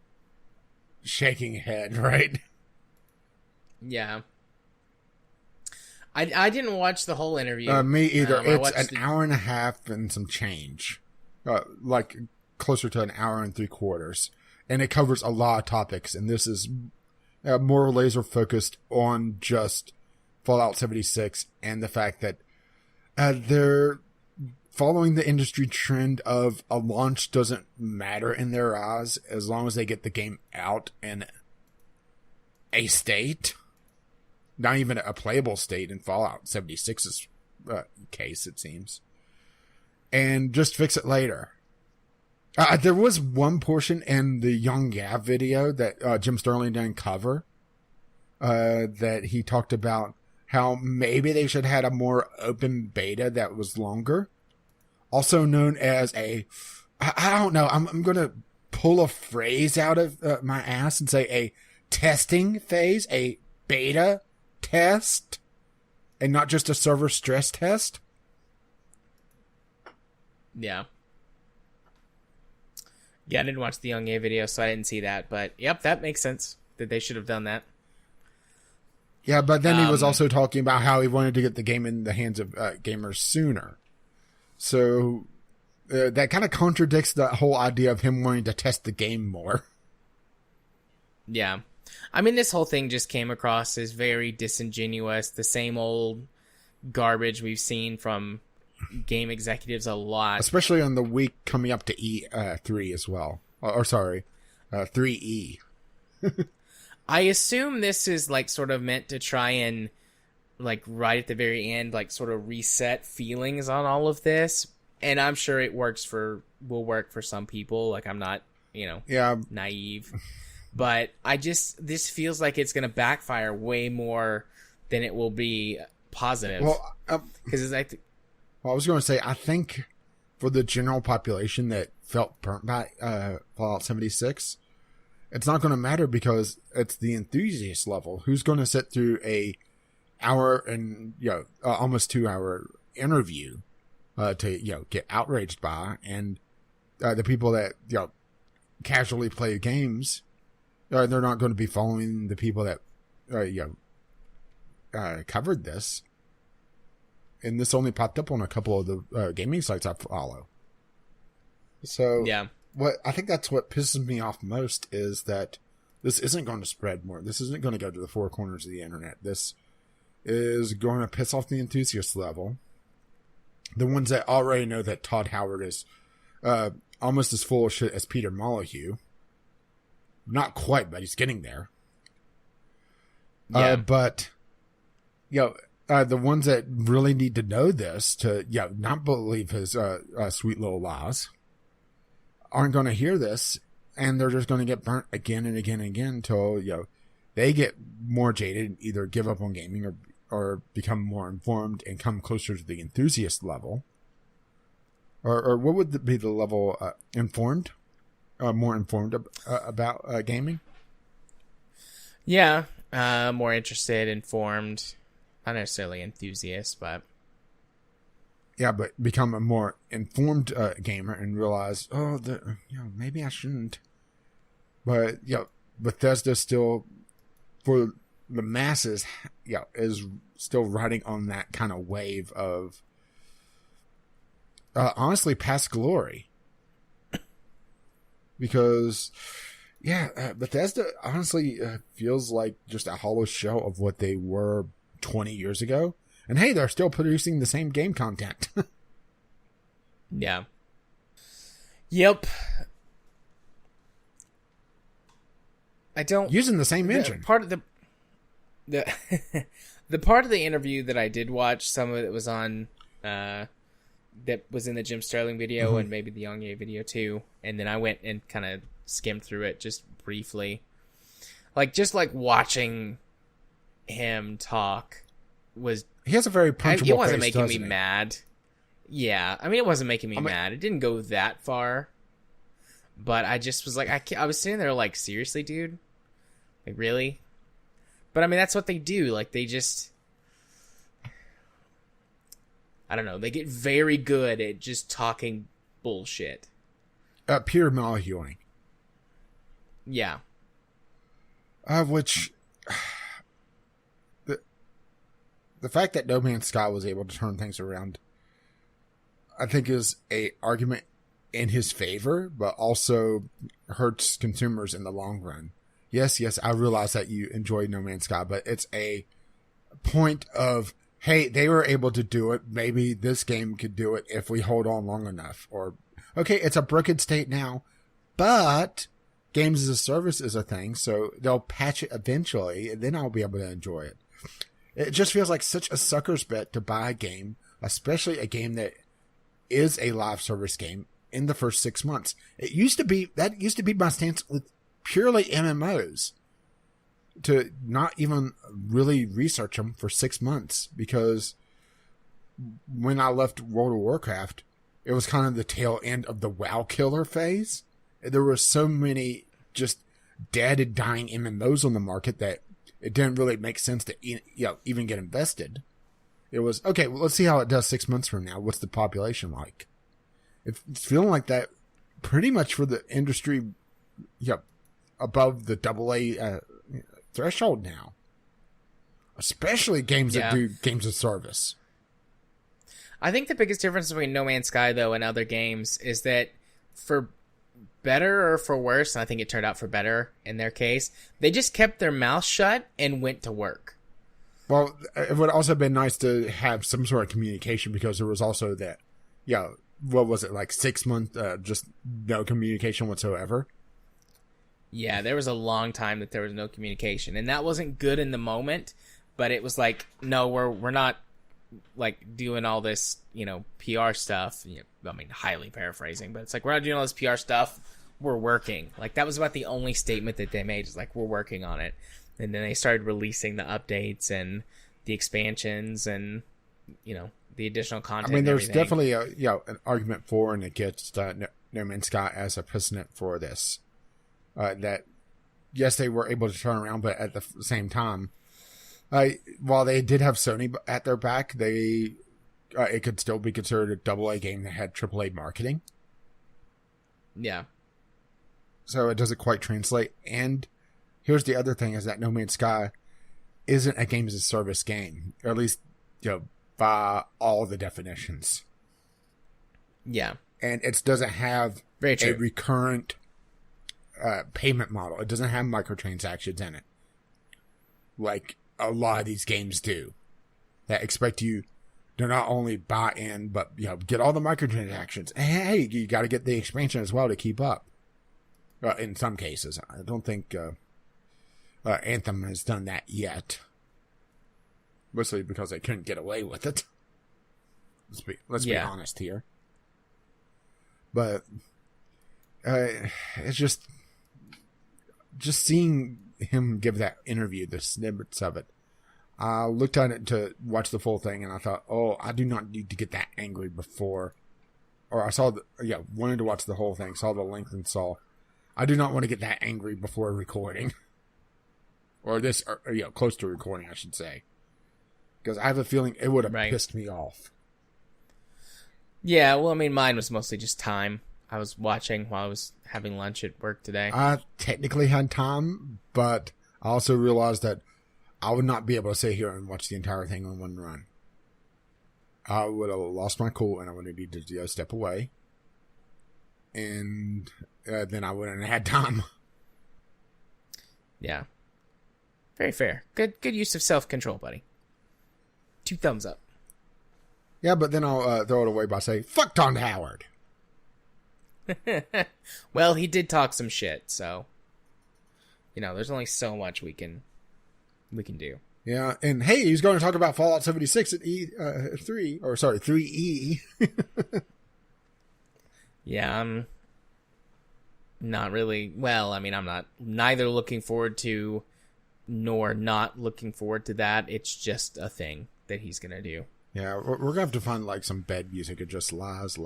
shaking head, right? Yeah. I didn't watch the whole interview. Me either. It's an hour and a half and some change. Like closer to an hour and 3/4. And it covers a lot of topics. And this is more laser focused on just Fallout 76 and the fact that they're following the industry trend of a launch doesn't matter in their eyes as long as they get the game out in a state. Not even a playable state in Fallout 76's case, it seems. And just fix it later. There was one portion in the Young Gav video that Jim Sterling didn't cover that he talked about how maybe they should have had a more open beta that was longer. Also known as I don't know, I'm going to pull a phrase out of my ass and say a testing phase, a beta test, and not just a server stress test. Yeah. Yeah, I didn't watch the Young A video, so I didn't see that. But, yep, that makes sense that they should have done that. Yeah, but then he was also talking about how he wanted to get the game in the hands of gamers sooner. So that kind of contradicts the whole idea of him wanting to test the game more. Yeah. I mean, this whole thing just came across as very disingenuous. The same old garbage we've seen from game executives a lot. Especially on the week coming up to E3 as well. Or sorry, 3E. I assume this is like sort of meant to try and like right at the very end, like sort of reset feelings on all of this. And I'm sure it will work for some people. Like I'm not, naive. But this feels like it's going to backfire way more than it will be positive. Well, because I was going to say, I think for the general population that felt burnt by Fallout 76, it's not going to matter because it's the enthusiast level who's going to sit through a hour and almost 2 hour interview to get outraged by, and the people that casually play games. They're not going to be following the people that covered this. and this only popped up on a couple of the gaming sites I follow. So Yeah. I think that's what pisses me off most is that this isn't going to spread more. This isn't going to go to the four corners of the internet. This is going to piss off the enthusiast level. The ones that already know that Todd Howard is almost as full of shit as Peter Molyneux. Not quite, but he's getting there. Yeah. But, the ones that really need to know this to, not believe his sweet little lies aren't going to hear this, and they're just going to get burnt again and again and again until, they get more jaded and either give up on gaming or become more informed and come closer to the enthusiast level. Or what would be the level? Informed? More informed about gaming? Yeah. More interested, informed. Not necessarily enthusiast, but... Yeah, but become a more informed gamer and realize, maybe I shouldn't. But, Bethesda still, for the masses, is still riding on that kind of wave of, honestly, past glory. Because, Bethesda honestly feels like just a hollow shell of what they were 20 years ago. And hey, they're still producing the same game content. Yeah. Yep. I don't... Using the same engine. Part of the the part of the interview that I did watch, some of it was on... that was in the Jim Sterling video and maybe the Yongye video too. And then I went and kind of skimmed through it just briefly. Just watching him talk was... He has a very punchable It wasn't face, making me he? mad. Yeah, I mean, it wasn't making me mad. It didn't go that far. But I just was I was sitting there seriously, dude? Really? But I mean, that's what they do. They just... I don't know. They get very good at just talking bullshit. Pure Molyneux. Yeah. Which... The fact that No Man's Sky was able to turn things around, I think, is a argument in his favor, but also hurts consumers in the long run. Yes, I realize that you enjoy No Man's Sky, but it's a point of, hey, they were able to do it. Maybe this game could do it if we hold on long enough. Or, okay, it's a broken state now, but games as a service is a thing, so they'll patch it eventually, and then I'll be able to enjoy it. It just feels like such a sucker's bet to buy a game, especially a game that is a live service game, in the first 6 months. That used to be my stance with purely MMOs, to not even really research them for 6 months, because when I left World of Warcraft, it was kind of the tail end of the WoW killer phase. There were so many just dead and dying MMOs on the market that it didn't really make sense to even get invested. It was, okay, well, let's see how it does 6 months from now. What's the population like? It's feeling like that pretty much for the industry above the AA threshold now. Especially games that do games of service. I think the biggest difference between No Man's Sky, though, and other games is that for better or for worse, and I think it turned out for better in their case, they just kept their mouth shut and went to work. Well, it would also have been nice to have some sort of communication, because there was also that, what was it, 6 months, just no communication whatsoever? Yeah, there was a long time that there was no communication, and that wasn't good in the moment, but it was no, we're not doing all this, PR stuff. I mean, highly paraphrasing, but it's we're not doing all this PR stuff. We're working. That was about the only statement that they made, is we're working on it. And then they started releasing the updates and the expansions and, the additional content. I mean, there's definitely an argument for and against No Man's Sky as a precedent for this. That, yes, they were able to turn around, but at the same time, while they did have Sony at their back, it could still be considered a AA game that had AAA marketing. Yeah. So it doesn't quite translate. And here's the other thing, is that No Man's Sky isn't a game as a service game. Or at least, by all the definitions. Yeah. And it doesn't have Very true. a recurrent payment model. It doesn't have microtransactions in it, like a lot of these games do, that expect you to not only buy in, but get all the microtransactions. And hey, you got to get the expansion as well to keep up. In some cases, I don't think Anthem has done that yet. Mostly because they couldn't get away with it. Let's be honest here. But it's just seeing him give that interview, the snippets of it. I looked at it to watch the full thing, and I thought, oh, I do not need to get that angry before. Or I saw, wanted to watch the whole thing, saw the length, and saw, I do not want to get that angry before recording. Or this, close to recording, I should say. Because I have a feeling it would have pissed me off. Yeah, well, I mean, mine was mostly just time. I was watching while I was having lunch at work today. I technically had time, but I also realized that I would not be able to sit here and watch the entire thing on one run. I would have lost my cool, and I would have needed to step away. And then I wouldn't have had time. Yeah. Very fair. Good use of self-control, buddy. 2 thumbs up. Yeah, but then I'll throw it away by saying, fuck Todd Howard. Well, he did talk some shit, so there's only so much we can do. Yeah, and hey, he's going to talk about Fallout 76 at 3E. Yeah, I'm not really. Well, I mean, I'm not neither looking forward to nor not looking forward to that. It's just a thing that he's gonna do. Yeah, we're gonna have to find like some bed music of just lies.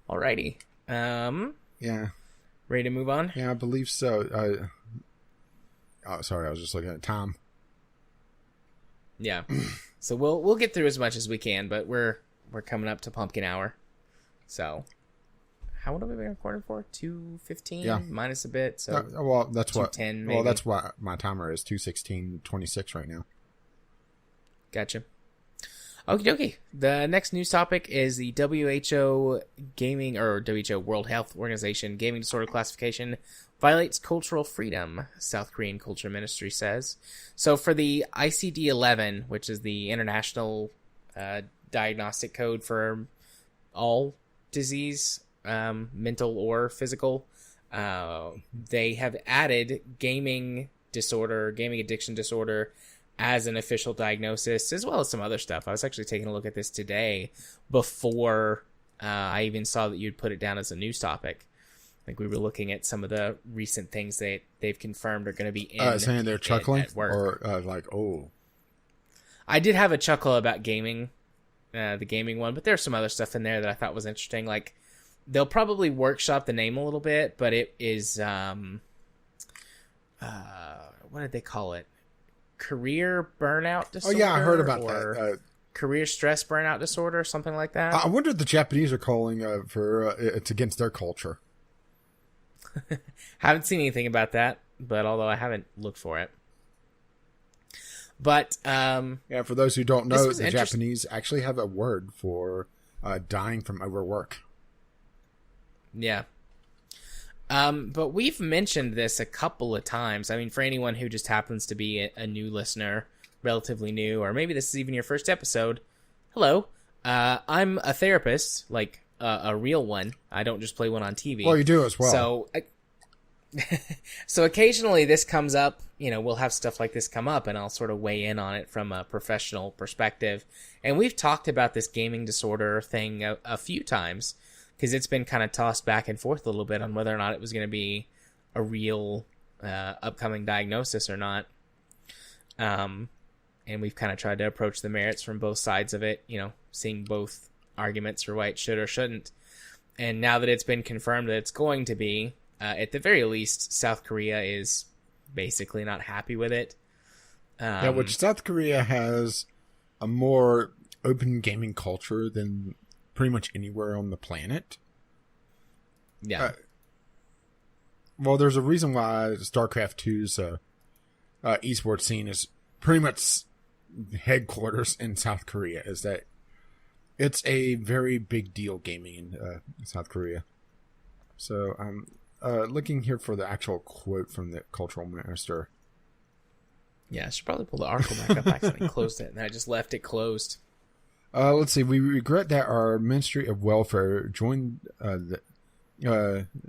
Alrighty. Yeah. Ready to move on? Yeah, I believe so. Sorry, I was just looking at time. Yeah. So we'll get through as much as we can, but we're coming up to pumpkin hour. So how long have we been recording for? 2:15? Yeah. Minus a bit. So well, that's 2:10 maybe. Well, that's what my timer is. 2:16:26 right now. Gotcha. Okie dokie. The next news topic is the WHO WHO World Health Organization gaming disorder classification violates cultural freedom, South Korean Culture Ministry says. So for the ICD-11, which is the international diagnostic code for all disease, mental or physical, they have added gaming addiction disorder as an official diagnosis, as well as some other stuff. I was actually taking a look at this today before I even saw that you'd put it down as a news topic. Like we were looking at some of the recent things that they've confirmed are going to be in. Saying they're chuckling at work. Or like, oh. I did have a chuckle about gaming, the gaming one, but there's some other stuff in there that I thought was interesting. Like they'll probably workshop the name a little bit, but it is, what did they call it? Career burnout disorder? Oh, yeah, I heard about that. Career stress burnout disorder, something like that. I wonder if the Japanese are calling for it's against their culture. Haven't seen anything about that, but although I haven't looked for it. But yeah, for those who don't know, the Japanese actually have a word for dying from overwork. Yeah. But we've mentioned this a couple of times. I mean, for anyone who just happens to be a new listener, relatively new, or maybe this is even your first episode, hello. I'm a therapist, like a real one. I don't just play one on TV. Well, you do as well. So, so occasionally this comes up, we'll have stuff like this come up and I'll sort of weigh in on it from a professional perspective. And we've talked about this gaming disorder thing a few times, because it's been kind of tossed back and forth a little bit on whether or not it was going to be a real upcoming diagnosis or not. And we've kind of tried to approach the merits from both sides of it, seeing both arguments for why it should or shouldn't. And now that it's been confirmed that it's going to be, at the very least, South Korea is basically not happy with it. Yeah, which South Korea has a more open gaming culture than pretty much anywhere on the planet. Yeah. Well, there's a reason why StarCraft 2's esports scene is pretty much headquarters in South Korea. Is that it's a very big deal gaming in South Korea. So I'm looking here for the actual quote from the cultural minister. Yeah, I should probably pull the article back up. I accidentally closed it, and I just left it closed. Let's see. We regret that our Ministry of Welfare joined the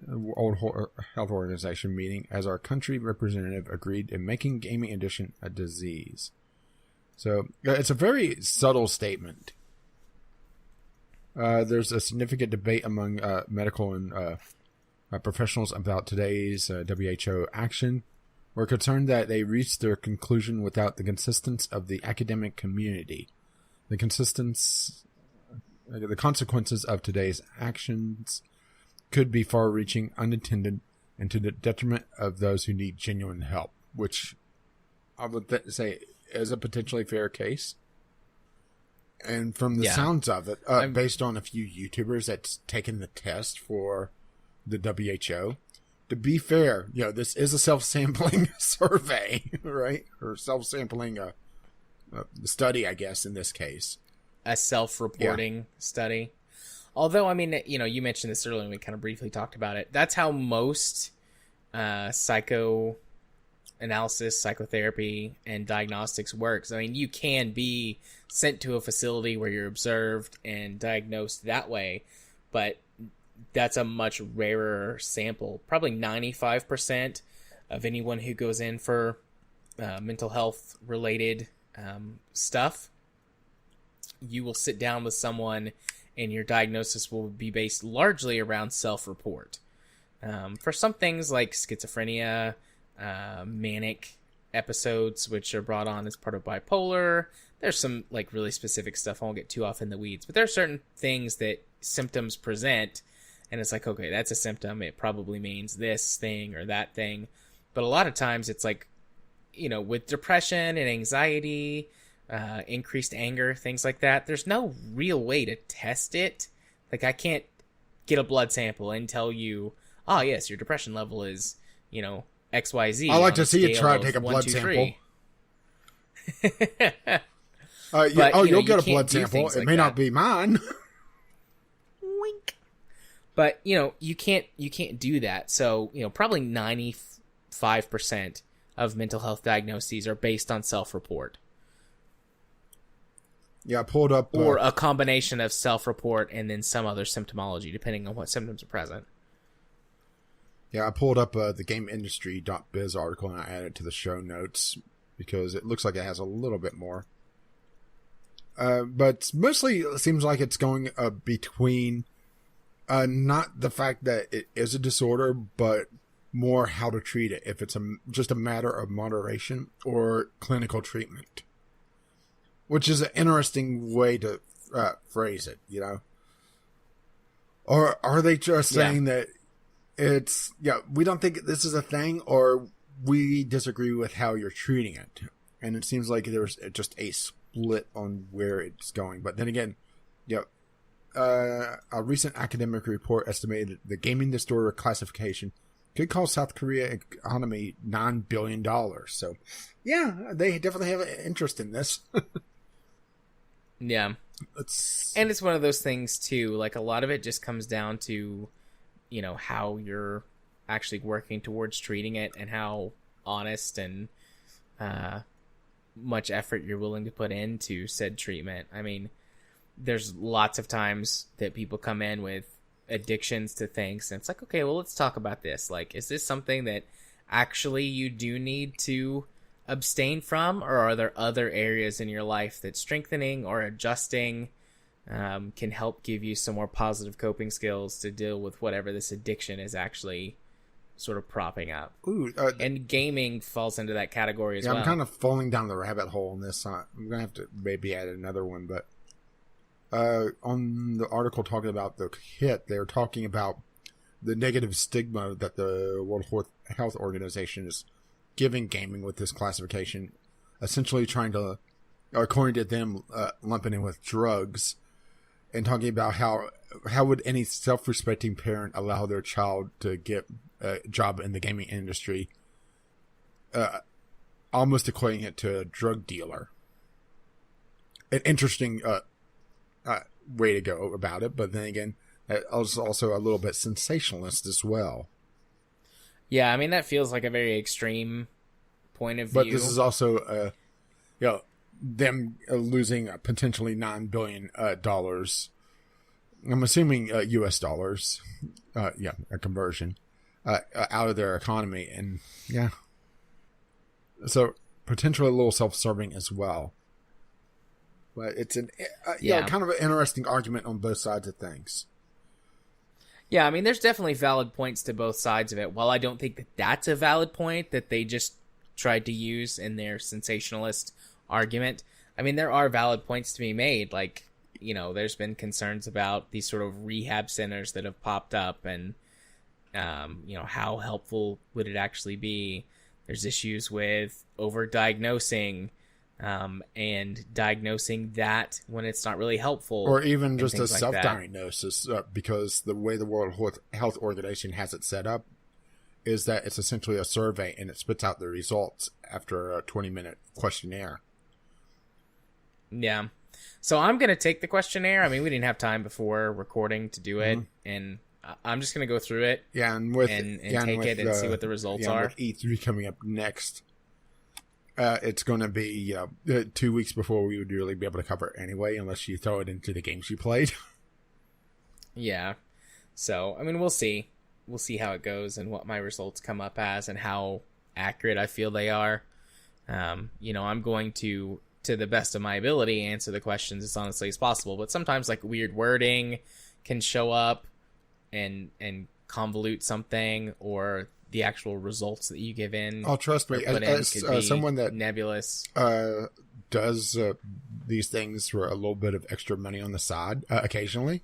World Health Organization meeting as our country representative agreed in making gaming addiction a disease. So it's a very subtle statement. There's a significant debate among medical and professionals about today's WHO action. We're concerned that they reached their conclusion without the consistency of the academic community. The consequences of today's actions could be far-reaching, unintended, and to the detriment of those who need genuine help, which I would say is a potentially fair case. And from the sounds of it, based on a few YouTubers that's taken the test for the WHO, to be fair, this is a self-sampling survey, right? Or self-sampling study, I guess, in this case. A self-reporting study. Although, I mean, you mentioned this earlier and we kind of briefly talked about it. That's how most psychoanalysis, psychotherapy, and diagnostics works. I mean, you can be sent to a facility where you're observed and diagnosed that way, but that's a much rarer sample. Probably 95% of anyone who goes in for mental health related stuff, you will sit down with someone and your diagnosis will be based largely around self-report. For some things like schizophrenia, manic episodes, which are brought on as part of bipolar, there's some like really specific stuff. I won't get too off in the weeds, but there are certain things that symptoms present, and it's like, okay, that's a symptom. It probably means this thing or that thing. But a lot of times it's like, with depression and anxiety, increased anger, things like that, there's no real way to test it. Like, I can't get a blood sample and tell you, oh, yes, your depression level is, XYZ. I like to see you try to take a blood sample. You'll get a blood sample. It may not be mine. Wink. But, you can't do that. So, probably 95% of mental health diagnoses are based on self-report. Yeah, I pulled up... or a combination of self-report and then some other symptomology, depending on what symptoms are present. Yeah, I pulled up the GameIndustry.biz article and I added it to the show notes because it looks like it has a little bit more. But mostly it seems like it's going between not the fact that it is a disorder, but more how to treat it. If it's just a matter of moderation or clinical treatment. Which is an interesting way to phrase it, Or are they just saying that it's, we don't think this is a thing, or we disagree with how you're treating it? And it seems like there's just a split on where it's going. But then again, a recent academic report estimated the gaming disorder classification could cost South Korea economy $9 billion. So, they definitely have an interest in this. Yeah. And it's one of those things, too. Like, a lot of it just comes down to, how you're actually working towards treating it and how honest and much effort you're willing to put into said treatment. I mean, there's lots of times that people come in with addictions to things, and it's like, okay, well, let's talk about this. Like, is this something that actually you do need to abstain from, or are there other areas in your life that strengthening or adjusting can help give you some more positive coping skills to deal with whatever this addiction is actually sort of propping up? Ooh, and gaming falls into that category as well. I'm kind of falling down the rabbit hole on this. I'm going to have to maybe add another one, but on the article talking about the hit, they're talking about the negative stigma that the World Health Organization is giving gaming with this classification, essentially trying to, according to them, lumping in with drugs, and talking about how would any self-respecting parent allow their child to get a job in the gaming industry, almost equating it to a drug dealer. An interesting way to go about it, but then again, that was also a little bit sensationalist as well. Yeah, I mean, that feels like a very extreme point of view. But this is also, them losing potentially $9 billion dollars. I'm assuming U.S. dollars, a conversion, out of their economy. And, yeah. So, potentially a little self-serving as well. But it's kind of an interesting argument on both sides of things. Yeah, I mean, there's definitely valid points to both sides of it. While I don't think that that's a valid point that they just tried to use in their sensationalist argument, I mean, there are valid points to be made. Like, there's been concerns about these sort of rehab centers that have popped up and, how helpful would it actually be? There's issues with overdiagnosing and diagnosing that when it's not really helpful. Or even just a self-diagnosis, because the way the World Health Organization has it set up is that it's essentially a survey and it spits out the results after a 20-minute questionnaire. Yeah. So I'm going to take the questionnaire. I mean, we didn't have time before recording to do it, and I'm just going to go through it and take it and see what the results are. With E3 coming up next, it's going to be 2 weeks before we would really be able to cover it anyway, unless you throw it into the games you played. Yeah. So, I mean, we'll see. We'll see how it goes and what my results come up as and how accurate I feel they are. I'm going to the best of my ability, answer the questions as honestly as possible. But sometimes, like, weird wording can show up and convolute something, or the actual results that you give in. Oh, trust me, as someone that nebulous does these things for a little bit of extra money on the side occasionally.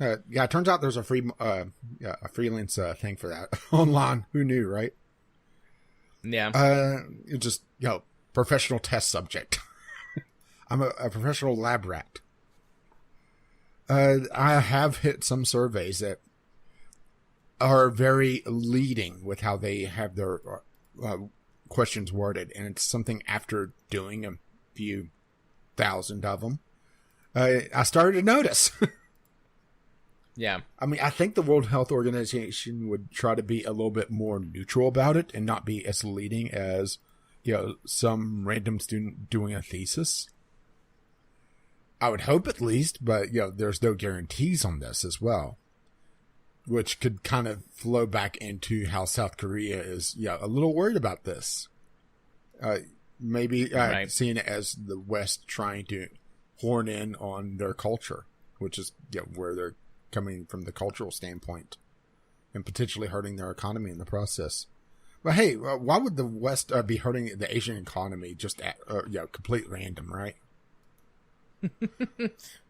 It turns out there's a freelance thing for that online. Who knew, right? Yeah. It's just professional test subject. I'm a professional lab rat. I have hit some surveys that are very leading with how they have their questions worded, and it's something after doing a few thousand of them, I started to notice. Yeah. I mean, I think the World Health Organization would try to be a little bit more neutral about it and not be as leading as, some random student doing a thesis. I would hope at least, but, there's no guarantees on this as well, which could kind of flow back into how South Korea is, a little worried about this. Maybe seeing it as the West trying to horn in on their culture, which is where they're coming from the cultural standpoint, and potentially hurting their economy in the process. But hey, why would the West be hurting the Asian economy just at complete random, right?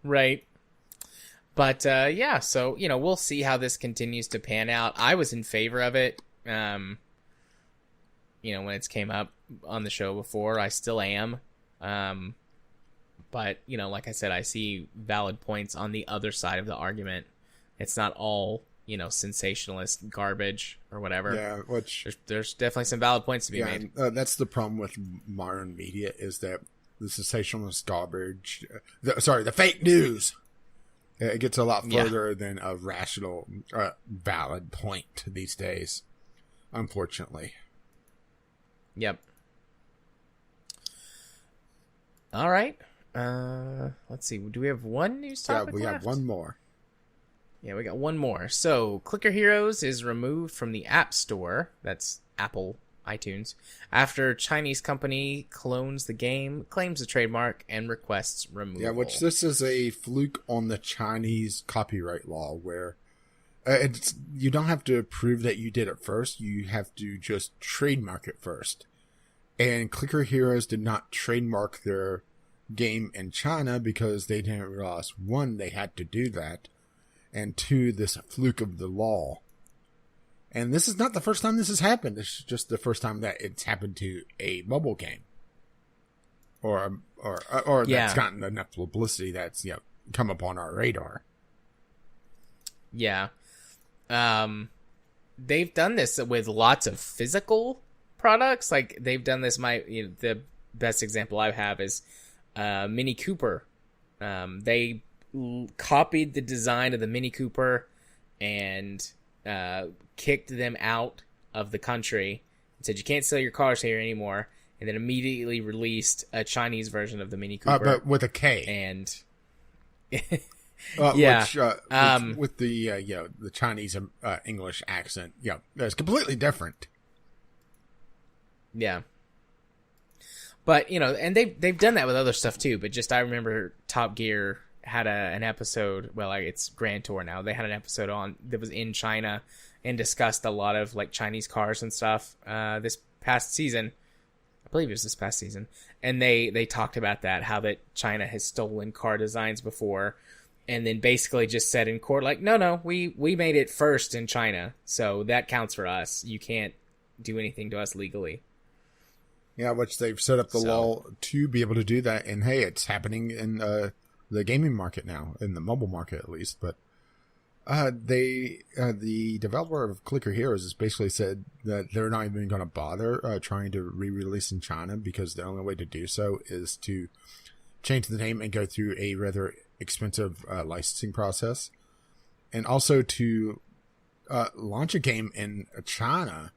Right. But so we'll see how this continues to pan out. I was in favor of it, when it came up on the show before. I still am. But, like I said, I see valid points on the other side of the argument. It's not all, sensationalist garbage or whatever. Yeah, which... There's definitely some valid points to be made. That's the problem with modern media, is that the sensationalist garbage... the fake news! It gets a lot further than a rational, valid point these days, unfortunately. Yep. All right. Let's see. Do we have one news topic we left? have one more. Yeah, we got one more. So, Clicker Heroes is removed from the App Store. That's Apple iTunes. After Chinese company clones the game, claims the trademark, and requests removal. Yeah, which this is a fluke on the Chinese copyright law, where you don't have to prove that you did it first. You have to just trademark it first. And Clicker Heroes did not trademark their game in China because they didn't realize, one, they had to do that, and two, this fluke of the law. And this is not the first time this has happened. It's just the first time that it's happened to a mobile game, or that's gotten enough publicity that's come upon our radar. Yeah, they've done this with lots of physical products. Like they've done this. The best example I have is Mini Cooper. They copied the design of the Mini Cooper and kicked them out of the country and said you can't sell your cars here anymore. And then immediately released a Chinese version of the Mini Cooper, but with a K. And yeah, with the the Chinese English accent, it's completely different. Yeah, but and they've done that with other stuff too. But just I remember Top Gear had an episode. Well, it's Grand Tour now. They had an episode on that was in China and discussed a lot of like Chinese cars and stuff. This past season. I believe it was this past season, and they talked about that, how that China has stolen car designs before, and then basically just said in court, like, no, we made it first in China, so that counts for us. You can't do anything to us legally. Yeah, which they've set up the law to be able to do that, and hey, it's happening in the gaming market now, in the mobile market at least, but the developer of Clicker Heroes has basically said that they're not even going to bother trying to re-release in China because the only way to do so is to change the name and go through a rather expensive licensing process. And also to launch a game in China,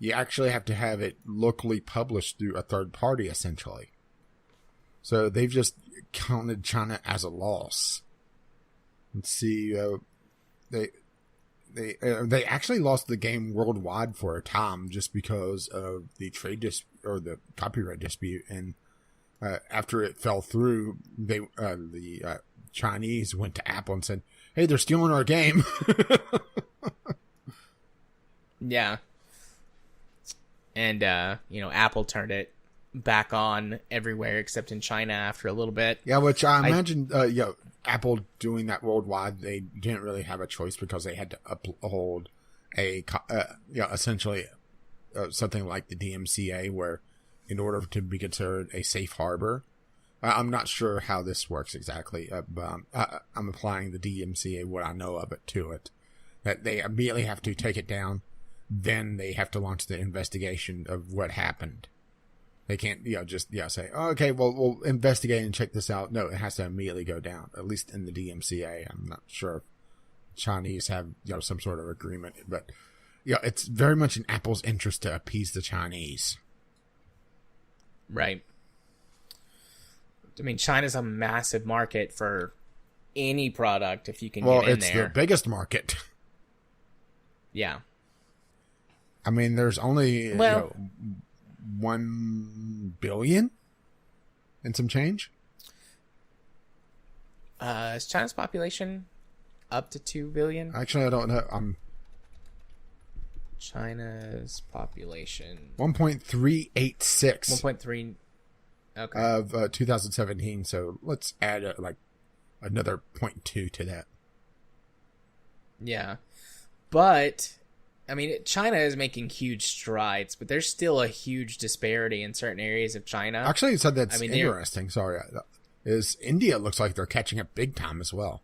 you actually have to have it locally published through a third party, essentially. So they've just counted China as a loss. Let's see... They actually lost the game worldwide for a time just because of the or the copyright dispute, and after it fell through, the Chinese went to Apple and said, "Hey, they're stealing our game." Yeah, and Apple turned it back on everywhere except in China after a little bit. Yeah, which I imagine, Apple doing that worldwide, they didn't really have a choice because they had to uphold essentially something like the DMCA, where in order to be considered a safe harbor, I'm not sure how this works exactly, but I'm applying the DMCA, what I know of it, to it, that they immediately have to take it down, then they have to launch the investigation of what happened. They can't, just say, oh, okay, well, we'll investigate and check this out. No, it has to immediately go down, at least in the DMCA. I'm not sure if Chinese have, some sort of agreement, but, it's very much in Apple's interest to appease the Chinese. Right. I mean, China's a massive market for any product if you can get in there. Well, it's the biggest market. Yeah. I mean, there's only, 1 billion and some change. Is China's population up to 2 billion? Actually, I don't know. China's population 1.386. 1.3. Okay. Of 2017. So let's add another 0.2 to that. Yeah, but. I mean, China is making huge strides, but there's still a huge disparity in certain areas of China. Actually, you said that's interesting. Sorry. Is India looks like they're catching up big time as well.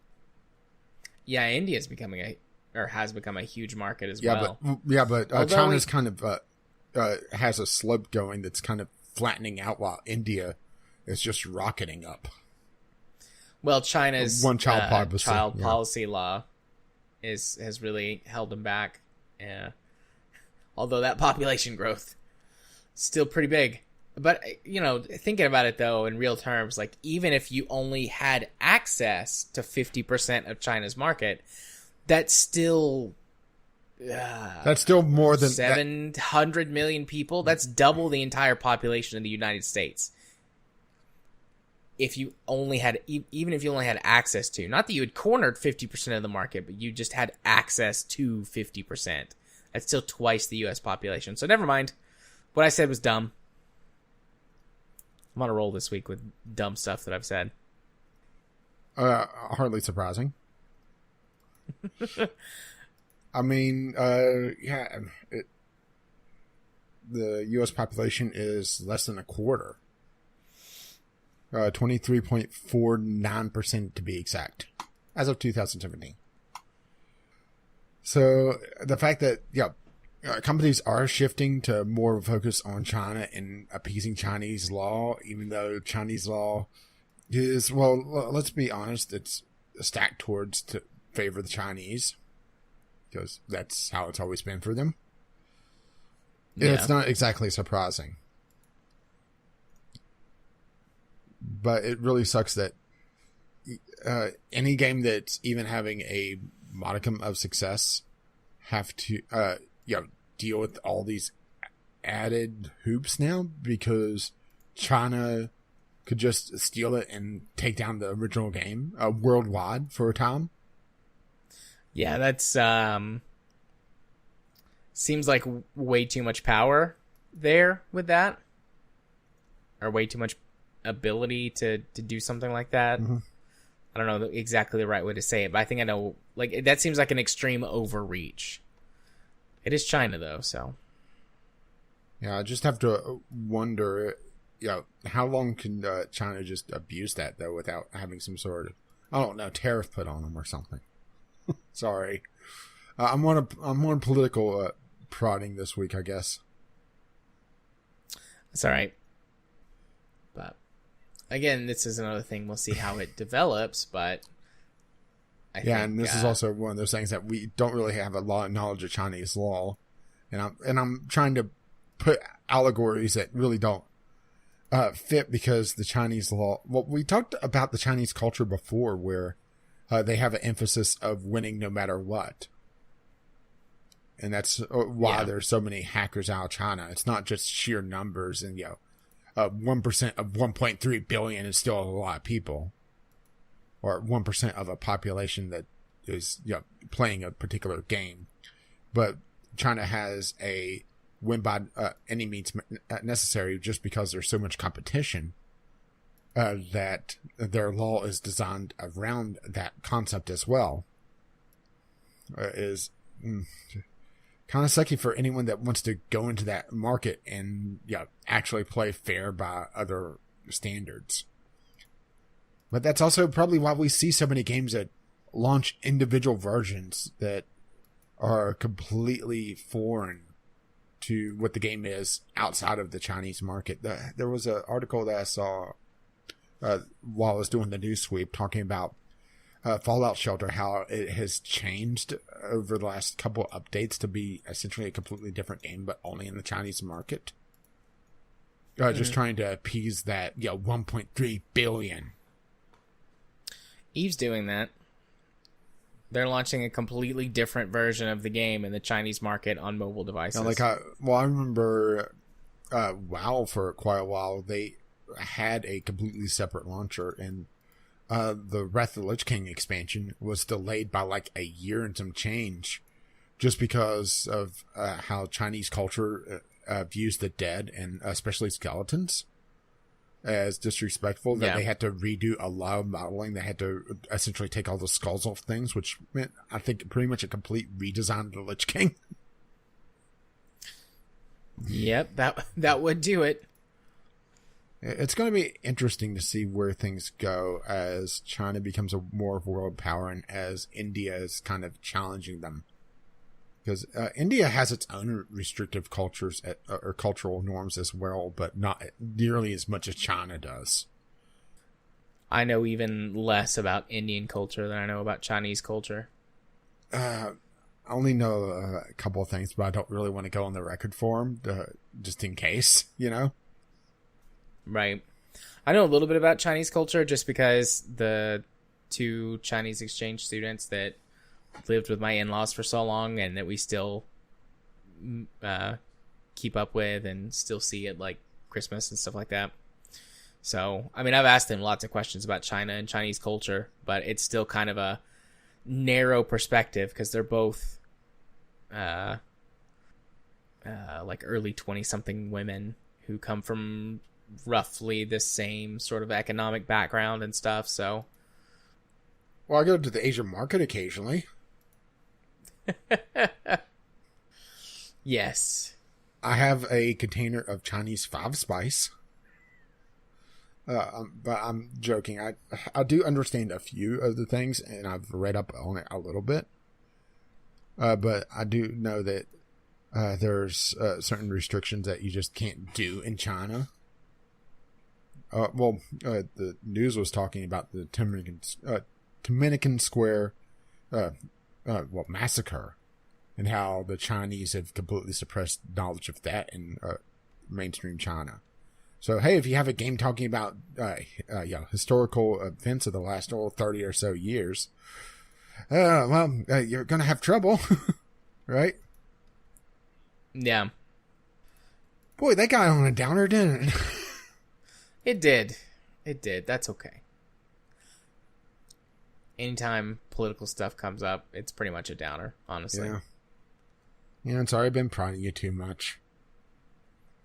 Yeah, India's has become a huge market as well. But China's kind of has a slope going that's kind of flattening out while India is just rocketing up. Well, China's one-child policy law has really held them back. Yeah. Although that population growth is still pretty big. But, thinking about it, though, in real terms, like, even if you only had access to 50% of China's market, that's still... that's still more than... 700 million people. That's double the entire population of the United States. If you only had... Even if you only had access to... Not that you had cornered 50% of the market, but you just had access to 50%. That's still twice the U.S. population. So never mind. What I said was dumb. I'm on a roll this week with dumb stuff that I've said. Hardly surprising. I mean, the U.S. population is less than a quarter. 23.49% to be exact, as of 2017. So the fact that companies are shifting to more focus on China and appeasing Chinese law, even though Chinese law is, well, let's be honest, it's stacked towards to favor the Chinese, because that's how it's always been for them. Yeah. It's not exactly surprising. But it really sucks that any game that's even having a modicum of success have to deal with all these added hoops now, because China could just steal it and take down the original game worldwide for a time. Yeah, that's seems like way too much power there with that, or way too much ability to do something like that. Mm-hmm. I don't know exactly the right way to say it, but I think I know. Like, that seems like an extreme overreach. It is China, though, so. Yeah, I just have to wonder, how long can China just abuse that, though, without having some sort of, I don't know, tariff put on them or something. Sorry. I'm on political prodding this week, I guess. That's all right. But, again, this is another thing. We'll see how it develops, but I think, and this is also one of those things that we don't really have a lot of knowledge of Chinese law, and I'm trying to put allegories that really don't fit, because the Chinese law. Well, we talked about the Chinese culture before, where they have an emphasis of winning no matter what, and that's why there's so many hackers out of China. It's not just sheer numbers, and 1% of 1.3 billion is still a lot of people. Or 1% of a population that is playing a particular game. But China has a win by any means necessary, just because there's so much competition that their law is designed around that concept as well. Is kind of sucky for anyone that wants to go into that market and actually play fair by other standards. But that's also probably why we see so many games that launch individual versions that are completely foreign to what the game is outside of the Chinese market. There was an article that I saw while I was doing the news sweep talking about Fallout Shelter, how it has changed over the last couple of updates to be essentially a completely different game, but only in the Chinese market. Just trying to appease that 1.3 billion. Eve's doing that. They're launching a completely different version of the game in the Chinese market on mobile devices. I remember WoW for quite a while. They had a completely separate launcher, and the Wrath of the Lich King expansion was delayed by a year and some change, just because of how Chinese culture views the dead, and especially skeletons, as disrespectful, that they had to redo a lot of modeling. They had to essentially take all the skulls off things, which meant, I think, pretty much a complete redesign of the Lich King. Yep, that would do it. It's going to be interesting to see where things go as China becomes more of a world power, and as India is kind of challenging them. Because India has its own restrictive cultures or cultural norms as well, but not nearly as much as China does. I know even less about Indian culture than I know about Chinese culture. I only know a couple of things, but I don't really want to go on the record for them, just in case, Right. I know a little bit about Chinese culture just because the two Chinese exchange students that lived with my in-laws for so long, and that we still keep up with and still see at Christmas and stuff like that. So, I mean, I've asked them lots of questions about China and Chinese culture, but it's still kind of a narrow perspective, because they're both early 20-something women who come from roughly the same sort of economic background and stuff. So, well, I go to the Asian market occasionally. Yes. I have a container of Chinese 5-spice. But I'm joking. I do understand a few of the things, and I've read up on it a little bit. But I do know that there's certain restrictions that you just can't do in China. The news was talking about the Dominican Square massacre, and how the Chinese have completely suppressed knowledge of that in mainstream China. So, hey, if you have a game talking about historical events of the last 30 or so years, you're going to have trouble, right? Yeah. Boy, that got on a downer, didn't it? It did. That's okay. Anytime political stuff comes up, it's pretty much a downer, honestly. Yeah, I'm sorry I've been prodding you too much.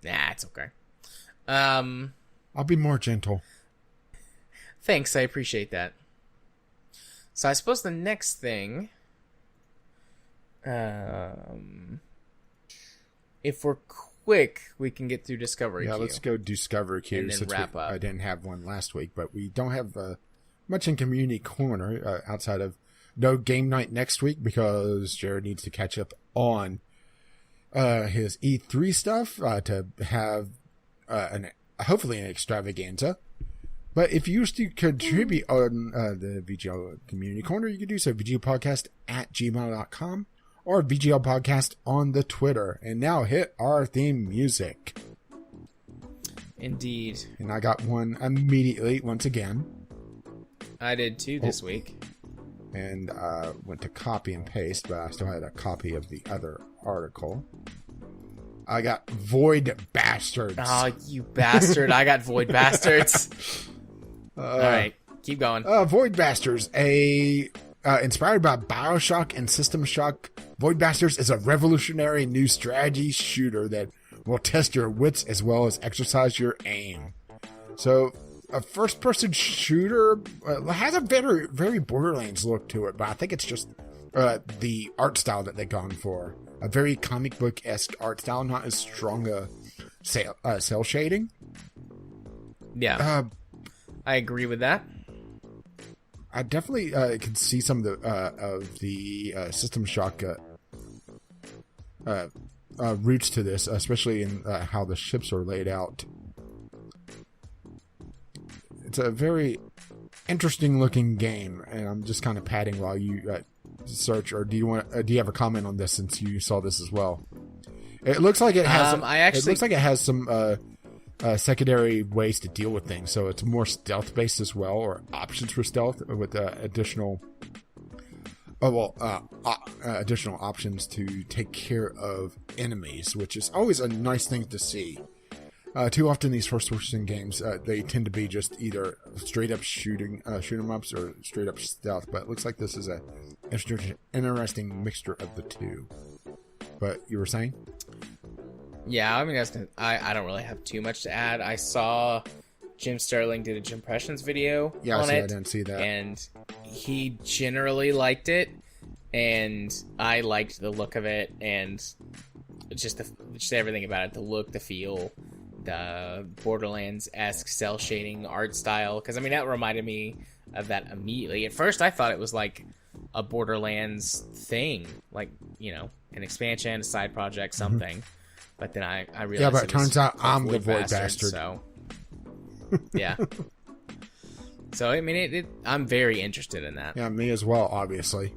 Nah, it's okay. I'll be more gentle. Thanks, I appreciate that. So I suppose the next thing, if we're quick, we can get through Discovery Queue. Yeah, let's go Discovery Queue and then wrap up. I didn't have one last week, but we don't have much in Community Corner outside of no game night next week because Jared needs to catch up on his E3 stuff to have hopefully an extravaganza. But if you used to contribute on the VGL Community Corner, you can do so. VGLpodcast@gmail.com or VGL Podcast on the Twitter. And now hit our theme music. Indeed. And I got one immediately once again. I did too this week. And went to copy and paste, but I still had a copy of the other article. I got Void Bastards. Oh, you bastard. I got Void Bastards. All right, keep going. Void Bastards, inspired by BioShock and System Shock, Void Bastards is a revolutionary new strategy shooter that will test your wits as well as exercise your aim. So, a first-person shooter has a very, very Borderlands look to it, but I think it's just the art style that they've gone for. A very comic book-esque art style, not as strong a cell shading. Yeah, I agree with that. I definitely could see some of the System Shock roots to this, especially in how the ships are laid out. It's a very interesting looking game, and I'm just kind of padding while you search. Or do you have a comment on this since you saw this as well? It looks like it has. It looks like it has some secondary ways to deal with things. So it's more stealth based as well, or options for stealth with additional. Additional options to take care of enemies, which is always a nice thing to see. Too often these first-person games, they tend to be just either straight-up shoot 'em ups or straight-up stealth. But it looks like this is a interesting mixture of the two. But you were saying? Yeah, I mean, I don't really have too much to add. I saw Jim Sterling did a Jim Impressions video on it. I didn't see that. And he generally liked it, and I liked the look of it, and just everything about it, the look, the feel, the Borderlands-esque cell shading art style. Because, I mean, that reminded me of that immediately. At first, I thought it was like a Borderlands thing, like, you know, an expansion, a side project, something. Mm-hmm. But then I realized. Yeah, but it turns out I'm the Void Bastard. So, yeah. So, I mean, I'm very interested in that. Yeah, me as well, obviously.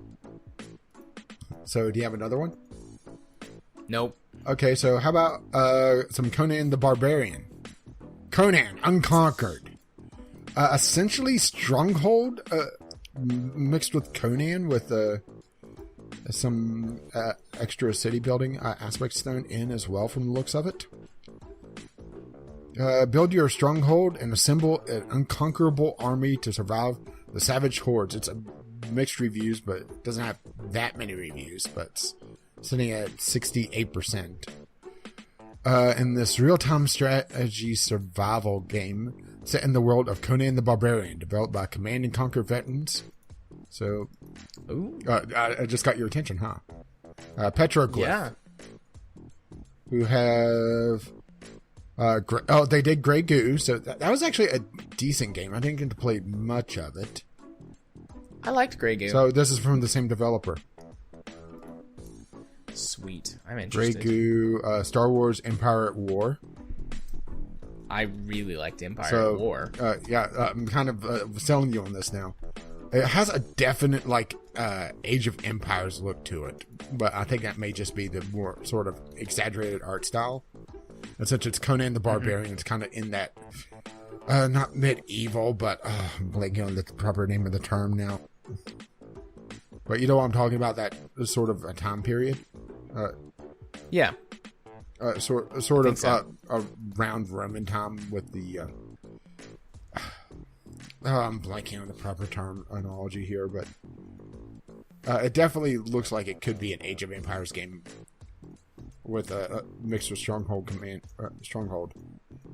So, do you have another one? Nope. Okay, so how about some Conan the Barbarian? Conan Unconquered. Essentially Stronghold mixed with Conan with some extra city building aspects thrown in as well from the looks of it. Build your stronghold and assemble an unconquerable army to survive the savage hordes. It's a mixed reviews, but it doesn't have that many reviews, but it's sitting at 68%. In this real-time strategy survival game set in the world of Conan the Barbarian, developed by Command and Conquer veterans. So, I just got your attention, huh? Petroglyph. Yeah. Who have... they did Grey Goo, so that was actually a decent game. I didn't get to play much of it. I liked Grey Goo. So this is from the same developer. Sweet. I'm Grey interested. Goo, Star Wars Empire at War. I really liked Empire at War. I'm kind of selling you on this now. It has a definite, like, Age of Empires look to it. But I think that may just be the more sort of exaggerated art style. And since it's Conan the Barbarian, it's kind of in that, not medieval, but I'm blanking on the proper name of the term now. But you know what I'm talking about? That sort of a time period? Yeah. Sort of so. around Roman time with the... I'm blanking on the proper terminology here, but it definitely looks like it could be an Age of Empires game with a mix of Stronghold,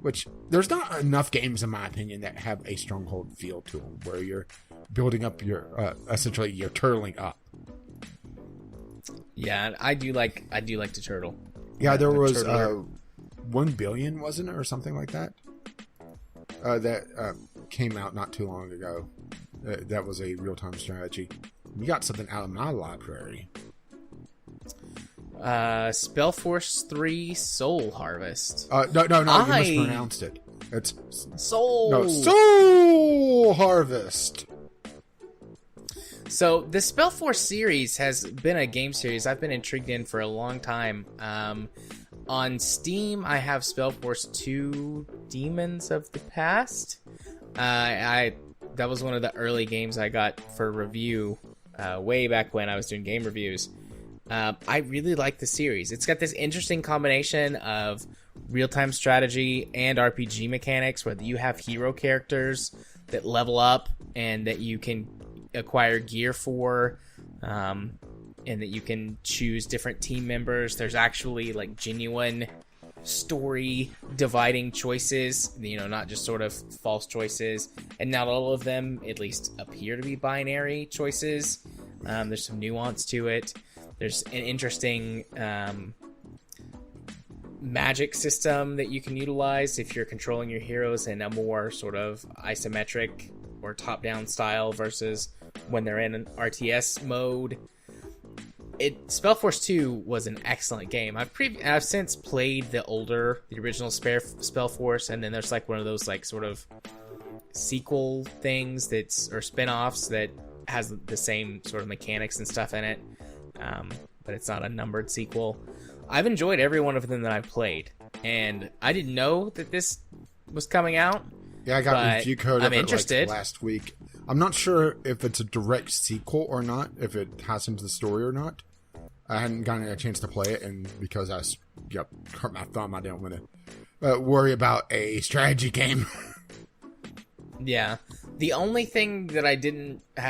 which there's not enough games, in my opinion, that have a Stronghold feel to them, where you're building up your essentially you're turtling up. Yeah, I do like to turtle. Yeah, there was 1 billion, wasn't it, or something like that? That came out not too long ago. That was a real-time strategy. You got something out of my library. Spellforce 3 Soul Harvest. No, you mispronounced it. It's Soul. No, Soul Harvest. So the Spellforce series has been a game series I've been intrigued in for a long time. On Steam, I have Spellforce 2 Demons of the Past. That was one of the early games I got for review way back when I was doing game reviews. I really like the series. It's got this interesting combination of real-time strategy and RPG mechanics where you have hero characters that level up and that you can acquire gear for, and that you can choose different team members. There's actually like genuine story dividing choices, not just sort of false choices, and not all of them at least appear to be binary choices. There's some nuance to it. There's an interesting magic system that you can utilize if you're controlling your heroes in a more sort of isometric or top-down style versus when they're in an RTS mode. Spellforce 2 was an excellent game. I've since played the original Spellforce, and then there's like one of those like sort of sequel things or spin-offs that has the same sort of mechanics and stuff in it, but it's not a numbered sequel. I've enjoyed every one of them that I've played, and I didn't know that this was coming out. Yeah, I got review code of I'm it interested. Like last week. I'm not sure if it's a direct sequel or not, if it ties into the story or not. I hadn't gotten a chance to play it, and because I hurt my thumb, I didn't want to worry about a strategy game. Yeah. The only thing that I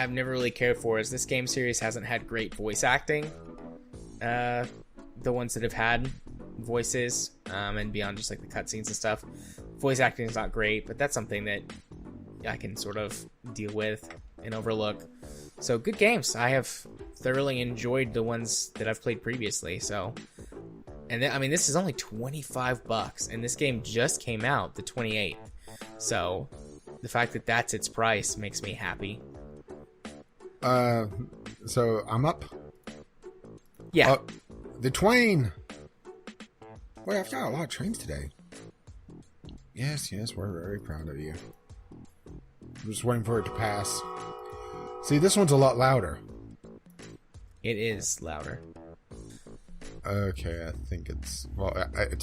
never really cared for is this game series hasn't had great voice acting. The ones that have had voices, and beyond just like the cutscenes and stuff. Voice acting is not great, but that's something that I can sort of deal with and overlook. So good games. I have thoroughly enjoyed the ones that I've played previously. So, and this is only $25, and this game just came out the 28th. So, the fact that that's its price makes me happy. So I'm up. Yeah. The Twain. Wait, I've got a lot of trains today. Yes, we're very proud of you. I'm just waiting for it to pass. See, this one's a lot louder. It is louder. Okay, I think it's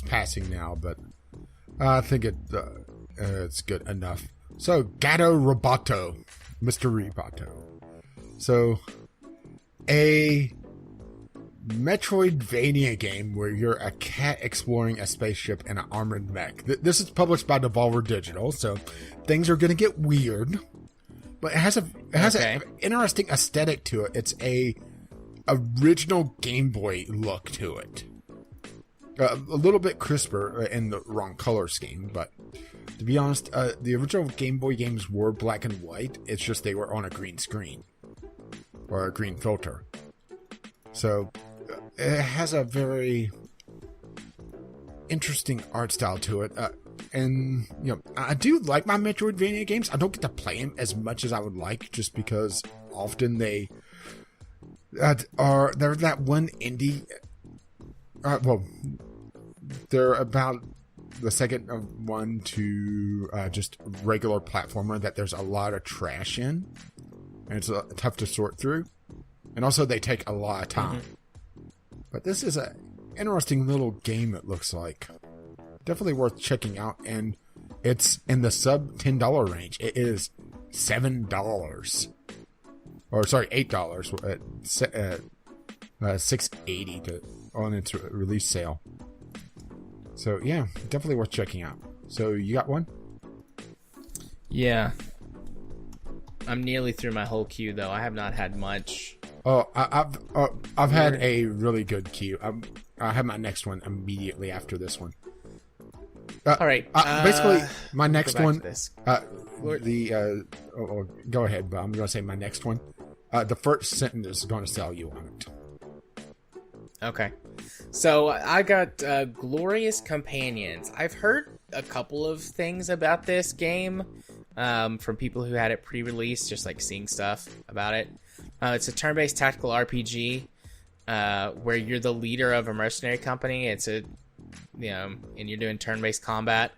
passing now, but I think it's good enough. So, Gato Roboto, Mr. Roboto. So, a Metroidvania game where you're a cat exploring a spaceship in an armored mech. This is published by Devolver Digital, so things are going to get weird. But it has an interesting aesthetic to it. It's a original Game Boy look to it. A little bit crisper in the wrong color scheme, but to be honest, the original Game Boy games were black and white. It's just they were on a green screen or a green filter. So it has a very interesting art style to it. And, I do like my Metroidvania games. I don't get to play them as much as I would like, just because often they're that one indie Well, they're about the second one to just regular platformer that there's a lot of trash in, and it's tough to sort through, and also they take a lot of time. But this is a interesting little game. It looks like definitely worth checking out, and it's in the sub $10 range. It is $7, or sorry, $8 at $6.80 on its release sale. So yeah, definitely worth checking out. So you got one? Yeah. I'm nearly through my whole queue though. I have not had much. Oh, I've had a really good queue. I have my next one immediately after this one. All right. Basically, my next one. Go ahead, but I'm going to say my next one. The first sentence is going to sell you on it. Okay. So I got Glorious Companions. I've heard a couple of things about this game from people who had it pre-release, just like seeing stuff about it. It's a turn-based tactical RPG where you're the leader of a mercenary company. It's and you're doing turn-based combat.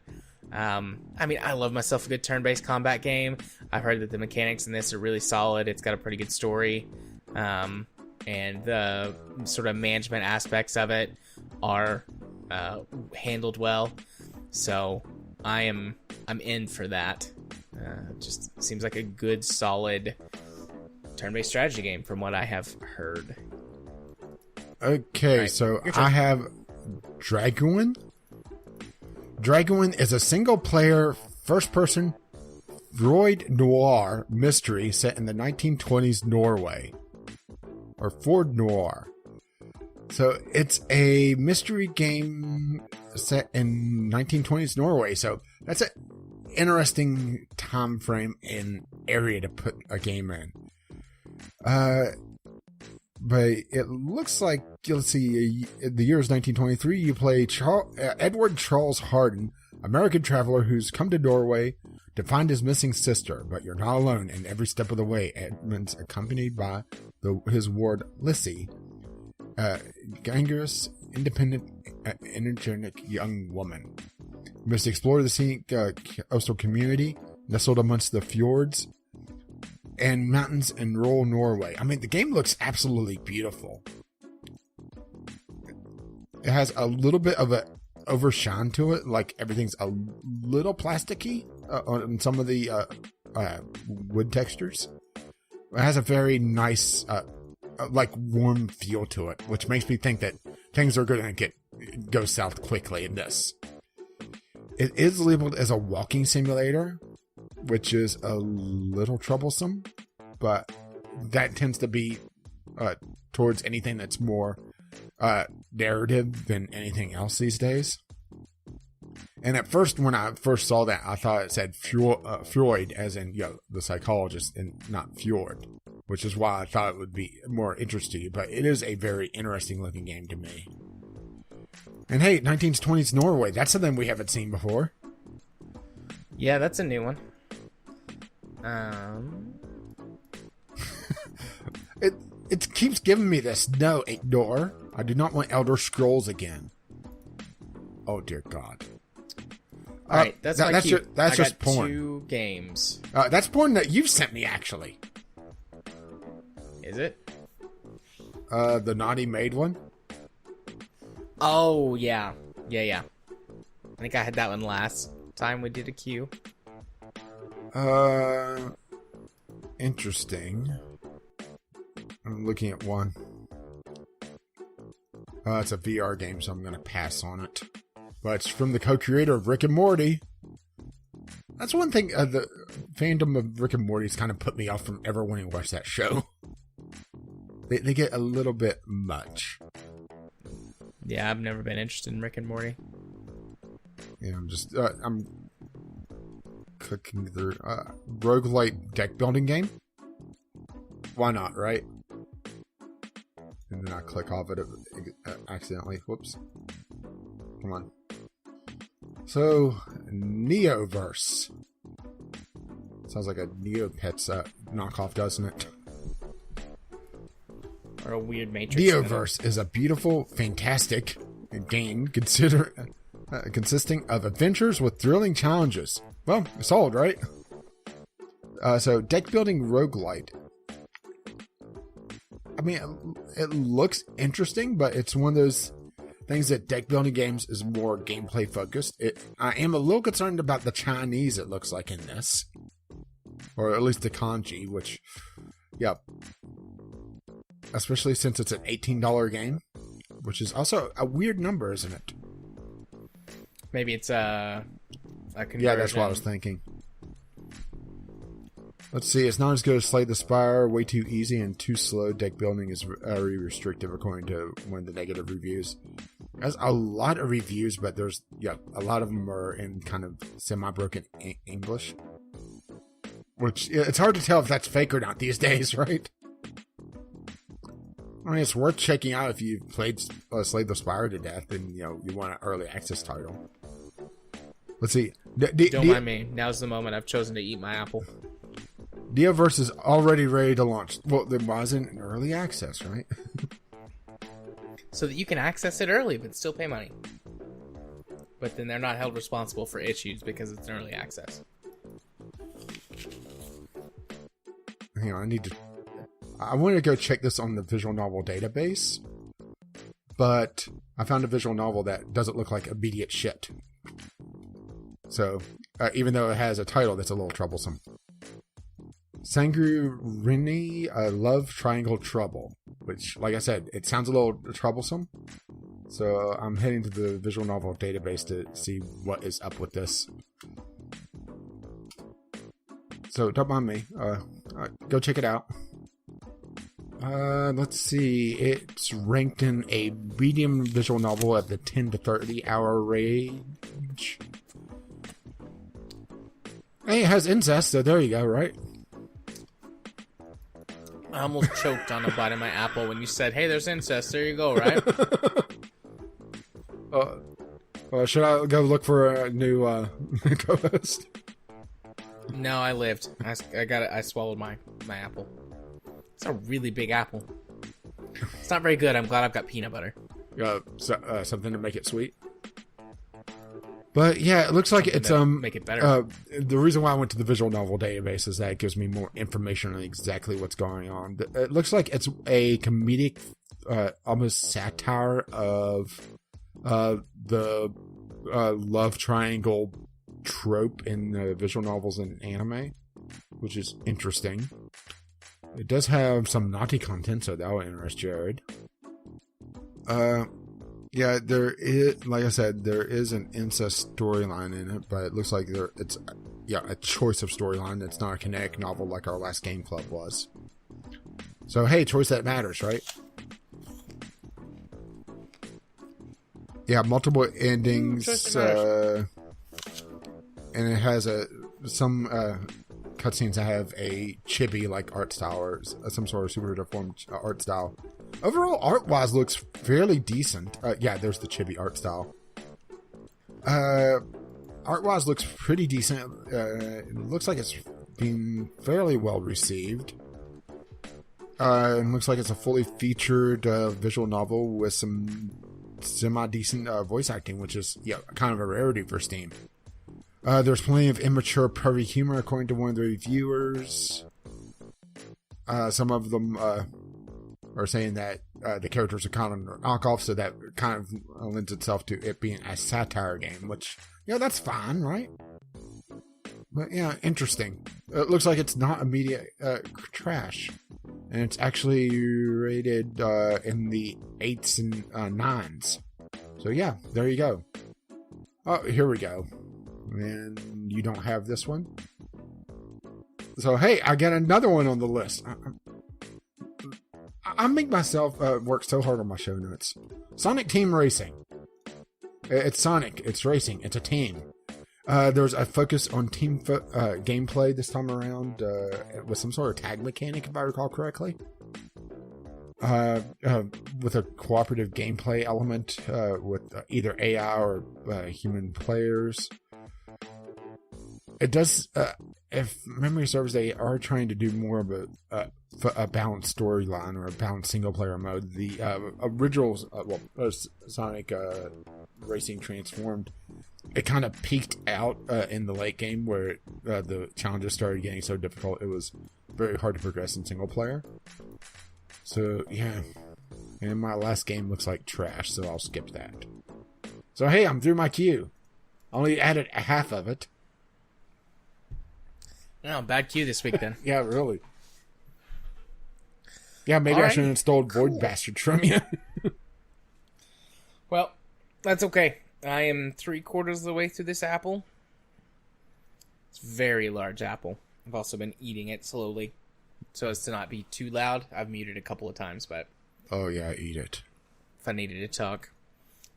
I mean, I love myself a good turn-based combat game. I've heard that the mechanics in this are really solid. It's got a pretty good story. And the sort of management aspects of it are handled well. So I'm in for that. Just seems like a good, solid turn-based strategy game from what I have heard. Okay, right, so I have Dragoon. Dragoon is a single-player, first-person Freud noir mystery set in the 1920s Norway. Or Ford Noir. So it's a mystery game set in 1920s Norway. So that's an interesting time frame and area to put a game in. But it looks like, let's see, the year is 1923. You play Edward Charles Hardin, American traveler who's come to Norway to find his missing sister. But you're not alone, and every step of the way, Edmund's accompanied by his ward Lissy, gangrenous, independent, energetic young woman. You must explore the scenic coastal community nestled amongst the fjords and mountains in rural Norway. I mean, the game looks absolutely beautiful. It has a little bit of a overshine to it, like everything's a little plasticky on some of the wood textures. It has a very nice, like warm feel to it, which makes me think that things are going to go south quickly in this. It is labeled as a walking simulator, which is a little troublesome, but that tends to be towards anything that's more narrative than anything else these days. And at first, when I first saw that, I thought it said Freud, as in the psychologist, and not Fjord, which is why I thought it would be more interesting to you. But it is a very interesting looking game to me. And hey, 1920s Norway, that's something we haven't seen before. Yeah, that's a new one. It keeps giving me this. No, ignore. I do not want Elder Scrolls again. Oh dear God. All right, that's my cue. That's just got porn. 2 games. That's porn that you've sent me, actually. Is it? The naughty maid one. Oh yeah. I think I had that one last time we did a queue. Interesting. I'm looking at one. It's a VR game, so I'm going to pass on it. But it's from the co-creator of Rick and Morty. That's one thing, the fandom of Rick and Morty's kind of put me off from ever wanting to watch that show. They get a little bit much. Yeah, I've never been interested in Rick and Morty. Yeah, I'm clicking through. Roguelite deck building game? Why not, right? And then I click off it accidentally. Whoops. Come on. So, Neoverse. Sounds like a Neopets knockoff, doesn't it? Or a weird Matrix. Neoverse is a beautiful, fantastic, game consisting of adventures with thrilling challenges. Well, solid, right? So deck building roguelite. I mean, it looks interesting, but it's one of those things that deck building games is more gameplay focused. I am a little concerned about the Chinese it looks like in this. Or at least the kanji, which, yeah. Especially since it's an $18 game, which is also a weird number, isn't it? Maybe it's a conversion. Yeah, that's what I was thinking. Let's see. It's not as good as Slay the Spire. Way too easy and too slow. Deck building is very restrictive, according to one of the negative reviews. There's a lot of reviews, but there's a lot of them are in kind of semi-broken English, which it's hard to tell if that's fake or not these days, right? I mean, it's worth checking out if you've played Slay the Spire to death and you want an early access title. Let's see. Don't mind me. Now's the moment. I've chosen to eat my apple. Dioverse is already ready to launch. Well, there wasn't an early access, right? So that you can access it early, but still pay money. But then they're not held responsible for issues because it's an early access. Hang on, I wanted to go check this on the visual novel database, but I found a visual novel that doesn't look like immediate shit. So, even though it has a title that's a little troublesome. Sangurini, Love Triangle Trouble, which, like I said, it sounds a little troublesome. So I'm heading to the visual novel database to see what is up with this. So don't mind me. Go check it out. Let's see. It's ranked in a medium visual novel at the 10 to 30 hour range. Hey, it has incest, so there you go, right? I almost choked on a bite of my apple when you said, hey, there's incest. There you go, right? Should I go look for a new co-host? No, I lived. I got it. I swallowed my apple. It's a really big apple. It's not very good. I'm glad I've got peanut butter. Something to make it sweet. But yeah, it looks like it's make it better. The reason why I went to the visual novel database is that it gives me more information on exactly what's going on. It looks like it's a comedic, almost satire of the love triangle trope in visual novels and anime, which is interesting. It does have some naughty content, so that will interest Jared. Yeah, there is, like I said, there is an incest storyline in it, but it looks like it's a choice of storyline. It's not a kinetic novel like our last game club was. So hey, choice that matters, right? Yeah, multiple endings, and it has some cutscenes that have a chibi-like art style or some sort of super deformed art style. Overall, art-wise, looks fairly decent. Yeah, there's the chibi art style. Art-wise, looks pretty decent. It looks like it's been fairly well received. And looks like it's a fully featured visual novel with some semi-decent voice acting, which is kind of a rarity for Steam. There's plenty of immature pervy humor, according to one of the reviewers. Some of them are saying that the characters are kind of knockoff, so that kind of lends itself to it being a satire game, which, that's fine, right? But yeah, interesting. It looks like it's not immediate trash. And it's actually rated in the 8s and 9s. So yeah, there you go. Oh, here we go. And you don't have this one? So hey, I got another one on the list. I make myself work so hard on my show notes. Sonic Team Racing. It's Sonic. It's racing. It's a team. There's a focus on team gameplay this time around with some sort of tag mechanic, if I recall correctly. With a cooperative gameplay element with either AI or human players. it does. If memory serves, they are trying to do more of a balanced storyline or a balanced single player mode. The original Sonic Racing Transformed, it kind of peaked out in the late game where the challenges started getting so difficult it was very hard to progress in single player. So yeah, and my last game looks like trash, so I'll skip that. So hey, I'm through my queue. Only added half of it. No, bad queue this week then. Yeah, really. Yeah, maybe I should have installed Void Bastards from you. Well, that's okay. I am 3/4 of the way through this apple. It's a very large apple. I've also been eating it slowly so as to not be too loud. I've muted a couple of times, but... Oh, yeah, eat it. If I needed to talk.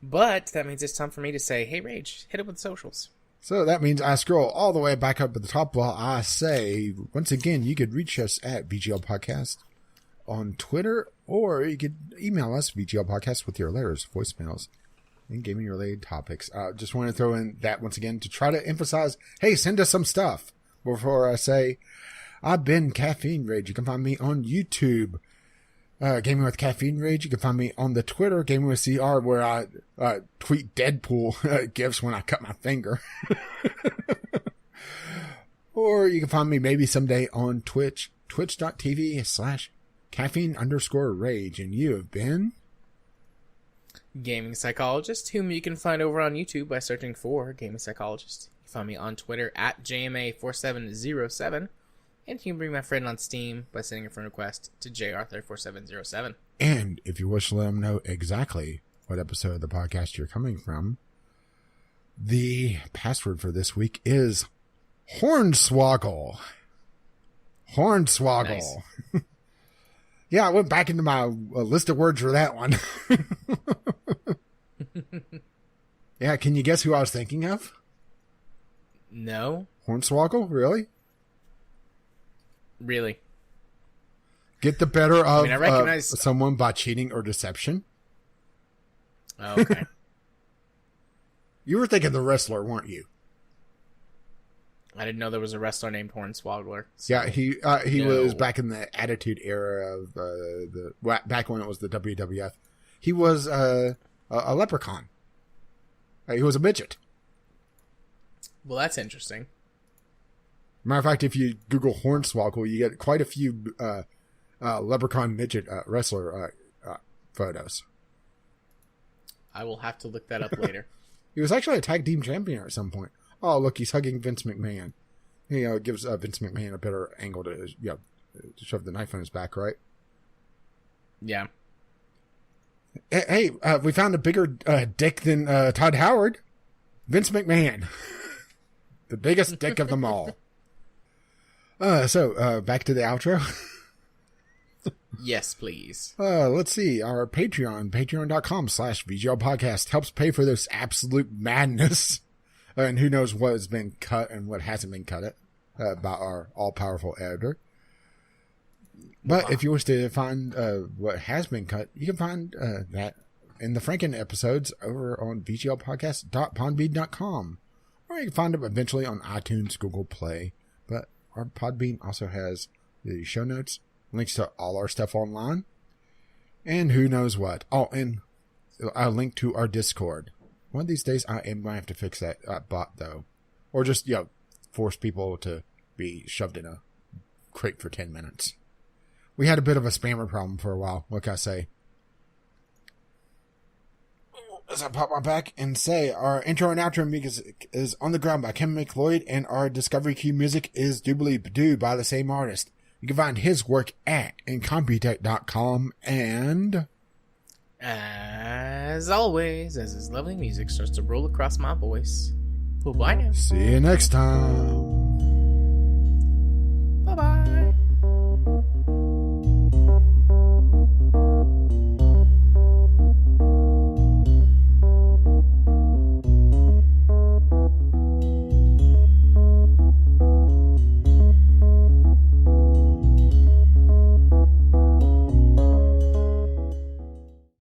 But that means it's time for me to say, hey, Rage, hit it with the socials. So that means I scroll all the way back up at the top while I say, once again, you could reach us at VGL Podcast on Twitter, or you could email us, VGL Podcast, with your letters, voicemails, and gaming-related topics. Just want to throw in that once again to try to emphasize, hey, send us some stuff. Before I say, I've been Caffeine Rage. You can find me on YouTube, Gaming with Caffeine Rage. You can find me on the Twitter, Gaming with CR, where I tweet Deadpool gifs when I cut my finger. Or you can find me maybe someday on Twitch, twitch.tv/caffeine_rage. And you have been... Gaming Psychologist, whom you can find over on YouTube by searching for Gaming Psychologist. You can find me on Twitter at JMA4707. And you can bring my friend on Steam by sending a friend request to JArthur4707. And if you wish to let them know exactly what episode of the podcast you're coming from, the password for this week is Hornswoggle. Hornswoggle. Nice. Yeah, I went back into my list of words for that one. Yeah, can you guess who I was thinking of? No. Hornswoggle? Really? Really? Get the better of I recognize someone by cheating or deception? Oh, okay. You were thinking the wrestler, weren't you? I didn't know there was a wrestler named Hornswoggler. So yeah, he was back in the Attitude Era of back when it was the WWF. He was a leprechaun. He was a midget. Well, that's interesting. Matter of fact, if you Google Hornswoggle, you get quite a few leprechaun midget wrestler photos. I will have to look that up later. He was actually a tag team champion at some point. Oh, look, he's hugging Vince McMahon. It gives Vince McMahon a better angle to shove the knife on his back, right? Yeah. Hey, we found a bigger dick than Todd Howard. Vince McMahon. The biggest dick of them all. So back to the outro. Yes, please. Let's see. Our patreon.com/VGL podcast helps pay for this absolute madness. And who knows what has been cut and what hasn't been cut by our all-powerful editor. But if you wish to find what has been cut, you can find that in the Franken episodes over on VGLpodcast.podbean.com. Or you can find them eventually on iTunes, Google Play. But our Podbean also has the show notes, links to all our stuff online, and who knows what. Oh, and a link to our Discord. One of these days, I am going to have to fix that bot, though. Or just, force people to be shoved in a crate for 10 minutes. We had a bit of a spammer problem for a while, what can I say? As I pop my back and say, our intro and outro music is On the Ground by Kim McLeod, and our Discovery Key music is Doobly Badoo by the same artist. You can find his work at incompetech.com, and... as always, as his lovely music starts to roll across my voice. Well, bye now. See you next time. Bye-bye.